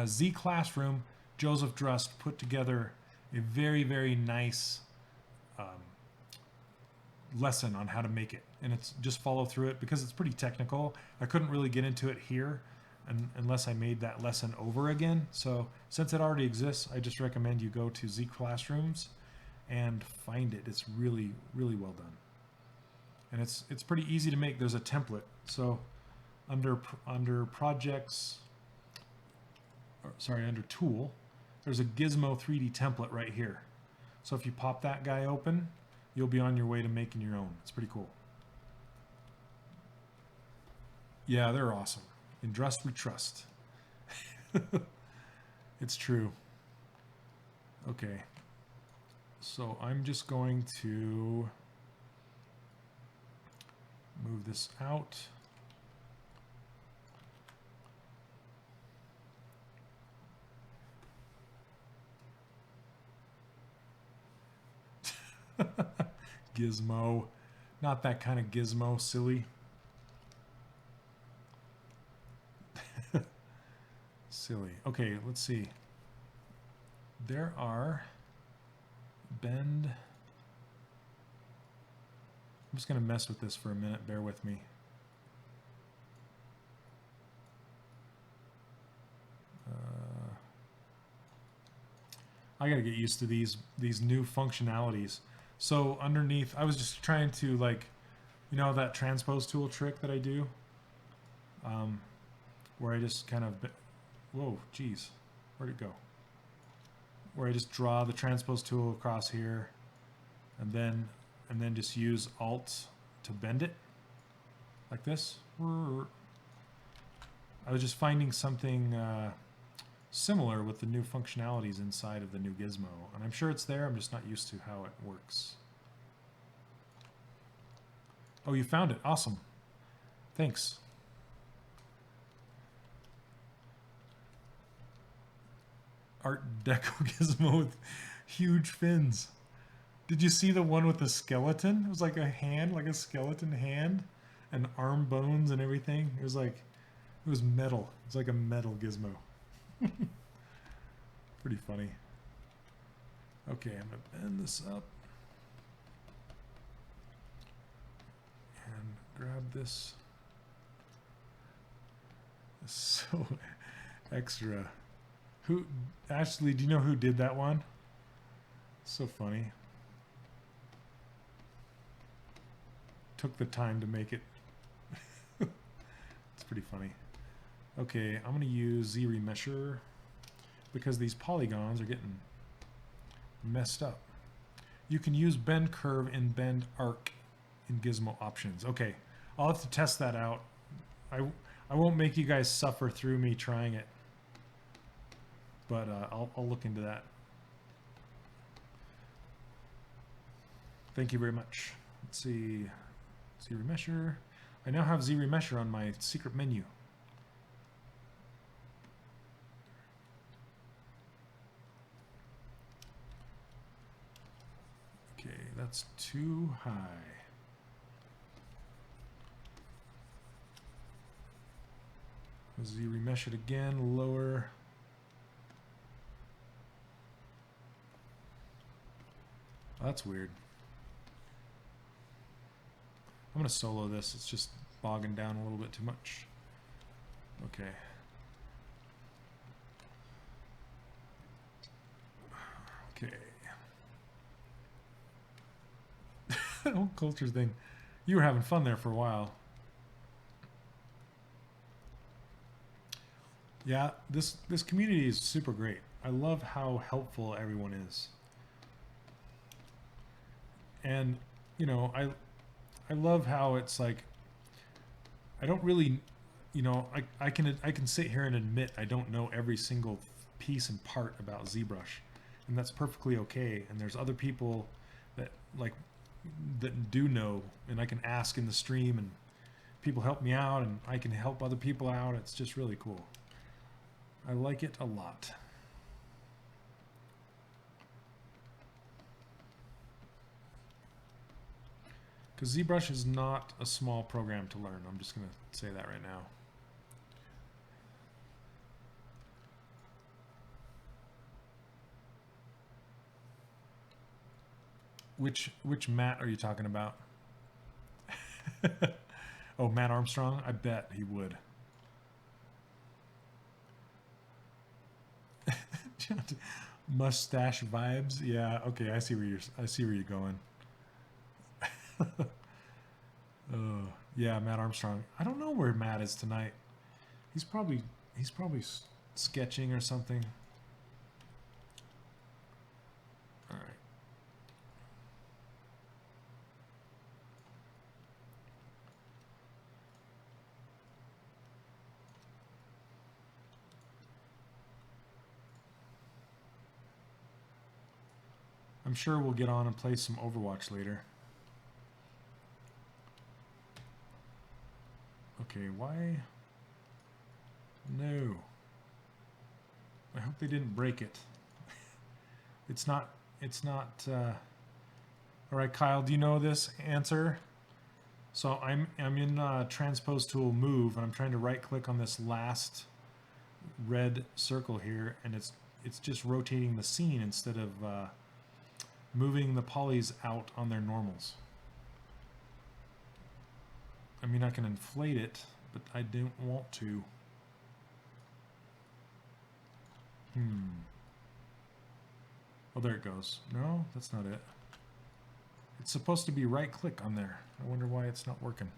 Z Classroom, Joseph Drust put together a very, very nice lesson on how to make it. And it's just follow through it because it's pretty technical. I couldn't really get into it here unless I made that lesson over again. So since it already exists, I just recommend you go to Z Classrooms and find it. It's really, really well done. And it's pretty easy to make. There's a template. So under projects, under tool, there's a Gizmo 3D template right here. So if you pop that guy open, you'll be on your way to making your own. It's pretty cool. Yeah, they're awesome. In Drust we trust. It's true. Okay. So I'm just going to move this out. Gizmo. Not that kind of gizmo, silly. Silly. Okay, let's see. There are bend. I'm just going to mess with this for a minute. Bear with me. I got to get used to these new functionalities. So underneath, I was just trying to, like, you know, that transpose tool trick that I do, where I just kind of, whoa, geez, where'd it go? Where I just draw the transpose tool across here, and then just use Alt to bend it, like this. I was just finding something similar with the new functionalities inside of the new Gizmo, and I'm sure it's there. I'm just not used to how it works. Oh, you found it. Awesome. Thanks. Art Deco gizmo with huge fins. Did you see the one with the skeleton? It was like a hand, like a skeleton hand, and arm bones and everything. It was like, it was metal. It's like a metal gizmo. Pretty funny. Okay, I'm gonna bend this up and grab this. It's so extra. Who, Ashley, do you know who did that one? So funny. Took the time to make it. It's pretty funny. Okay, I'm gonna use ZRemesher because these polygons are getting messed up. You can use bend curve and bend arc in gizmo options. Okay, I'll have to test that out. I won't make you guys suffer through me trying it, but I'll look into that. Thank you very much. Let's see, ZRemesher. I now have ZRemesher on my secret menu. Okay, that's too high. ZRemesh it again, lower. Oh, that's weird. I'm going to solo this. It's just bogging down a little bit too much. Okay. Okay. That whole culture thing. You were having fun there for a while. Yeah, this community is super great. I love how helpful everyone is. And, you know, I love how it's like, I don't really, you know, I can sit here and admit I don't know every single piece and part about ZBrush, and that's perfectly okay. And there's other people that that do know, and I can ask in the stream, and people help me out, and I can help other people out. It's just really cool. I like it a lot. Because ZBrush is not a small program to learn. I'm just going to say that right now. Which Matt are you talking about? Oh, Matt Armstrong? I bet he would. Mustache vibes? Yeah, okay, I see where you're going. Oh, yeah, Matt Armstrong. I don't know where Matt is tonight. He's probably sketching or something. All right. I'm sure we'll get on and play some Overwatch later. Okay, why? No. I hope they didn't break it. It's not, all right, Kyle, do you know this answer? So I'm in transpose tool move, and I'm trying to right click on this last red circle here, and it's just rotating the scene instead of moving the polys out on their normals. I mean, I can inflate it, but I don't want to. Oh, there it goes. No, that's not it. It's supposed to be right click on there. I wonder why it's not working.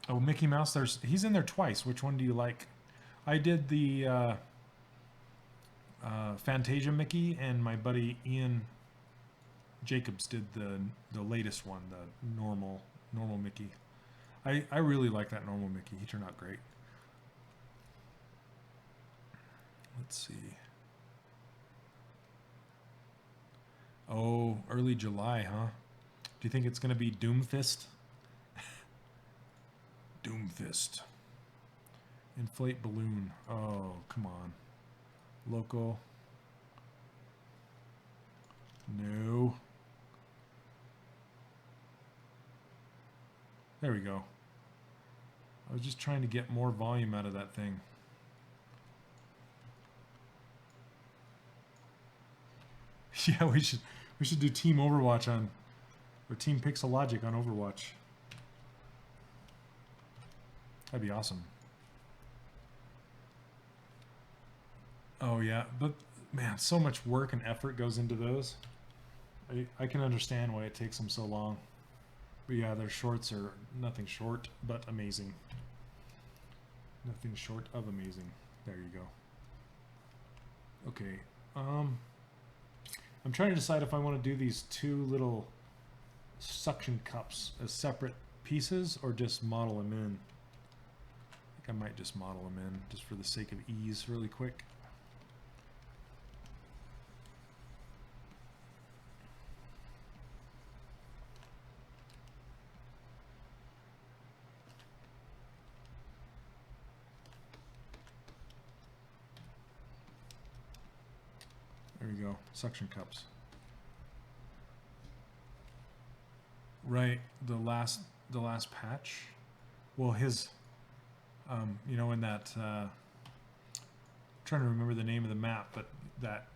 Oh, Mickey Mouse, he's in there twice. Which one do you like? I did the Fantasia Mickey, and my buddy Ian Jacobs did the latest one, the normal Mickey. I really like that normal Mickey. He turned out great. Let's see. Oh, early July, huh? Do you think it's going to be Doomfist? Doomfist. Inflate balloon. Oh, come on. Local. No. There we go. I was just trying to get more volume out of that thing. Yeah, we should do Team Overwatch on, or Team Pixel Logic on Overwatch. That'd be awesome. Oh yeah, but man, so much work and effort goes into those. I can understand why it takes them so long. But yeah, their shorts are nothing short but amazing. Nothing short of amazing. There you go. Okay. I'm trying to decide if I want to do these two little suction cups as separate pieces or just model them in. I think I might just model them in just for the sake of ease really quick. There we go, suction cups. Right, the last patch. Well, his, you know, in that, trying to remember the name of the map, but that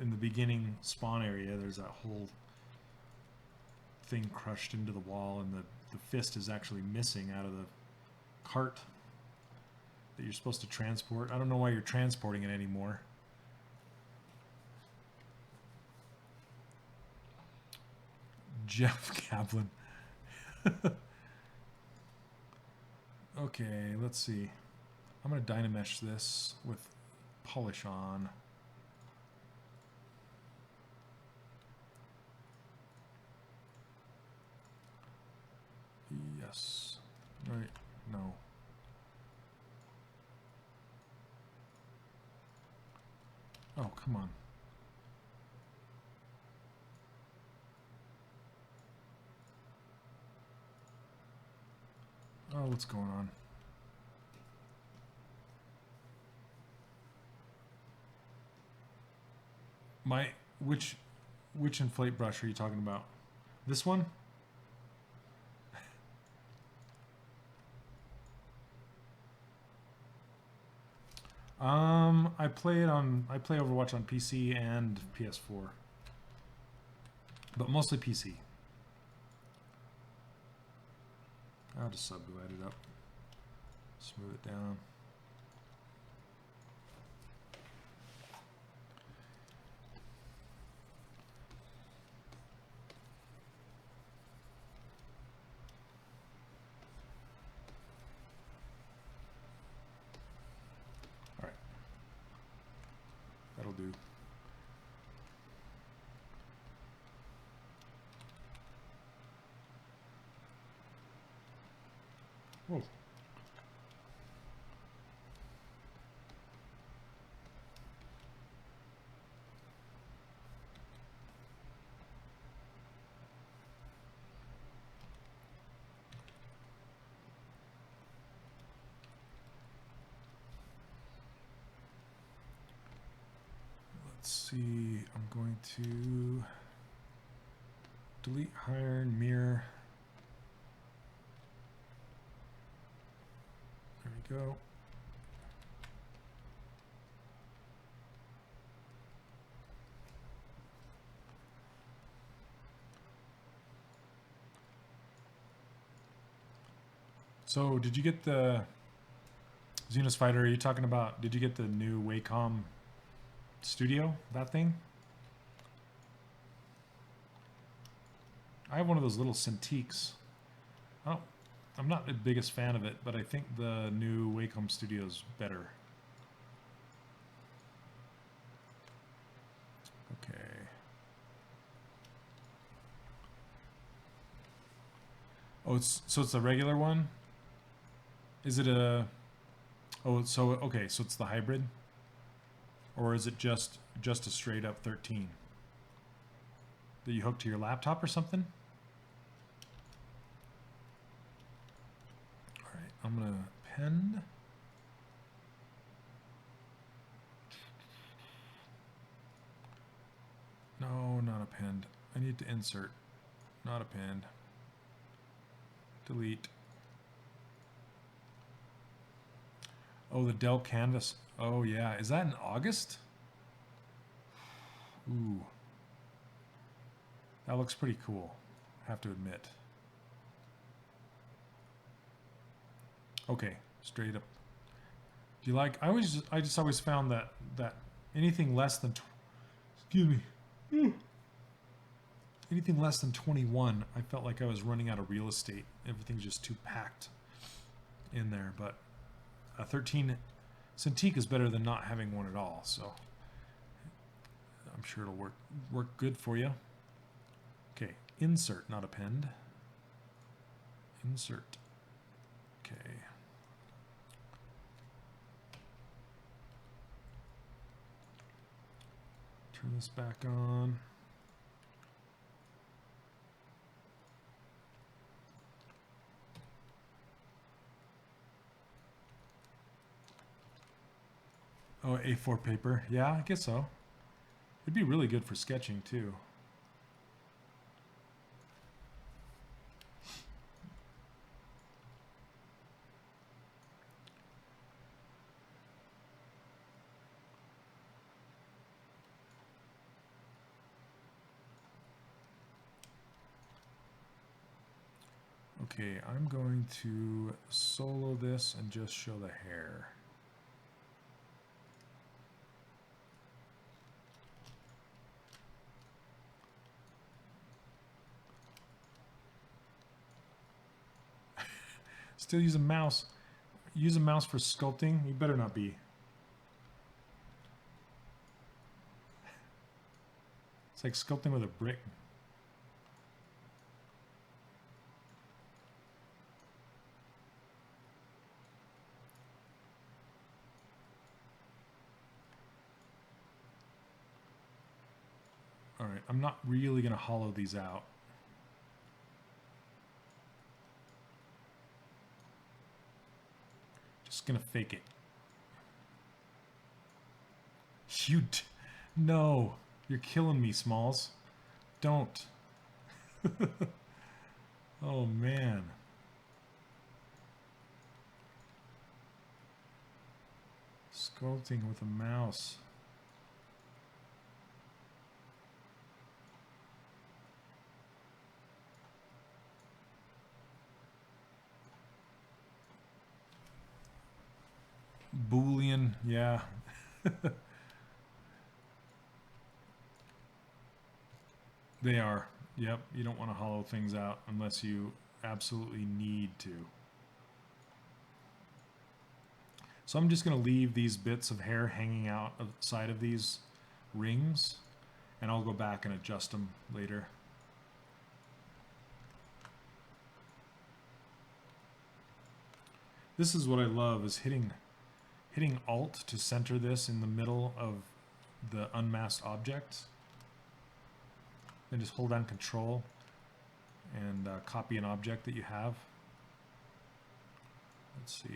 in the beginning spawn area, there's that whole thing crushed into the wall, and the fist is actually missing out of the cart that you're supposed to transport. I don't know why you're transporting it anymore. Jeff Kaplan. Okay, let's see. I'm going to Dynamesh this with polish on. Yes. Right. No. Oh, come on. Oh, what's going on? Which inflate brush are you talking about? This one? I play Overwatch on PC and PS4. But mostly PC. I'll just subdivide it up. Smooth it down. All right. That'll do. Whoa. Let's see, I'm going to delete iron mirror. There we go. So, did you get the Xenos Fighter? Are you talking about? Did you get the new Wacom Studio? That thing? I have one of those little Cintiqs. I'm not the biggest fan of it, but I think the new Wacom Studio is better. Okay. Oh, so it's the regular one? Is it a... Oh, so, okay, so it's the hybrid? Or is it just a straight up 13? That you hook to your laptop or something? Alright, I'm gonna pen. Hit to insert, not append. Delete. Oh, the Dell canvas. Oh yeah, is that in August? Ooh. That looks pretty cool, I have to admit. Okay, straight up. Do you like? I just always found that anything less than, excuse me, anything less than 21, I felt like I was running out of real estate. Everything's just too packed in there. But a 13 Cintiq is better than not having one at all. So I'm sure it'll work good for you. Okay, insert, not append. Insert. Okay. Turn this back on. Oh, A4 paper. Yeah, I guess so. It'd be really good for sketching too. Okay, I'm going to solo this and just show the hair. Still use a mouse. Use a mouse for sculpting? You better not be. It's like sculpting with a brick. All right, I'm not really going to hollow these out. Just going to fake it. Shoot. No, you're killing me, Smalls. Don't. Oh, man. Sculpting with a mouse. Boolean, yeah. They are. Yep, you don't want to hollow things out unless you absolutely need to. So I'm just going to leave these bits of hair hanging out outside of these rings, and I'll go back and adjust them later. This is what I love, is hitting Alt to center this in the middle of the unmasked object. Then just hold down Control and copy an object that you have. Let's see.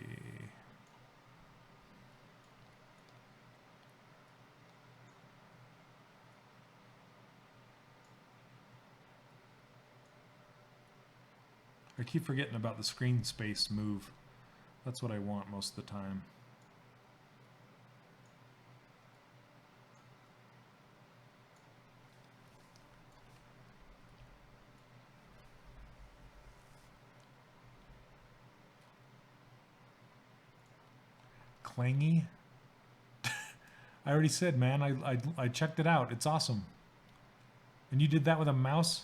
I keep forgetting about the screen space move. That's what I want most of the time. Clangy? I already said, man, I checked it out. It's awesome. And you did that with a mouse?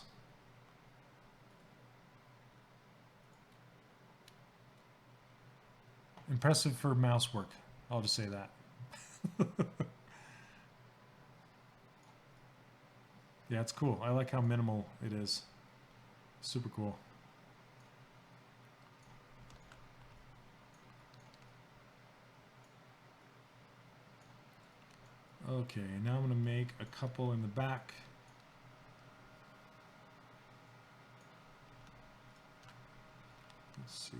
Impressive for mouse work. I'll just say that. Yeah, it's cool. I like how minimal it is. Super cool. Okay, now I'm going to make a couple in the back. Let's see.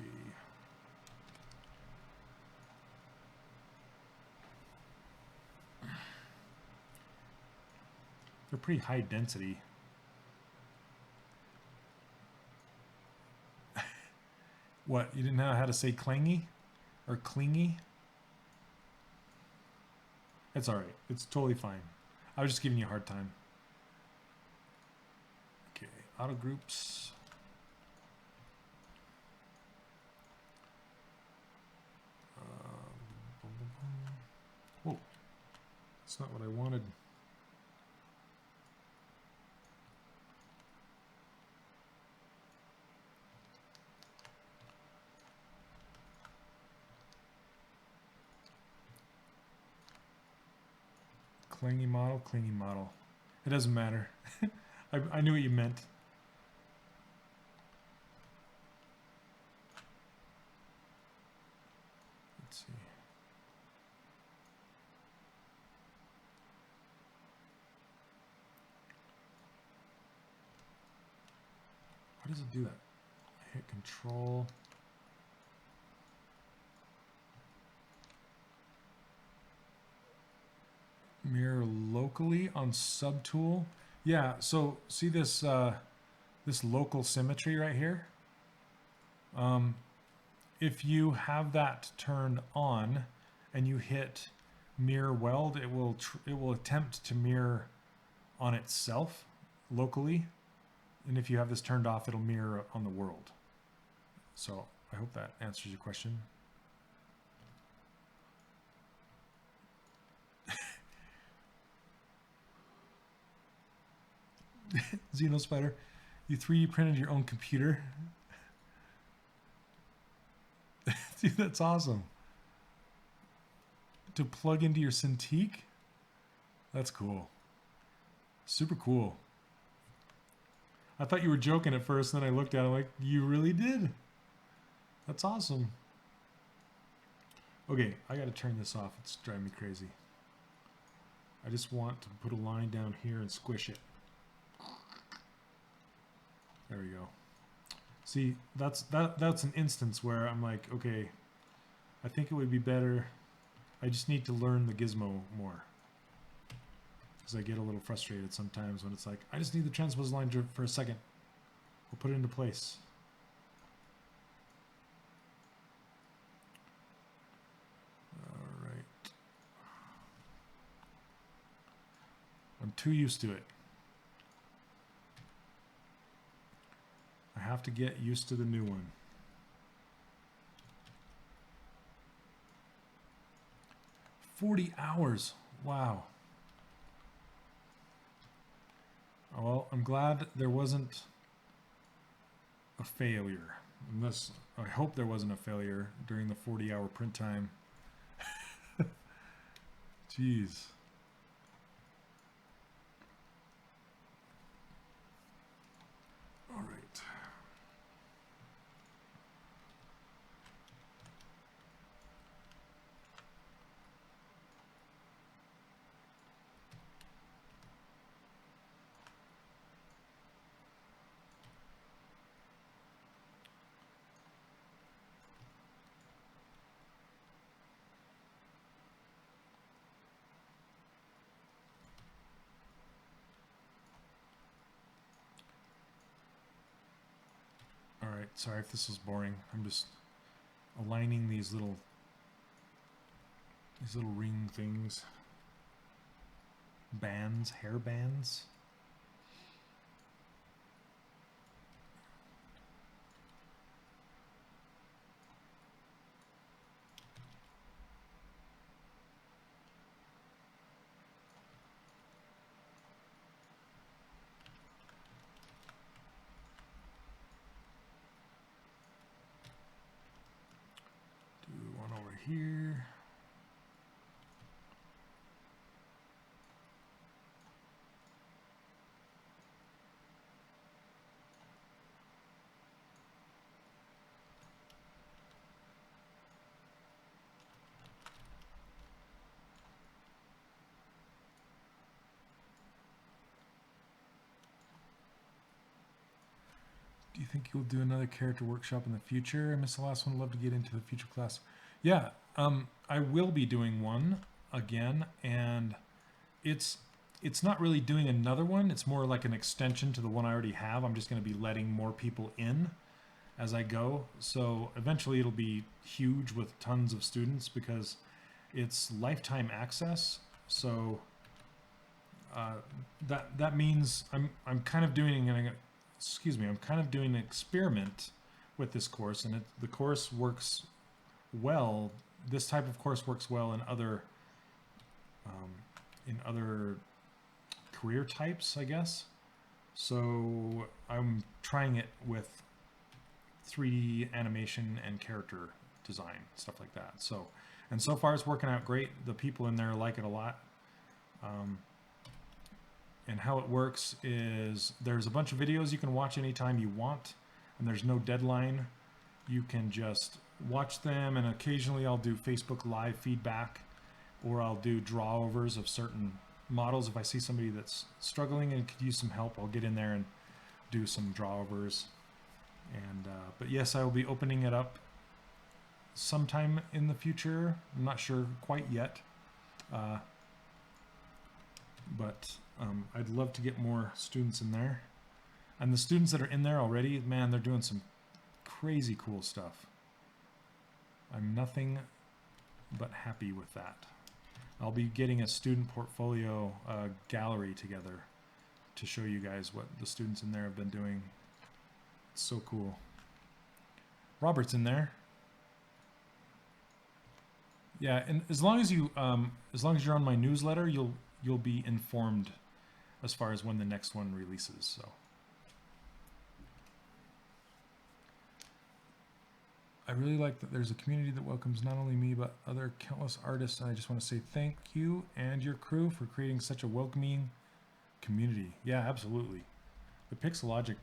They're pretty high density. What? You didn't know how to say clingy? Or clingy? It's alright. It's totally fine. I was just giving you a hard time. Okay, auto groups. Whoa. That's not what I wanted. Clingy model, clingy model. It doesn't matter. I knew what you meant. Let's see. Why does it do that? I hit control. Mirror locally on subtool. Yeah, so see this this local symmetry right here? If you have that turned on and you hit mirror weld, it will attempt to mirror on itself locally. And if you have this turned off, it'll mirror on the world. So I hope that answers your question. Xeno Spider, you 3D printed your own computer? Dude, that's awesome. To plug into your Cintiq? That's cool. Super cool. I thought you were joking at first, and then I looked at it like, you really did? That's awesome. Okay, I gotta turn this off. It's driving me crazy. I just want to put a line down here and squish it. There we go. See, that's an instance where I'm like, okay, I think it would be better. I just need to learn the gizmo more. Because I get a little frustrated sometimes when it's like, I just need the transpose line for a second. We'll put it into place. All right. I'm too used to it. I have to get used to the new one. $40 hours. Wow. Well, I'm glad there wasn't a failure. Unless, I hope there wasn't a failure during the 40-hour print time. Jeez. All right. Alright, sorry if this was boring. I'm just aligning these little ring things. Bands, hair bands. Here. Do you think you'll do another character workshop in the future? I missed the last one. I'd love to get into the future class. Yeah, I will be doing one again, and it's not really doing another one. It's more like an extension to the one I already have. I'm just going to be letting more people in. as I go. So eventually it'll be huge with tons of students because it's lifetime access. So that means I'm kind of doing I'm kind of doing an experiment with this course, and the course works well. This type of course works well in other career types, I guess. So I'm trying it with 3D animation and character design, stuff like that. So, and so far it's working out great. The people in there like it a lot. And how it works is there's a bunch of videos you can watch anytime you want, and there's no deadline. You can just watch them, and occasionally I'll do Facebook Live feedback, or I'll do draw-overs of certain models. If I see somebody that's struggling and could use some help, I'll get in there and do some draw-overs. And but yes, I will be opening it up sometime in the future. I'm not sure quite yet. But I'd love to get more students in there. And the students that are in there already, man, they're doing some crazy cool stuff. I'm nothing but happy with that. I'll be getting a student portfolio gallery together to show you guys what the students in there have been doing. It's so cool. Robert's in there. Yeah, and as long as you're on my newsletter, you'll be informed as far as when the next one releases. So I really like that there's a community that welcomes not only me but other countless artists, and I just want to say thank you and your crew for creating such a welcoming community. Yeah, absolutely. The Pixelogic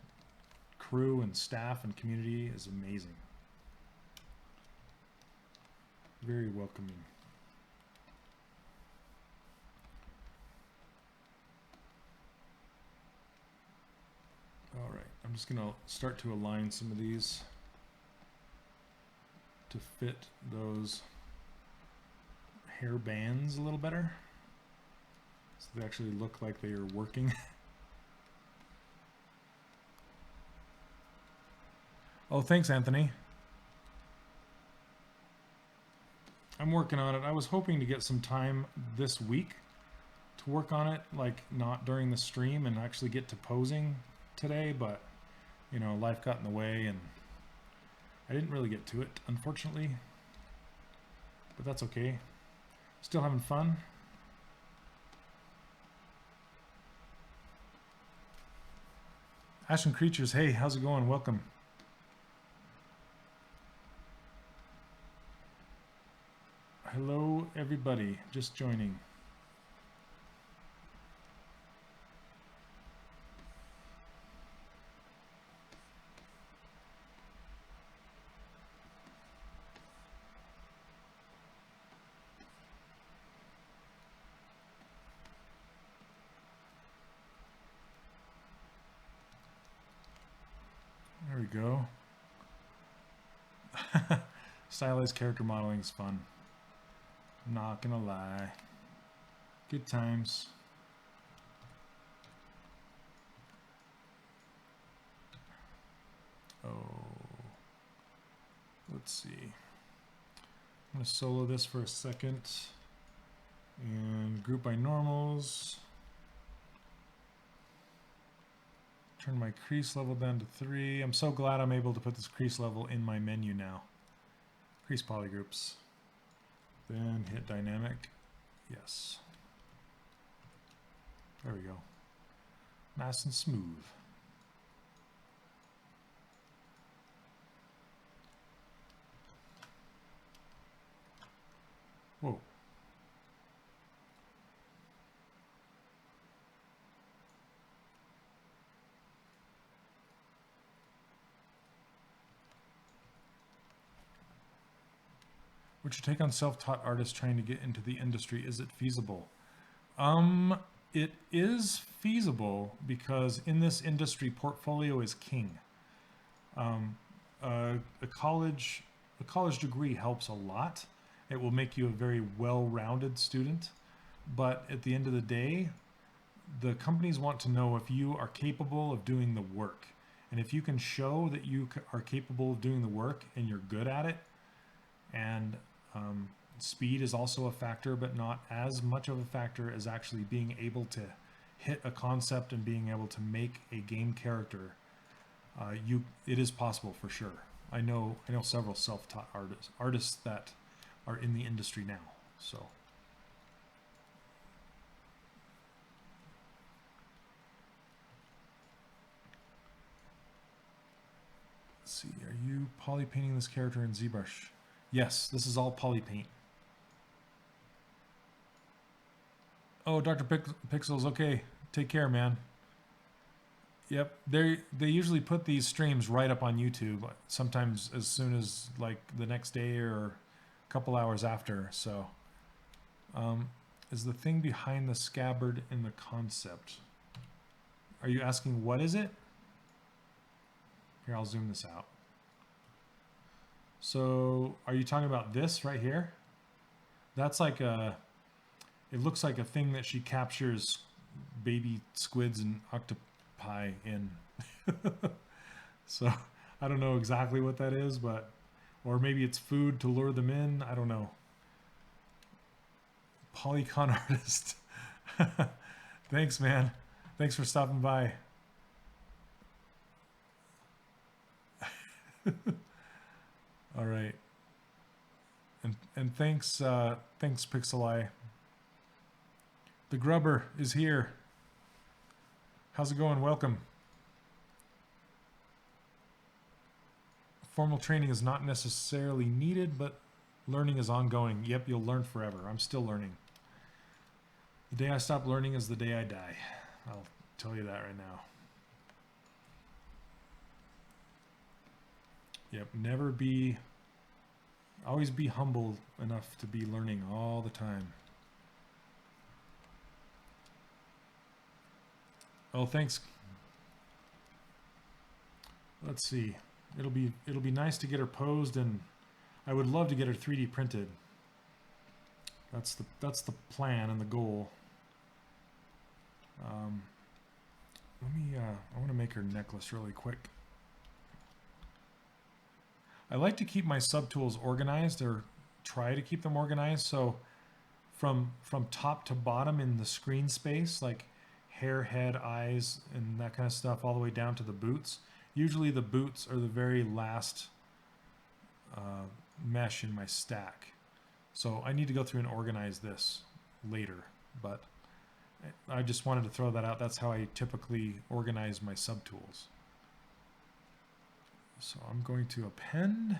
crew and staff and community is amazing. Very welcoming. All right, I'm just gonna start to align some of these to fit those hair bands a little better, so they actually look like they are working. Oh, thanks, Anthony. I'm working on it. I was hoping to get some time this week to work on it, like not during the stream, and actually get to posing today, but you know, life got in the way and I didn't really get to it, unfortunately, but that's okay. Still having fun. Ashen Creatures, hey, how's it going? Welcome. Hello, everybody, just joining. There we go. Stylized character modeling is fun. Not gonna lie. Good times. Oh. Let's see. I'm gonna solo this for a second. And group by normals. Turn my crease level down to 3. I'm so glad I'm able to put this crease level in my menu now. Crease polygroups. Then hit dynamic. Yes. There we go. Nice and smooth. Whoa. What's your take on self-taught artists trying to get into the industry? Is it feasible? It is feasible because in this industry, portfolio is king. A college degree helps a lot. It will make you a very well-rounded student, but at the end of the day, the companies want to know if you are capable of doing the work. And if you can show that you are capable of doing the work and you're good at it, and speed is also a factor, but not as much of a factor as actually being able to hit a concept and being able to make a game character, it is possible for sure. I know several self-taught artists that are in the industry now. So let's see, are you poly painting this character in ZBrush? Yes, this is all poly paint. Oh, Dr. Pixels, okay. Take care, man. Yep, they usually put these streams right up on YouTube, sometimes as soon as like the next day or a couple hours after. So, is the thing behind the scabbard in the concept? Are you asking what is it? Here, I'll zoom this out. So, are you talking about this right here? That's like it looks like a thing that she captures baby squids and octopi in. So I don't know exactly what that is, but, or maybe it's food to lure them in. I don't know. Polycon artist. Thanks, man. Thanks for stopping by. All right. And thanks, thanks Pixel Eye. The Grubber is here. How's it going? Welcome. Formal training is not necessarily needed, but learning is ongoing. Yep, you'll learn forever. I'm still learning. The day I stop learning is the day I die. I'll tell you that right now. Yep, always be humble enough to be learning all the time. Oh, thanks. Let's see. It'll be nice to get her posed, and I would love to get her 3D printed. That's the plan and the goal. I want to make her necklace really quick. I like to keep my subtools organized, or try to keep them organized. So from top to bottom in the screen space, like hair, head, eyes, and that kind of stuff, all the way down to the boots. Usually the boots are the very last mesh in my stack. So I need to go through and organize this later, but I just wanted to throw that out. That's how I typically organize my subtools. So I'm going to append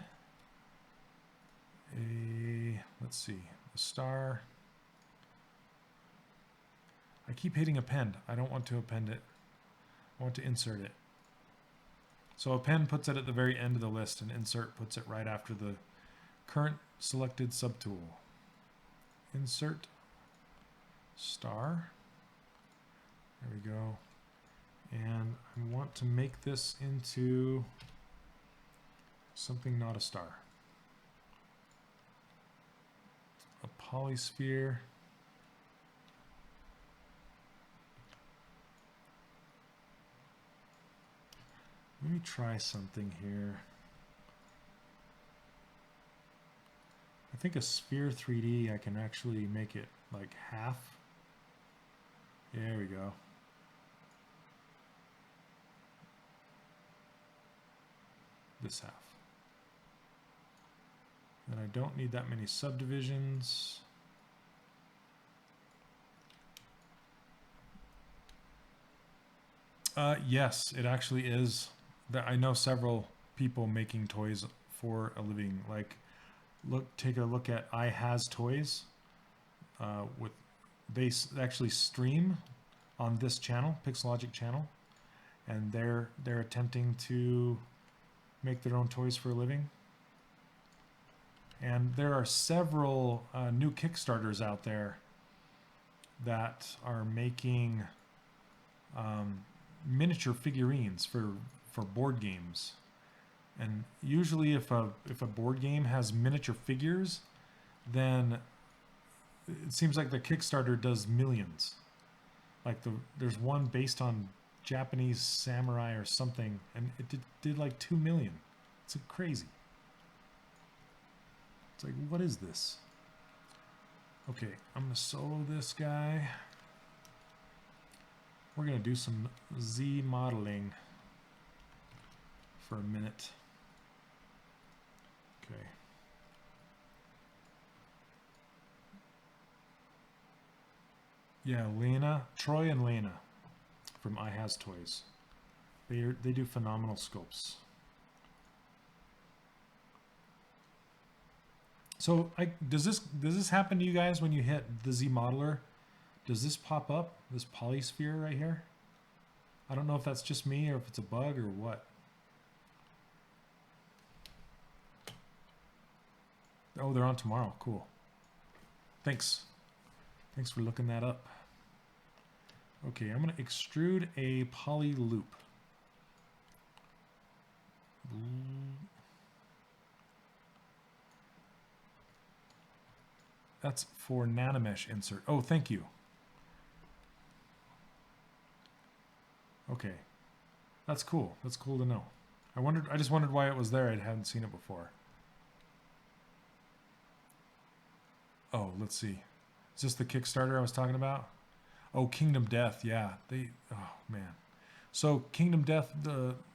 let's see, a star. I keep hitting append. I don't want to append it. I want to insert it. So append puts it at the very end of the list, and insert puts it right after the current selected subtool. Insert star. There we go. And I want to make this into something not a star. A polysphere. Let me try something here. I think a sphere 3D, I can actually make it like half. There we go. This half. And I don't need that many subdivisions. Yes, it actually is. I know several people making toys for a living. Like, take a look at iHasToys. They actually stream on this channel, Pixelogic channel, and they're attempting to make their own toys for a living. And there are several new Kickstarters out there that are making miniature figurines for board games. And usually if a board game has miniature figures, then it seems like the Kickstarter does millions. Like there's one based on Japanese samurai or something, and it did like 2 million. It's crazy. It's like, what is this? Okay, I'm gonna solo this guy. We're gonna do some Z modeling for a minute. Okay. Yeah, Lena, Troy and Lena from iHas Toys. They do phenomenal sculpts. So does this happen to you guys when you hit the Z modeler? Does this pop up, this polysphere right here? I don't know if that's just me or if it's a bug or what. Oh, they're on tomorrow. Cool. Thanks. Thanks for looking that up. Okay, I'm going to extrude a poly loop. That's for nanomesh insert. Oh, thank you. Okay. That's cool. That's cool to know. I just wondered why it was there. I hadn't seen it before. Oh, let's see. Is this the Kickstarter I was talking about? Oh, Kingdom Death. Yeah. Oh, man. So Kingdom Death,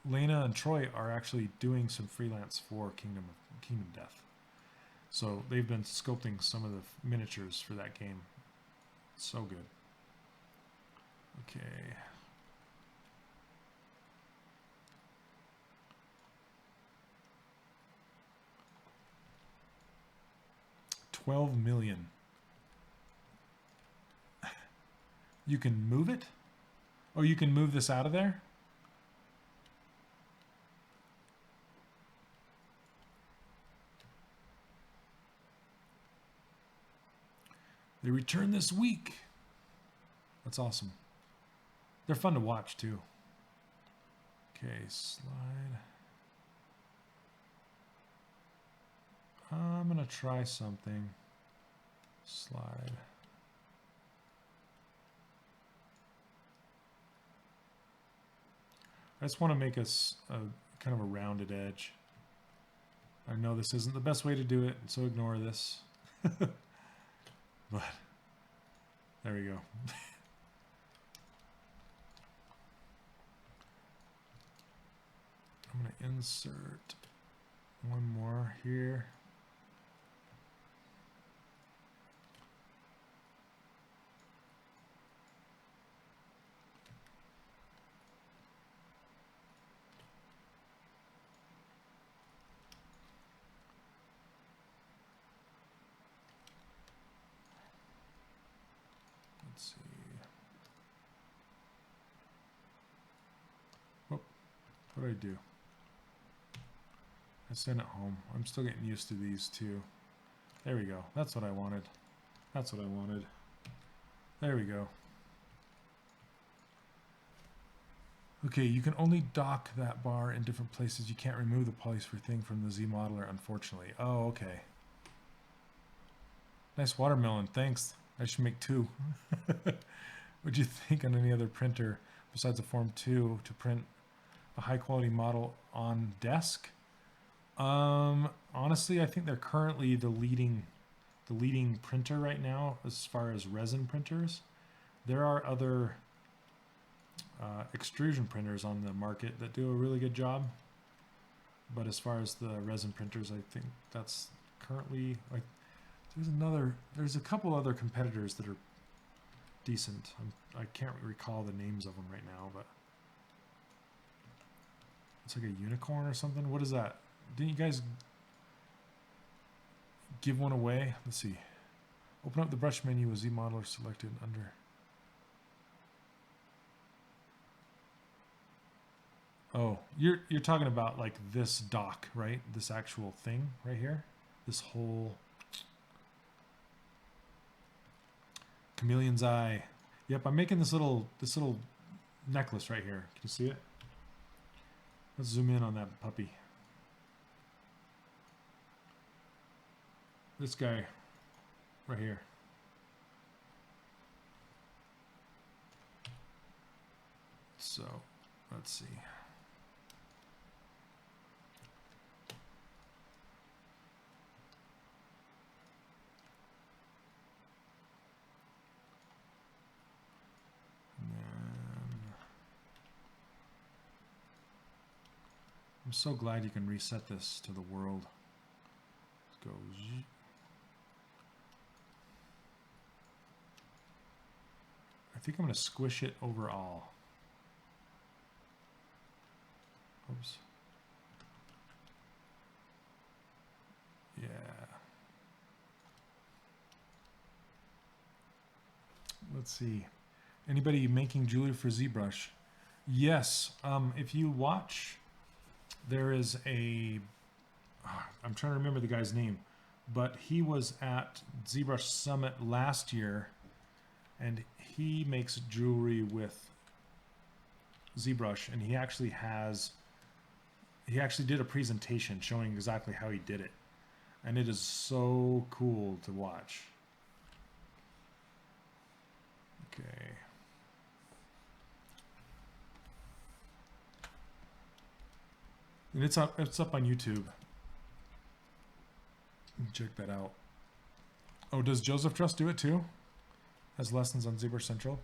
Lena and Troy are actually doing some freelance for Kingdom Death. So they've been sculpting some of the miniatures for that game. So good. Okay. $12 million. You can move it? Oh, you can move this out of there? They return this week. That's awesome. They're fun to watch too. Okay, slide. I'm gonna try something. Slide. I just want to make us a kind of a rounded edge. I know this isn't the best way to do it, so ignore this. But there we go. I'm going to insert one more here. Let's see. Oh, what did I do? I sent it home. I'm still getting used to these two. There we go. That's what I wanted. That's what I wanted. There we go. Okay, you can only dock that bar in different places. You can't remove the polysphere thing from the Z modeler, unfortunately. Oh, okay. Nice watermelon. Thanks. I should make two. What'd you think on any other printer besides a Form 2 to print a high quality model on desk? Honestly, I think they're currently the leading printer right now as far as resin printers. There are other extrusion printers on the market that do a really good job, but as far as the resin printers, I think that's currently like there's a couple other competitors that are decent. I can't recall the names of them right now, but it's like a unicorn or something. What is that? Didn't you guys give one away? Let's see. Open up the brush menu with Z modeler selected under. Oh, you're talking about like this dock, right? This actual thing right here. This whole chameleon's eye. Yep, I'm making this little necklace right here. Can you see it? Let's zoom in on that puppy. This guy right here. Let's So let's see. And then I'm so glad you can reset this to the world. Let's go. I think I'm going to squish it overall. Oops. Yeah. Let's see. Anybody making jewelry for ZBrush? Yes. If you watch, there is a... I'm trying to remember the guy's name, but he was at ZBrush Summit last year, and he makes jewelry with ZBrush, and he actually did a presentation showing exactly how he did it, and it is so cool to watch. Okay. And it's up on YouTube. Check that out. Oh, does Joseph Trust do it too? Has lessons on ZBrush Central.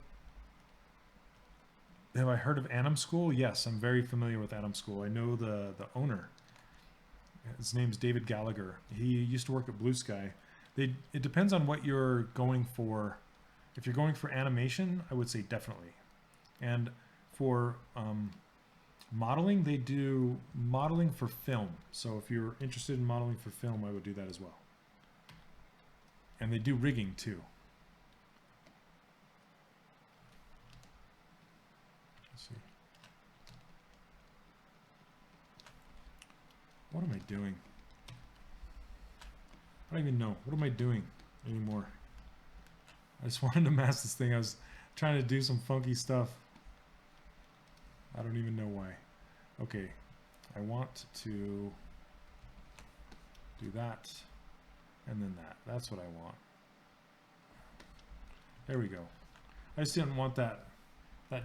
Have I heard of Anim School? Yes, I'm very familiar with Anim School. I know the owner. His name's David Gallagher. He used to work at Blue Sky. It depends on what you're going for. If you're going for animation, I would say definitely. And for modeling, they do modeling for film. So if you're interested in modeling for film, I would do that as well. And they do rigging too. Let's see. What am I doing? I don't even know. What am I doing anymore? I just wanted to mask this thing. I was trying to do some funky stuff. I don't even know why. Okay, I want to do that, and then that. That's what I want. There we go. I just didn't want that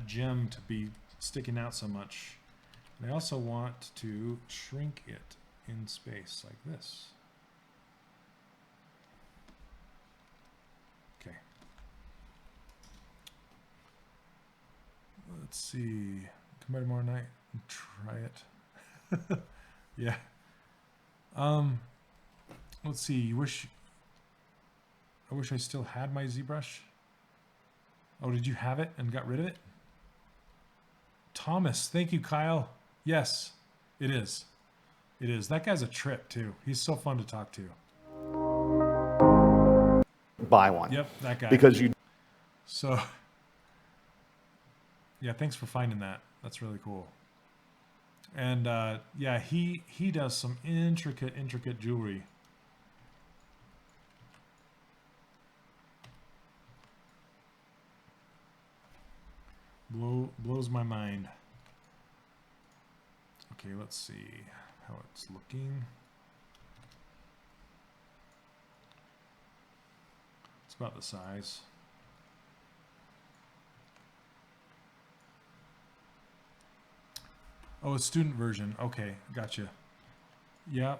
gem to be sticking out so much. And I also want to shrink it in space like this. Okay. Let's see. Come by tomorrow night and try it. Yeah. Let's see. I wish I still had my ZBrush. Oh, did you have it and got rid of it? Thomas, thank you, Kyle. Yes, it is. It is. That guy's a trip too. He's so fun to talk to. Buy one. Yep, that guy. Because you. So, yeah, thanks for finding that. That's really cool. And yeah, he does some intricate jewelry. Blows my mind. Okay, let's see how it's looking. It's about the size. Oh, a student version. Okay, gotcha. Yeah,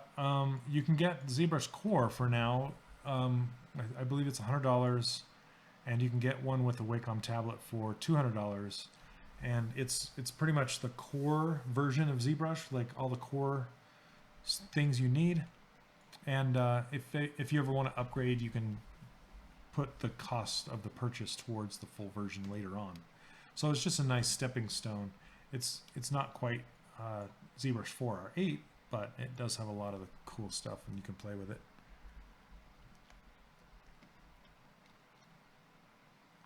you can get ZBrush Core for now. I believe it's $100, and you can get one with a Wacom tablet for $200. And it's pretty much the core version of ZBrush, like all the core things you need. And if you ever want to upgrade, you can put the cost of the purchase towards the full version later on. So it's just a nice stepping stone. It's not quite ZBrush 4 or 8, but it does have a lot of the cool stuff, and you can play with it.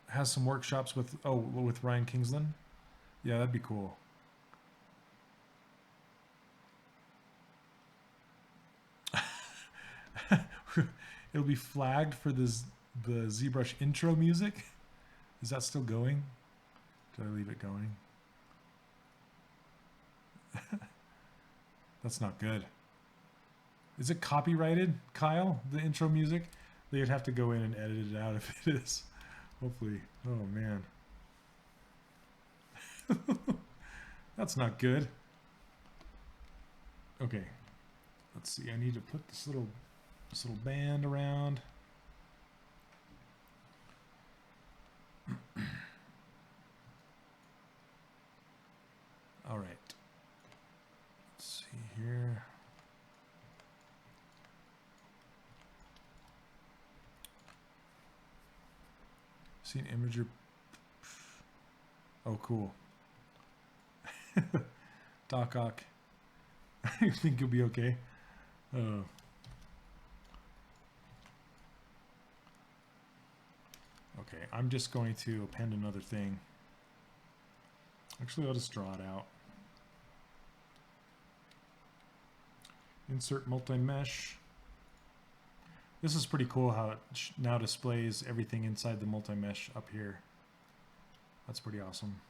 Has some workshops with Ryan Kingsland. Yeah, that'd be cool. It'll be flagged for the ZBrush intro music. Is that still going? Did I leave it going? That's not good. Is it copyrighted, Kyle? The intro music? They'd have to go in and edit it out if it is. Hopefully. Oh man. That's not good. Okay. Let's see. I need to put this little band around. All right. Let's see here. See an imager. Oh, cool. Doc Ock. I think you'll be okay. Oh. Okay, I'm just going to append another thing. Actually, I'll just draw it out. Insert multi-mesh. This is pretty cool how it now displays everything inside the multi-mesh up here. That's pretty awesome.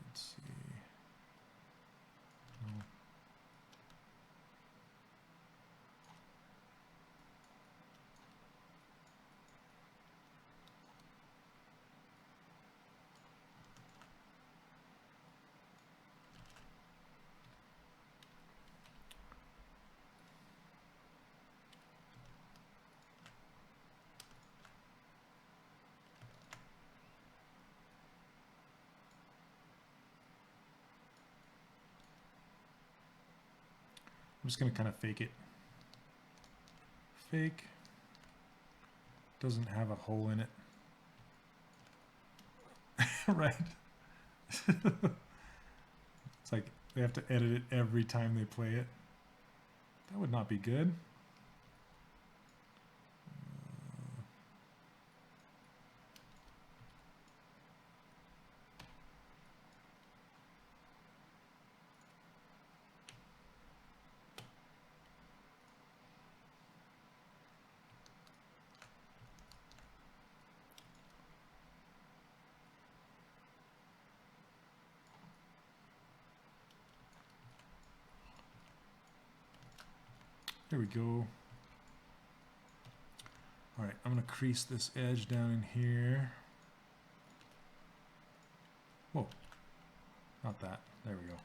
Let's see. No. I'm just going to kind of fake it. Fake. Doesn't have a hole in it. Right? It's like they have to edit it every time they play it. That would not be good. There we go. All right, I'm going to crease this edge down in here. Whoa, not that. There we go.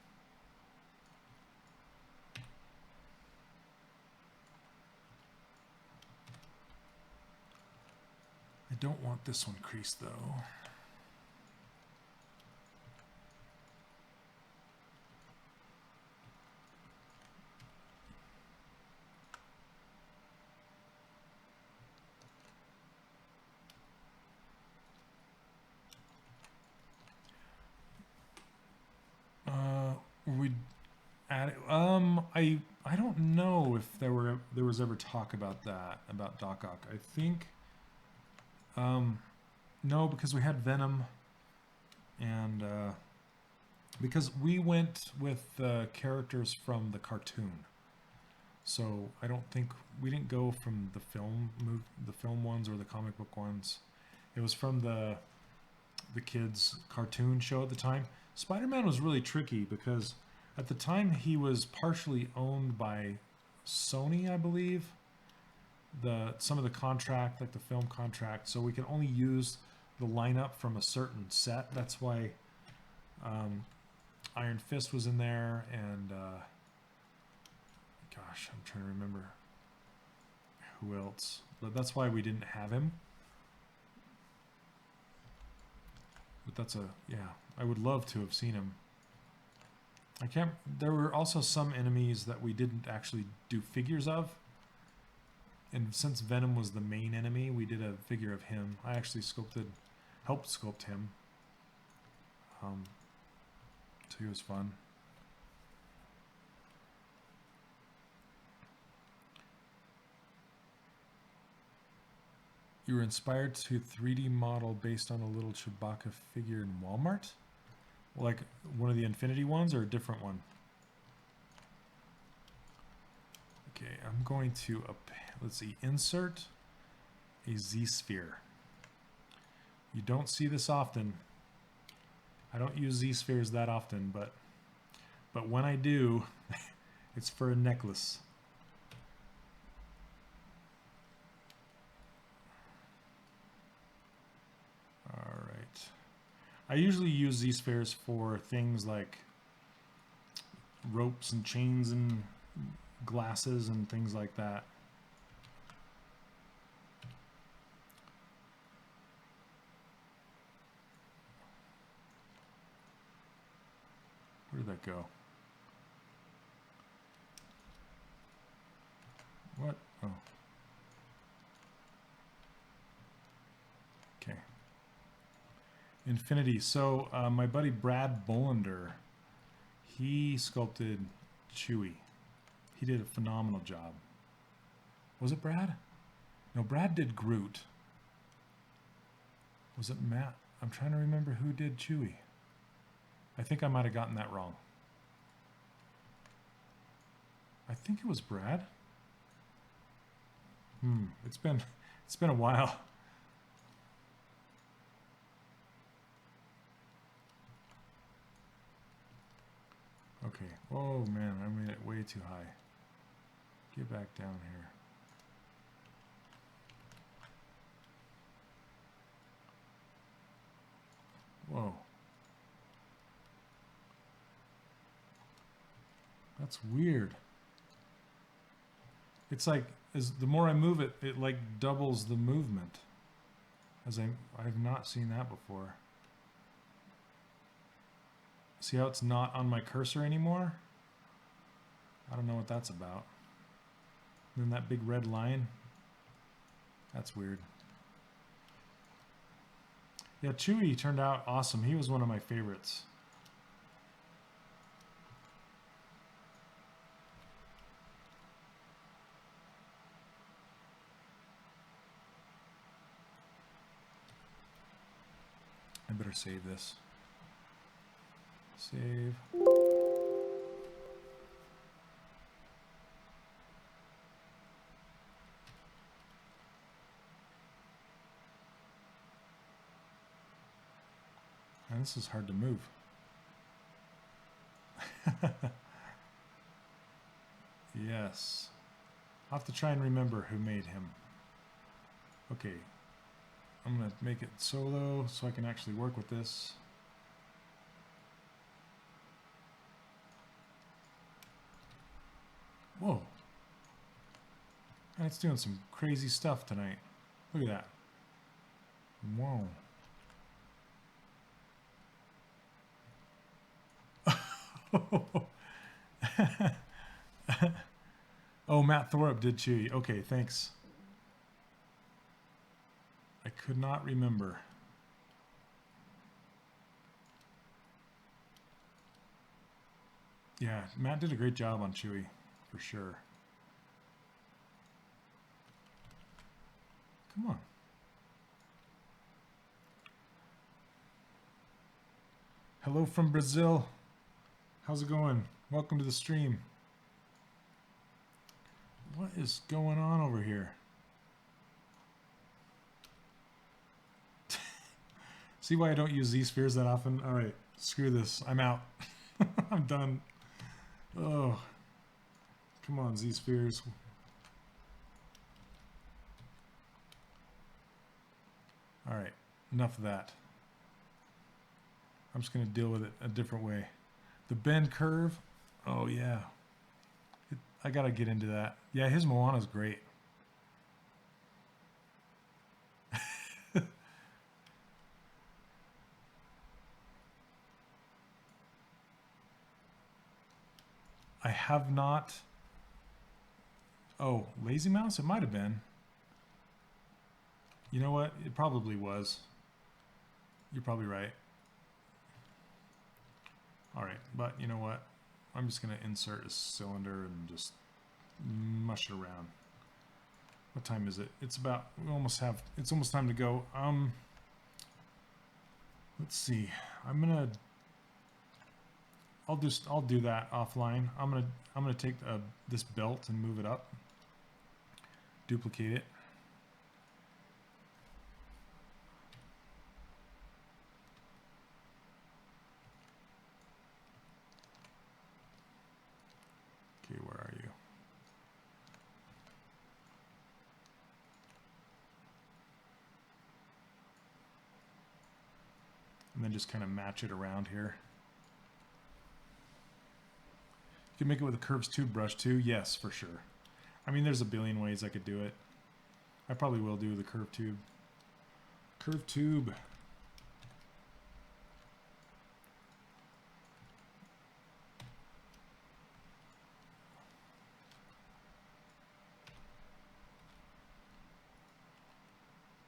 I don't want this one creased though. We add I don't know if there was ever talk about that, about Doc Ock. I think no, because we had Venom, and because we went with characters from the cartoon, so I don't think we didn't go from the film ones or the comic book ones. It was from the kids' cartoon show at the time. Spider-Man was really tricky because at the time he was partially owned by Sony, I believe. Some of the contract, like the film contract, so we could only use the lineup from a certain set. That's why Iron Fist was in there, and gosh, I'm trying to remember who else. But that's why we didn't have him. But that's yeah, I would love to have seen him. I can't. There were also some enemies that we didn't actually do figures of. And since Venom was the main enemy, we did a figure of him. I actually helped sculpt him. So he was fun. You were inspired to 3D model based on a little Chewbacca figure in Walmart? Like one of the Infinity ones or a different one? Okay, I'm going to, let's see, insert a Z-sphere. You don't see this often. I don't use Z-spheres that often, but when I do, it's for a necklace. All right. I usually use Z-spheres for things like ropes and chains and glasses and things like that. Where did that go? What? Oh. Okay. Infinity. So my buddy Brad Bollender, he sculpted Chewie. He did a phenomenal job. Was it Brad? No, Brad did Groot. Was it Matt? I'm trying to remember who did Chewie. I think I might have gotten that wrong. I think it was Brad. It's been a while. Okay. Oh man, I made it way too high. Get back down here. Whoa. That's weird. It's like the more I move it, it like doubles the movement. I've not seen that before. See how it's not on my cursor anymore? I don't know what that's about. And then that big red line. That's weird. Yeah, Chewie turned out awesome. He was one of my favorites. I better save this. Save. And this is hard to move. Yes. I'll have to try and remember who made him. Okay. I'm going to make it solo so I can actually work with this. Whoa. And it's doing some crazy stuff tonight. Look at that. Whoa. Oh, Matt Thorat did Chewie. Okay, thanks. I could not remember. Yeah, Matt did a great job on Chewie, for sure. Come on. Hello from Brazil. How's it going? Welcome to the stream. What is going on over here? See why I don't use Z-spheres that often? All right, screw this. I'm out. I'm done. Oh, come on, Z-spheres. All right, enough of that. I'm just going to deal with it a different way. The bend curve. Oh, yeah. I got to get into that. Yeah, his Moana's great. I have not. Oh, Lazy Mouse? It might have been. You know what? It probably was. You're probably right. All right, but you know what? I'm just going to insert a cylinder and just mush it around. What time is it? It's about, it's almost time to go. Let's see. I'll do that offline. I'm gonna take this belt and move it up. Duplicate it. Okay, where are you? then just kind of match it around here. You can make it with a curves tube brush too. Yes, for sure. I mean, there's a billion ways I could do it. I probably will do the curve tube. Curve tube.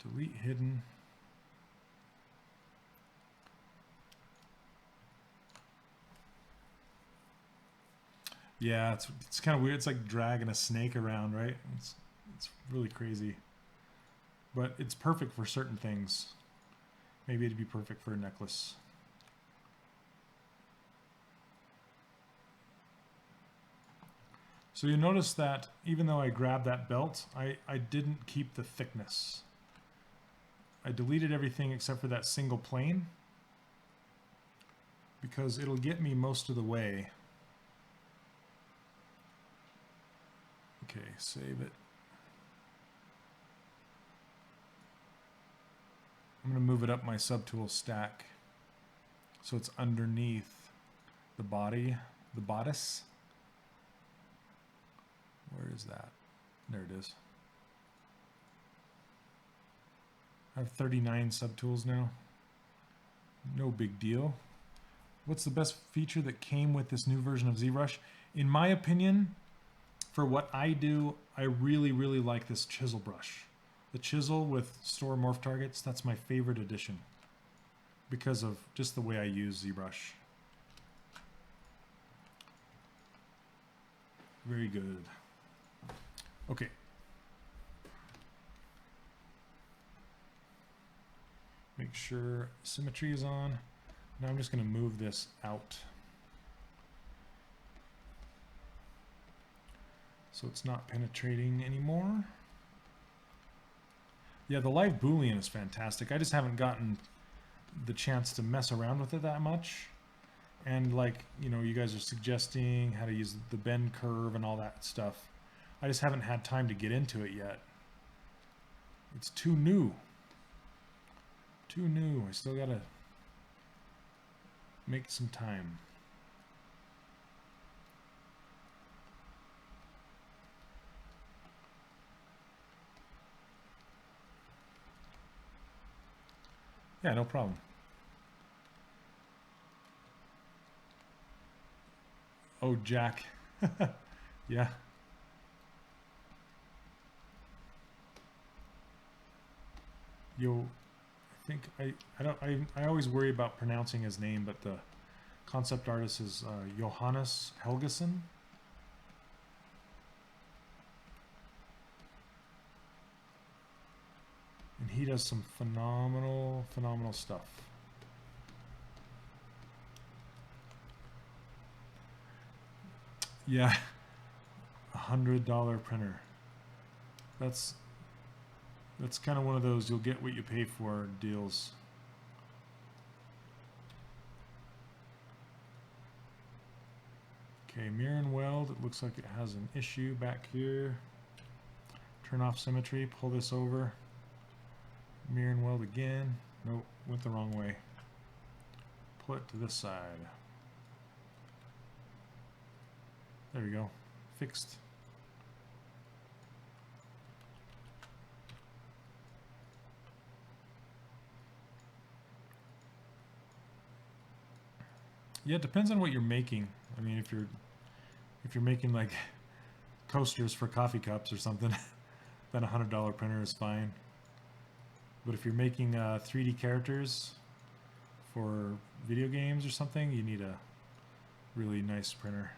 Delete hidden. Yeah, it's kind of weird. It's like dragging a snake around, right? It's really crazy. But it's perfect for certain things. Maybe it'd be perfect for a necklace. So you notice that even though I grabbed that belt, I didn't keep the thickness. I deleted everything except for that single plane because it'll get me most of the way. Okay, save it. I'm going to move it up my subtool stack so it's underneath the body, the bodice. Where is that? There it is. I have 39 subtools now. No big deal. What's the best feature that came with this new version of ZBrush? In my opinion, for what I do, I really, really like this chisel brush. The chisel with store morph targets, that's my favorite addition because of just the way I use ZBrush. Very good. Okay. Make sure symmetry is on. Now I'm just going to move this out so it's not penetrating anymore. Yeah, the live Boolean is fantastic. I just haven't gotten the chance to mess around with it that much. And like, you know, you guys are suggesting how to use the bend curve and all that stuff. I just haven't had time to get into it yet. It's too new. Too new. I still gotta make some time. Yeah, no problem. Oh, Jack. Yeah. Yo, I always worry about pronouncing his name, but the concept artist is Johannes Helgeson. And he does some phenomenal stuff. Yeah, $100 printer. That's kind of one of those you'll get what you pay for deals. Okay, mirror and weld. It looks like it has an issue back here. Turn off symmetry, pull this over. Mirror and weld again. Nope, went the wrong way. Pull it to this side. There we go. Fixed. Yeah, it depends on what you're making. I mean, if you're making like coasters for coffee cups or something, then $100 printer is fine. But if you're making 3D characters for video games or something, you need a really nice printer.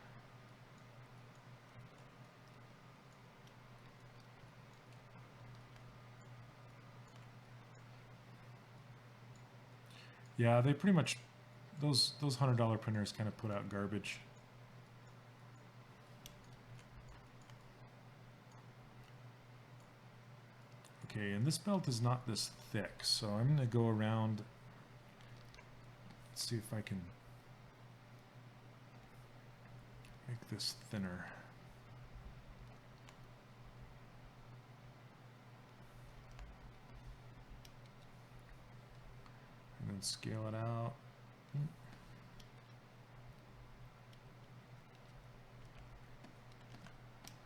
Yeah, they pretty much, those $100 printers kind of put out garbage. Okay, and this belt is not this thick, so I'm going to go around, let's see if I can make this thinner. And and scale it out.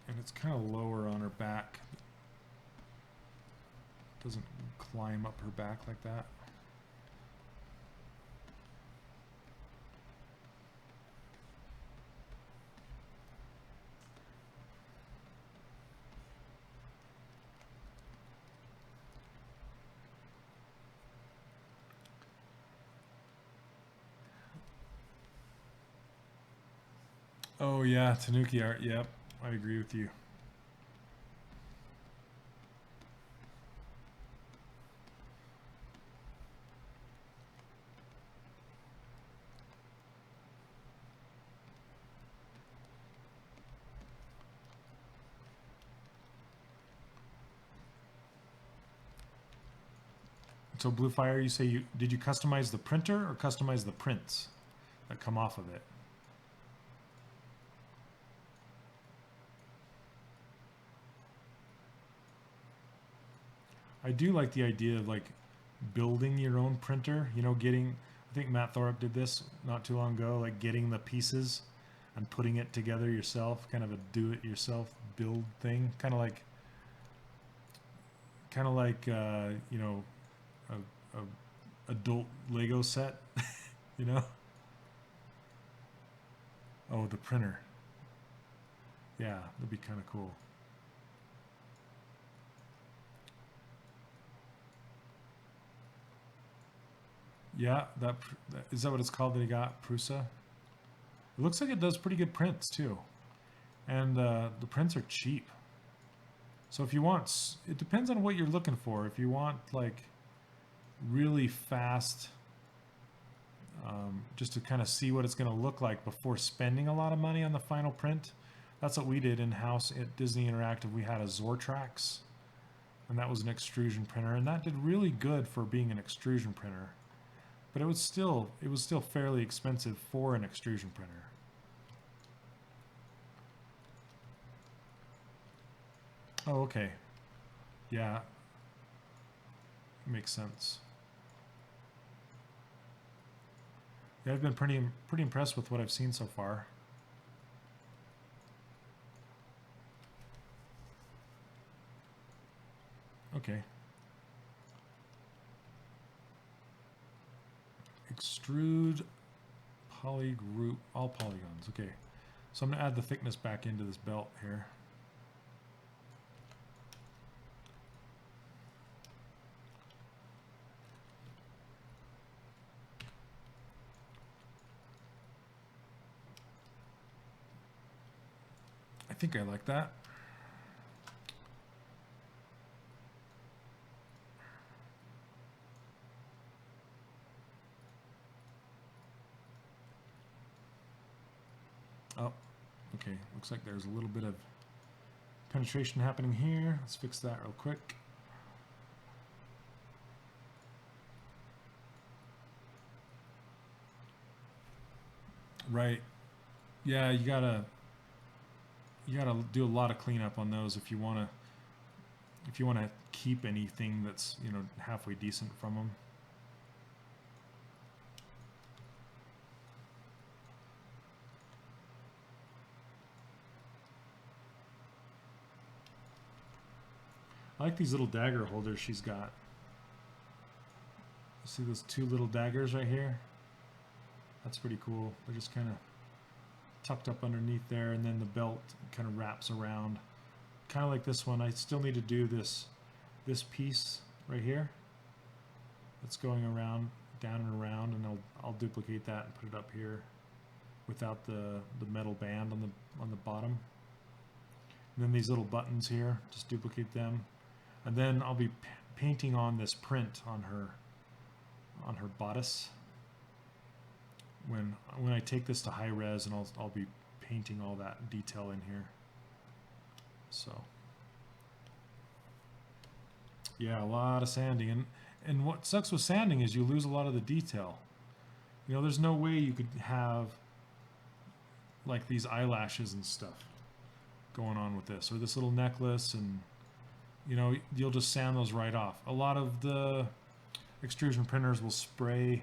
And it's kind of lower on her back. Doesn't climb up her back like that. Oh yeah, Tanuki art. Yep, I agree with you. So Blue Fire, you say did you customize the printer or customize the prints that come off of it? I do like the idea of like building your own printer, you know, I think Matt Thorat did this not too long ago, like getting the pieces and putting it together yourself, kind of a do-it-yourself build thing, kind of like you know, a adult Lego set, you know? Oh, the printer. Yeah, that'd be kind of cool. Yeah, is that what it's called that he got, Prusa? It looks like it does pretty good prints too. And the prints are cheap. So if you want, it depends on what you're looking for. If you want like really fast, just to kind of see what it's going to look like before spending a lot of money on the final print, that's what we did in-house at Disney Interactive. We had a Drax, and that was an extrusion printer, and that did really good for being an extrusion printer. But it was still fairly expensive for an extrusion printer. Oh, okay. Yeah. Makes sense. Yeah, I've been pretty impressed with what I've seen so far. Okay. Extrude polygroup all polygons. Okay. So I'm going to add the thickness back into this belt here. I think I like that. Oh, okay. Looks like there's a little bit of penetration happening here. Let's fix that real quick. Right. Yeah, you gotta do a lot of cleanup on those if you wanna keep anything that's, you know, halfway decent from them. I like these little dagger holders she's got. See those two little daggers right here? That's pretty cool. They're just kind of tucked up underneath there, and then the belt kind of wraps around. Kind of like this one. I still need to do this piece right here. That's going around, down and around, and I'll duplicate that and put it up here without the metal band on the bottom. And then these little buttons here, just duplicate them. And then I'll be painting on this print on her bodice. When I take this to high res, and I'll be painting all that detail in here. So yeah, a lot of sanding, and what sucks with sanding is you lose a lot of the detail. You know, there's no way you could have like these eyelashes and stuff going on with this, or this little necklace, and you know, you'll just sand those right off. A lot of the extrusion printers will spray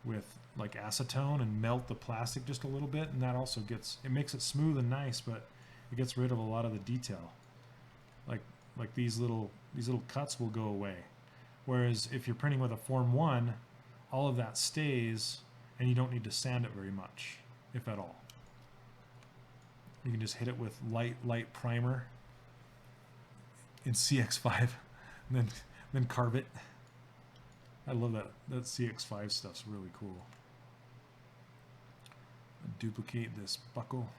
with like acetone and melt the plastic just a little bit, and that also it makes it smooth and nice, but it gets rid of a lot of the detail. Like these little cuts will go away. Whereas if you're printing with a Form 1, all of that stays, and you don't need to sand it very much, if at all. You can just hit it with light primer in CX5, and then carve it. I love that. That CX5 stuff's really cool. Duplicate this buckle.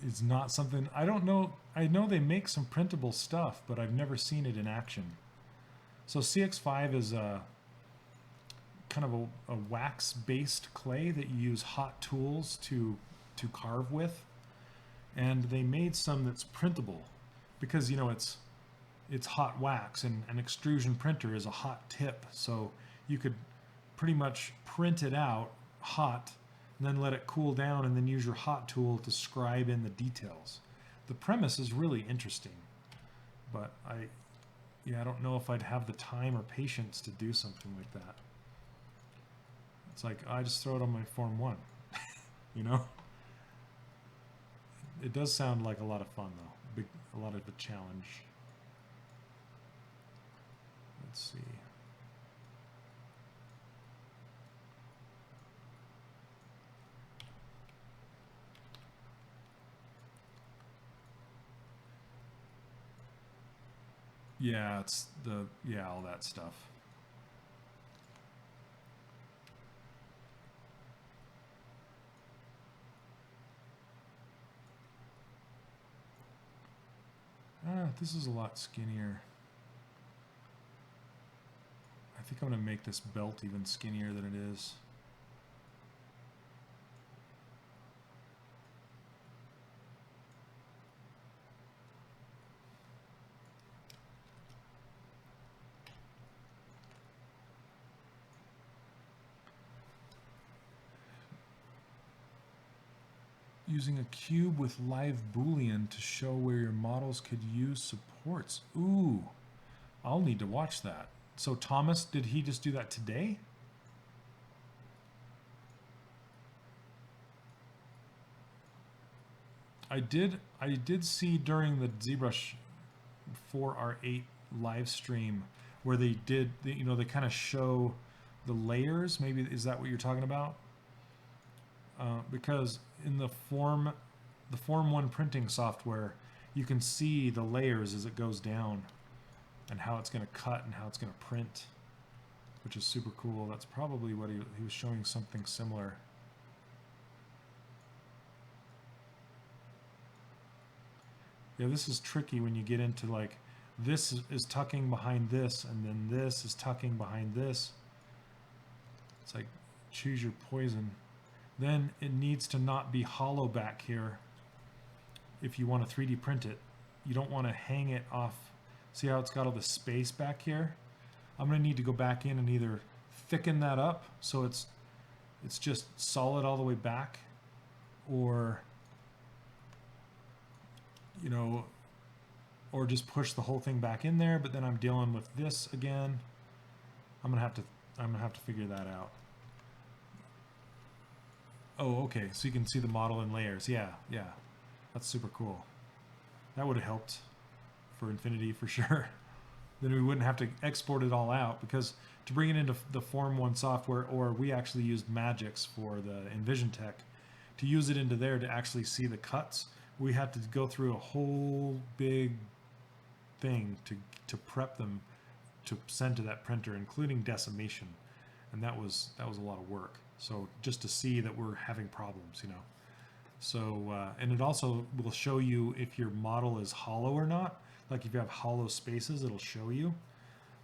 It's not something I don't know. I know they make some printable stuff, but I've never seen it in action. So CX5 is a kind of a wax-based clay that you use hot tools to carve with, and they made some that's printable because it's hot wax, and an extrusion printer is a hot tip, so you could pretty much print it out hot and then let it cool down and then use your hot tool to scribe in the details. The premise is really interesting, but I don't know if I'd have the time or patience to do something like that. It's like, I just throw it on my Form 1, you know? It does sound like a lot of fun though, a lot of a challenge. Let's see. Yeah, it's all that stuff. This is a lot skinnier. I think I'm going to make this belt even skinnier than it is. Using a cube with live boolean to show where your models could use supports. Ooh, I'll need to watch that. So Thomas, did he just do that today? I did see during the ZBrush 4R8 live stream where they did, they kind of show the layers. Maybe, is that what you're talking about? Because in the Form 1 printing software, you can see the layers as it goes down and how it's going to cut and how it's going to print, which is super cool. That's probably what he was showing, something similar. Yeah, this is tricky when you get into like, this is tucking behind this, and then this is tucking behind this. It's like, choose your poison. Then it needs to not be hollow back here if you want to 3D print it. You don't want to hang it off. See how it's got all the space back here? I'm going to need to go back in and either thicken that up so it's just solid all the way back, or or just push the whole thing back in there, but then I'm dealing with this again. I'm gonna have to figure that out. Oh, okay, so you can see the model in layers. Yeah, that's super cool. That would have helped for Infinity for sure. Then we wouldn't have to export it all out, because to bring it into the Form 1 software, or we actually used Magix for the Envision Tech, to use it into there to actually see the cuts, we had to go through a whole big thing to prep them to send to that printer, including decimation, and that was a lot of work. So just to see that we're having problems, So and it also will show you if your model is hollow or not. Like if you have hollow spaces, it'll show you.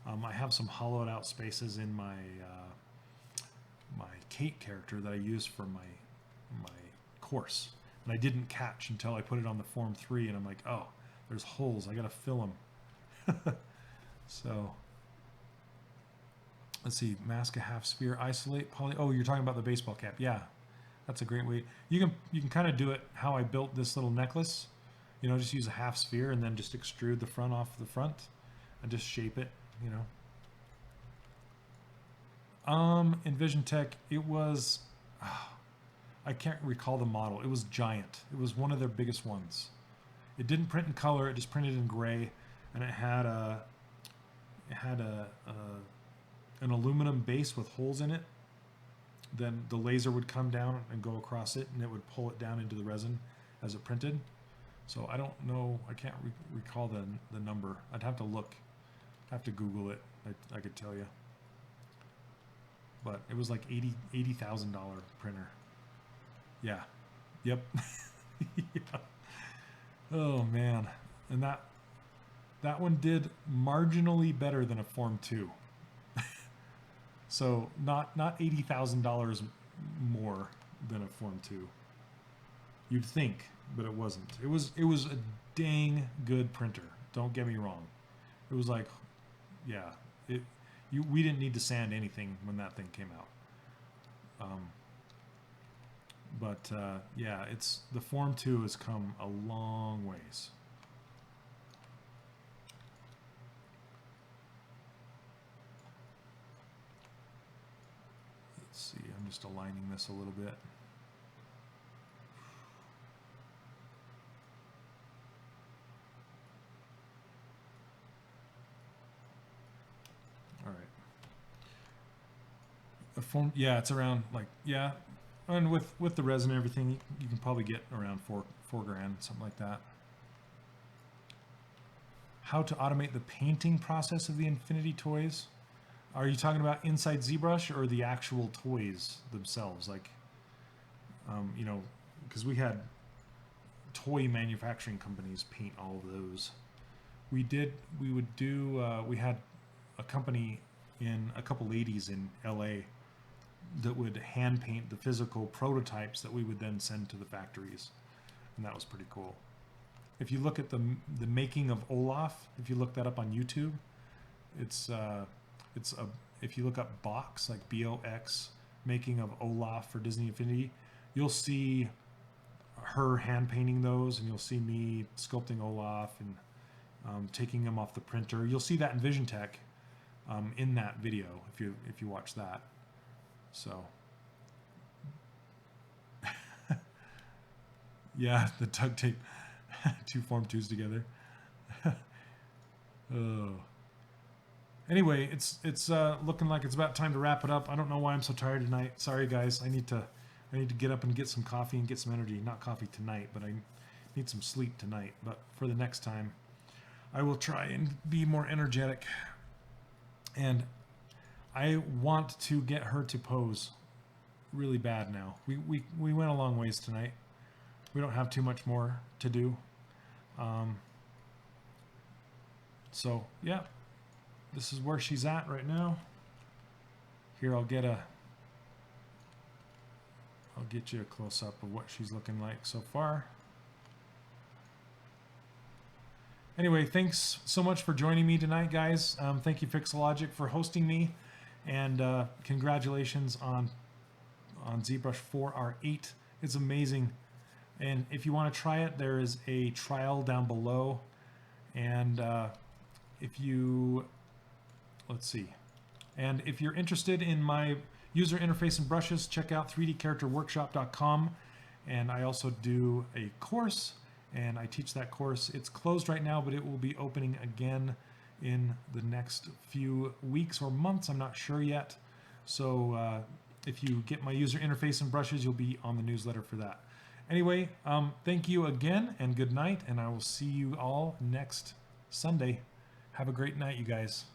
I have some hollowed out spaces in my my Kate character that I use for my coarse. And I didn't catch until I put it on the Form 3, and I'm like, oh, there's holes. I got to fill them. So, let's see. Mask a half sphere, isolate, poly. Oh, you're talking about the baseball cap. Yeah, that's a great way. You can kind of do it how I built this little necklace. You know, just use a half sphere and then just extrude the front off the front and just shape it, you know. Envision Tech, it was, I can't recall the model. It was giant. It was one of their biggest ones. It didn't print in color. It just printed in gray, and it had an aluminum base with holes in it. Then the laser would come down and go across it, and it would pull it down into the resin as it printed. So I don't know. I can't recall the number. I'd have to look. I'd have to Google it. I could tell you. But it was like $80,000 printer. Yeah. Yep. Yeah. Oh man. And that one did marginally better than a Form 2. So not $80,000 more than a Form 2. You'd think, but it wasn't. It was a dang good printer. Don't get me wrong. It was like, yeah, we didn't need to sand anything when that thing came out. Yeah, the Form 2 has come a long ways. Let's see, I'm just aligning this a little bit. All right. The form, yeah, it's around like, yeah. And with the resin and everything, you can probably get around four grand, something like that. How to automate the painting process of the Infinity toys? Are you talking about inside ZBrush or the actual toys themselves? Like, you know, because we had toy manufacturing companies paint all of those. We had a company a couple ladies in LA that would hand paint the physical prototypes that we would then send to the factories, and that was pretty cool. If you look at the making of Olaf, if you look that up on YouTube, if you look up Box, like BOX, making of Olaf for Disney Infinity, you'll see her hand painting those, and you'll see me sculpting Olaf and taking them off the printer. You'll see that in Vision Tech in that video if you watch that. So, yeah, the duct tape, two Form 2s together. Oh. Anyway, it's looking like it's about time to wrap it up. I don't know why I'm so tired tonight. Sorry, guys. I need to get up and get some coffee and get some energy. Not coffee tonight, but I need some sleep tonight. But for the next time, I will try and be more energetic. And I want to get her to pose really bad now. We went a long ways tonight. We don't have too much more to do. So yeah, this is where she's at right now. Here, I'll get you a close up of what she's looking like so far. Anyway, thanks so much for joining me tonight, guys. Thank you, Pixelogic, for hosting me, and congratulations on ZBrush 4R8. It's amazing, and if you want to try it, there is a trial down below, and if you're interested in my user interface and brushes, check out 3dcharacterworkshop.com, and I also do a course, and I teach that course. It's closed right now, but it will be opening again in the next few weeks or months. I'm not sure yet. So if you get my user interface and brushes, you'll be on the newsletter for that. Anyway, thank you again, and good night, and I will see you all next Sunday. Have a great night, you guys.